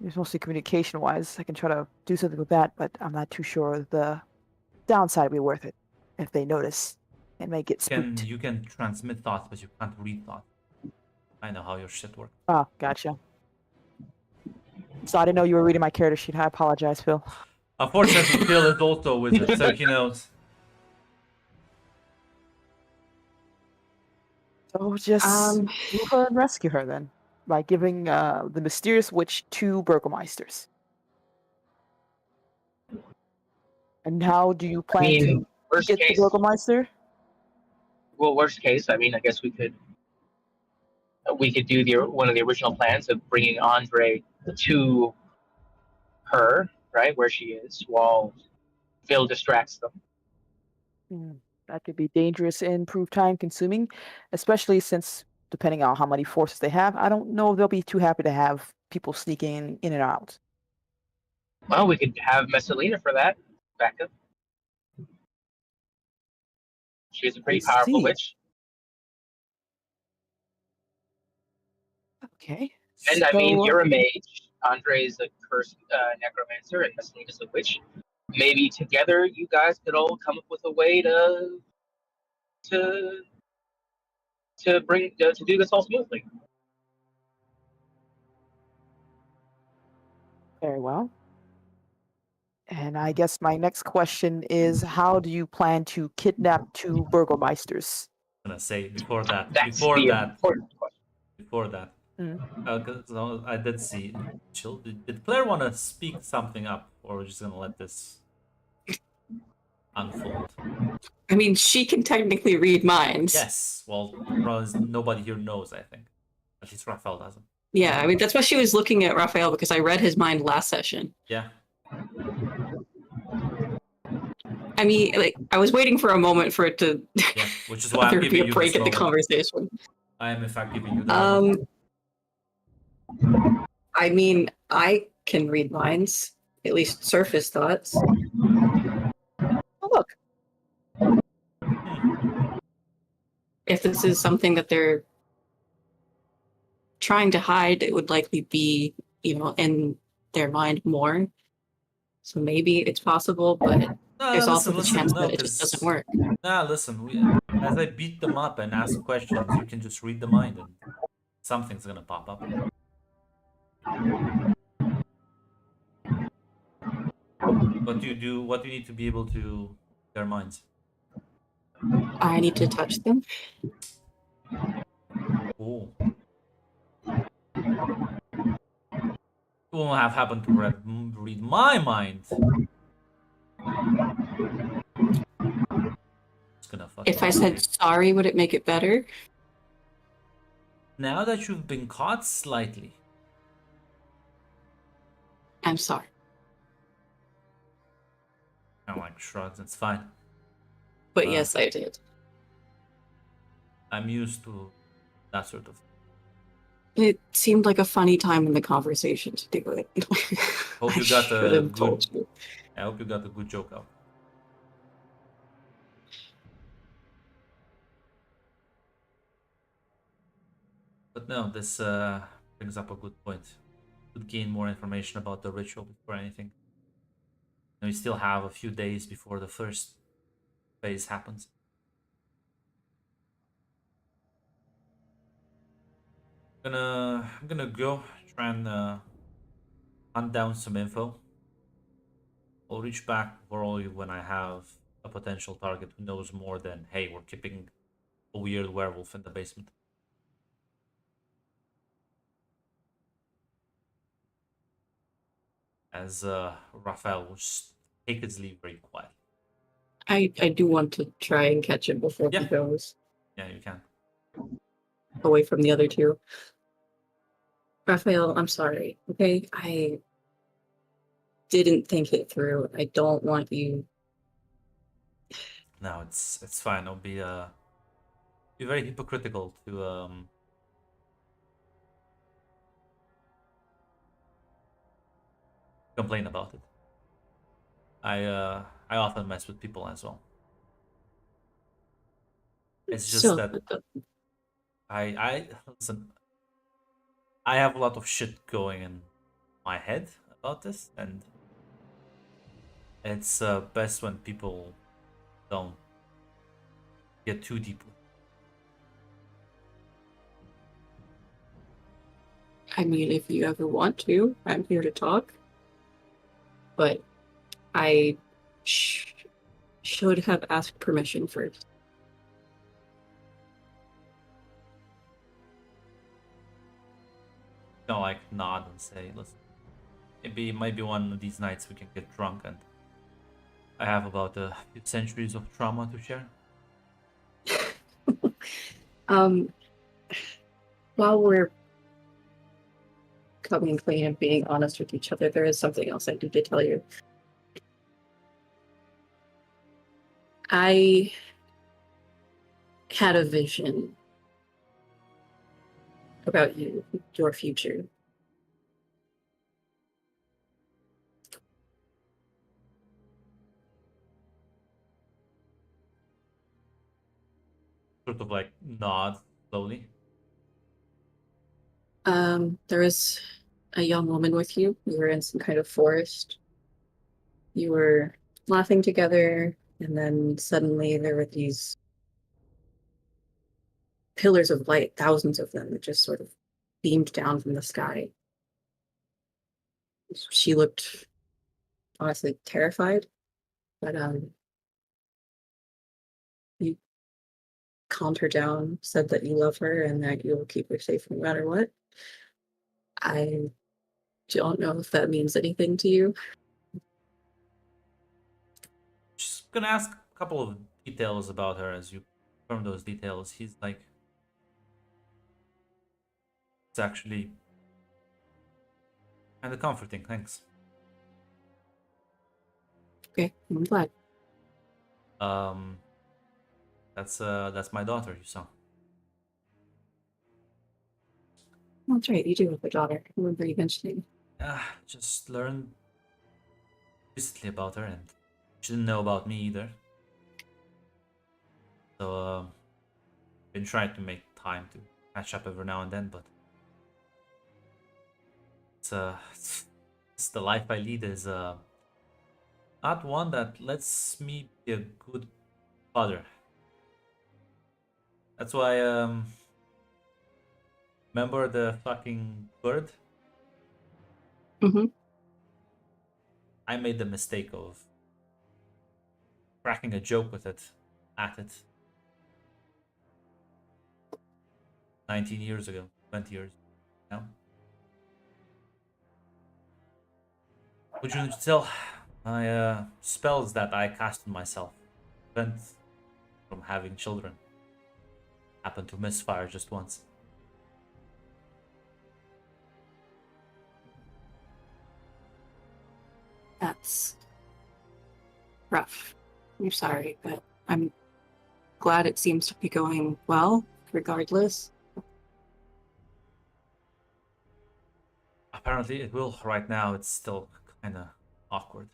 It's mostly communication-wise. I can try to do something with that, but I'm not too sure the downside will be worth it. If they notice, it may get spooked. You can transmit thoughts, but you can't read thoughts. I know how your shit works. Oh, gotcha. So I didn't know you were reading my character sheet. I apologize, Phil. Unfortunately, Phil is also a wizard, so he knows. So just move her and rescue her then, by giving the mysterious witch 2 Burgomeisters. And how do you plan to worst get case, the Burgomeister? well, worst case, I mean, I guess we could do one of the original plans of bringing Andre to her, right where she is, while Phil distracts them. That could be dangerous and prove time consuming, especially since, depending on how many forces they have, I don't know if they'll be too happy to have people sneaking in and out. Well, we could have Messalina for that backup. She's a pretty I powerful see. witch. Okay. And I mean, So, you're a mage. Andre is a cursed necromancer, and Messalina's a witch. Maybe together, you guys could all come up with a way to do this all smoothly. very well. And I guess my next question is, how do you plan to kidnap 2 Burgomeisters? I'm gonna say before that. That's important question. Before that. Mm. 'Cause I did see. Did Claire want to speak something up, or we're just gonna let this unfold? I mean, she can technically read minds. Yes. Well, nobody here knows. I think at least Raphael doesn't. Yeah, I mean, that's why she was looking at Raphael, because I read his mind last session. Yeah. I mean, like, I was waiting for a moment for it to Yeah. Which is why I'm there be giving a you break this in the moment. conversation. I am in fact giving you the moment. I mean, I can read minds, at least surface thoughts. Oh, look. If this is something that they're trying to hide, it would likely be, in their mind more. So maybe it's possible, but there's also the chance that it just doesn't work. Nah, listen. As I beat them up and ask questions, you can just read the mind, and something's gonna pop up. What do you do? What do you need to be able to their minds? I need to touch them. Oh. You won't have happened to read my mind. It's gonna fuck If up. I said sorry, would it make it better? Now that you've been caught slightly. I'm sorry. Kind of like shrugs. It's fine. But yes, I did. I'm used to that sort of. It seemed like a funny time in the conversation to do it. Hope I you got should a have good. told you. I hope you got a good joke out. But no, this brings up a good point. Could gain more information about the ritual before anything. We still have a few days before the first phase happens. I'm gonna go try and hunt down some info. I'll reach back for all you when I have a potential target who knows more than, hey, we're keeping a weird werewolf in the basement. As Raphael will just take his leave very quietly. I do want to try and catch him before Yeah. he goes Yeah, you can. away from the other two. Raphael, I'm sorry. Okay, I didn't think it through. I don't want you. No, it's fine. I'll be very hypocritical to complain about it. I often mess with people as well. It's just Still, that I listen. I have a lot of shit going in my head about this, and it's best when people don't get too deep. I mean, if you ever want to, I'm here to talk. But I should have asked permission first. Don't like nod and say, listen, maybe might be one of these nights we can get drunk, and I have about a few centuries of trauma to share. While we're coming clean and being honest with each other, there is something else I need to tell you. I had a vision about you, your future. Sort of like nod slowly. There was a young woman with you. We were in some kind of forest. You were laughing together, and then suddenly there were these pillars of light, thousands of them, that just sort of beamed down from the sky. She looked honestly terrified, but you calmed her down, said that you love her and that you'll keep her safe no matter what. I don't know if that means anything to you. Just gonna ask a couple of details about her as you confirm those details. He's like, it's actually kind of comforting, thanks. Okay, I'm glad. That's my daughter, you saw. That's right, you do have a daughter. I remember you mentioning. Just learned recently about her, and she didn't know about me either. So, been trying to make time to catch up every now and then, but it's the life I lead is not one that lets me be a good father. That's why remember the fucking bird? Mm-hmm. I made the mistake of cracking a joke with it at it 19 years ago, 20 years now. Would you tell my spells that I cast on myself prevent from having children happened to misfire just once? That's rough. I'm sorry, but I'm glad it seems to be going well, regardless. Apparently it will. Right now it's still kind of awkward.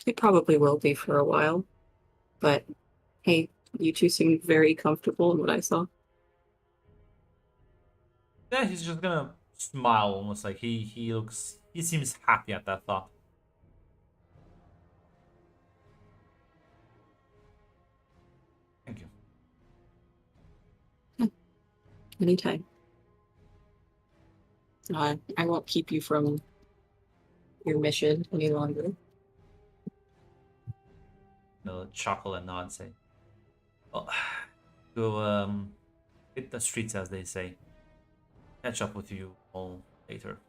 It probably will be for a while, but hey, you two seem very comfortable in what I saw. Yeah, he's just gonna smile, almost like he seems happy at that thought. Thank you. Anytime. I won't keep you from your mission any longer. No, chuckle and nod, say, well, go hit the streets, as they say. Catch up with you all later.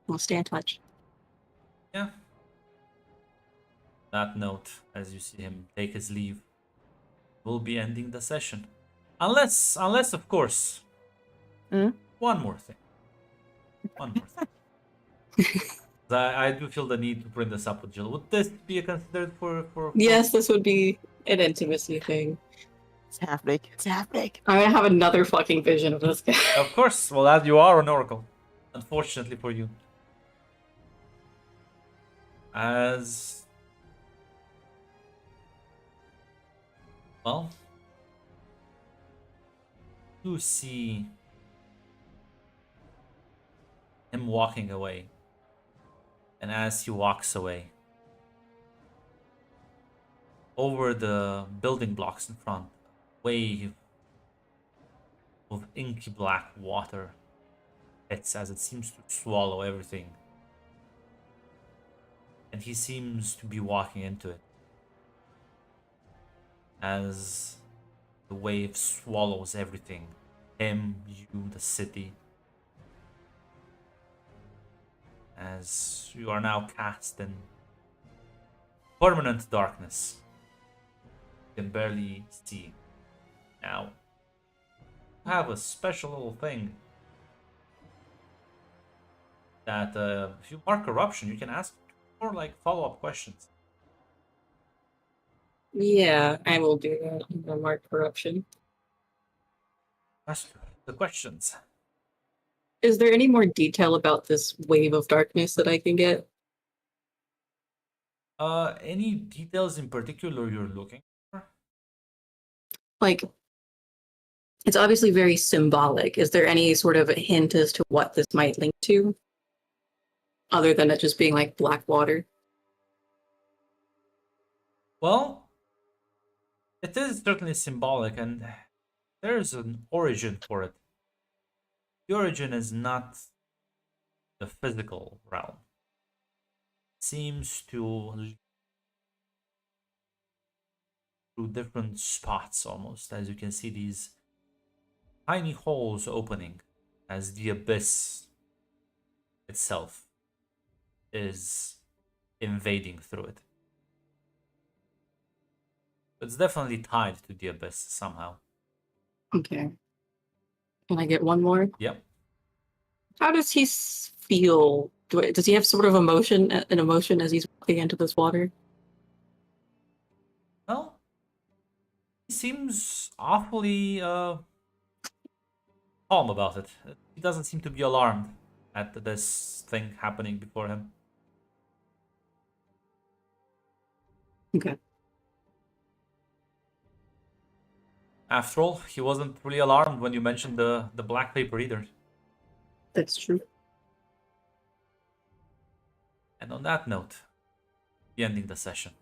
We'll stay in touch. Yeah. That note, as you see him take his leave, we'll be ending the session. Unless of course, one more thing. I do feel the need to bring this up with Jill. Would this be considered for Yes, this would be an intimacy thing. It's happening. It's happening. I'm gonna have another fucking vision of this guy. Of course. Well, as you are an oracle, unfortunately for you. As Well, you see him walking away. And as he walks away, over the building blocks in front, a wave of inky black water hits as it seems to swallow everything. And he seems to be walking into it. As the wave swallows everything. Him, you, the city. As you are now cast in permanent darkness. You can barely see. Now, you have a special little thing that if you mark corruption, you can ask for like follow-up questions. Yeah, I will do that. I'm gonna mark corruption. Ask the questions. Is there any more detail about this wave of darkness that I can get? Any details in particular you're looking for? Like, it's obviously very symbolic. Is there any sort of a hint as to what this might link to? Other than it just being like black water? Well, it is certainly symbolic, and there's an origin for it. The origin is not the physical realm. It seems to lead through different spots almost, as you can see these tiny holes opening as the abyss itself is invading through it. It's definitely tied to the abyss somehow. Okay. Can I get one more? Yep. How does he feel? Does he have sort of an emotion as he's walking into this water? Well, he seems awfully calm about it. He doesn't seem to be alarmed at this thing happening before him. Okay. After all, he wasn't really alarmed when you mentioned the black paper either. That's true. And on that note, we're ending the session.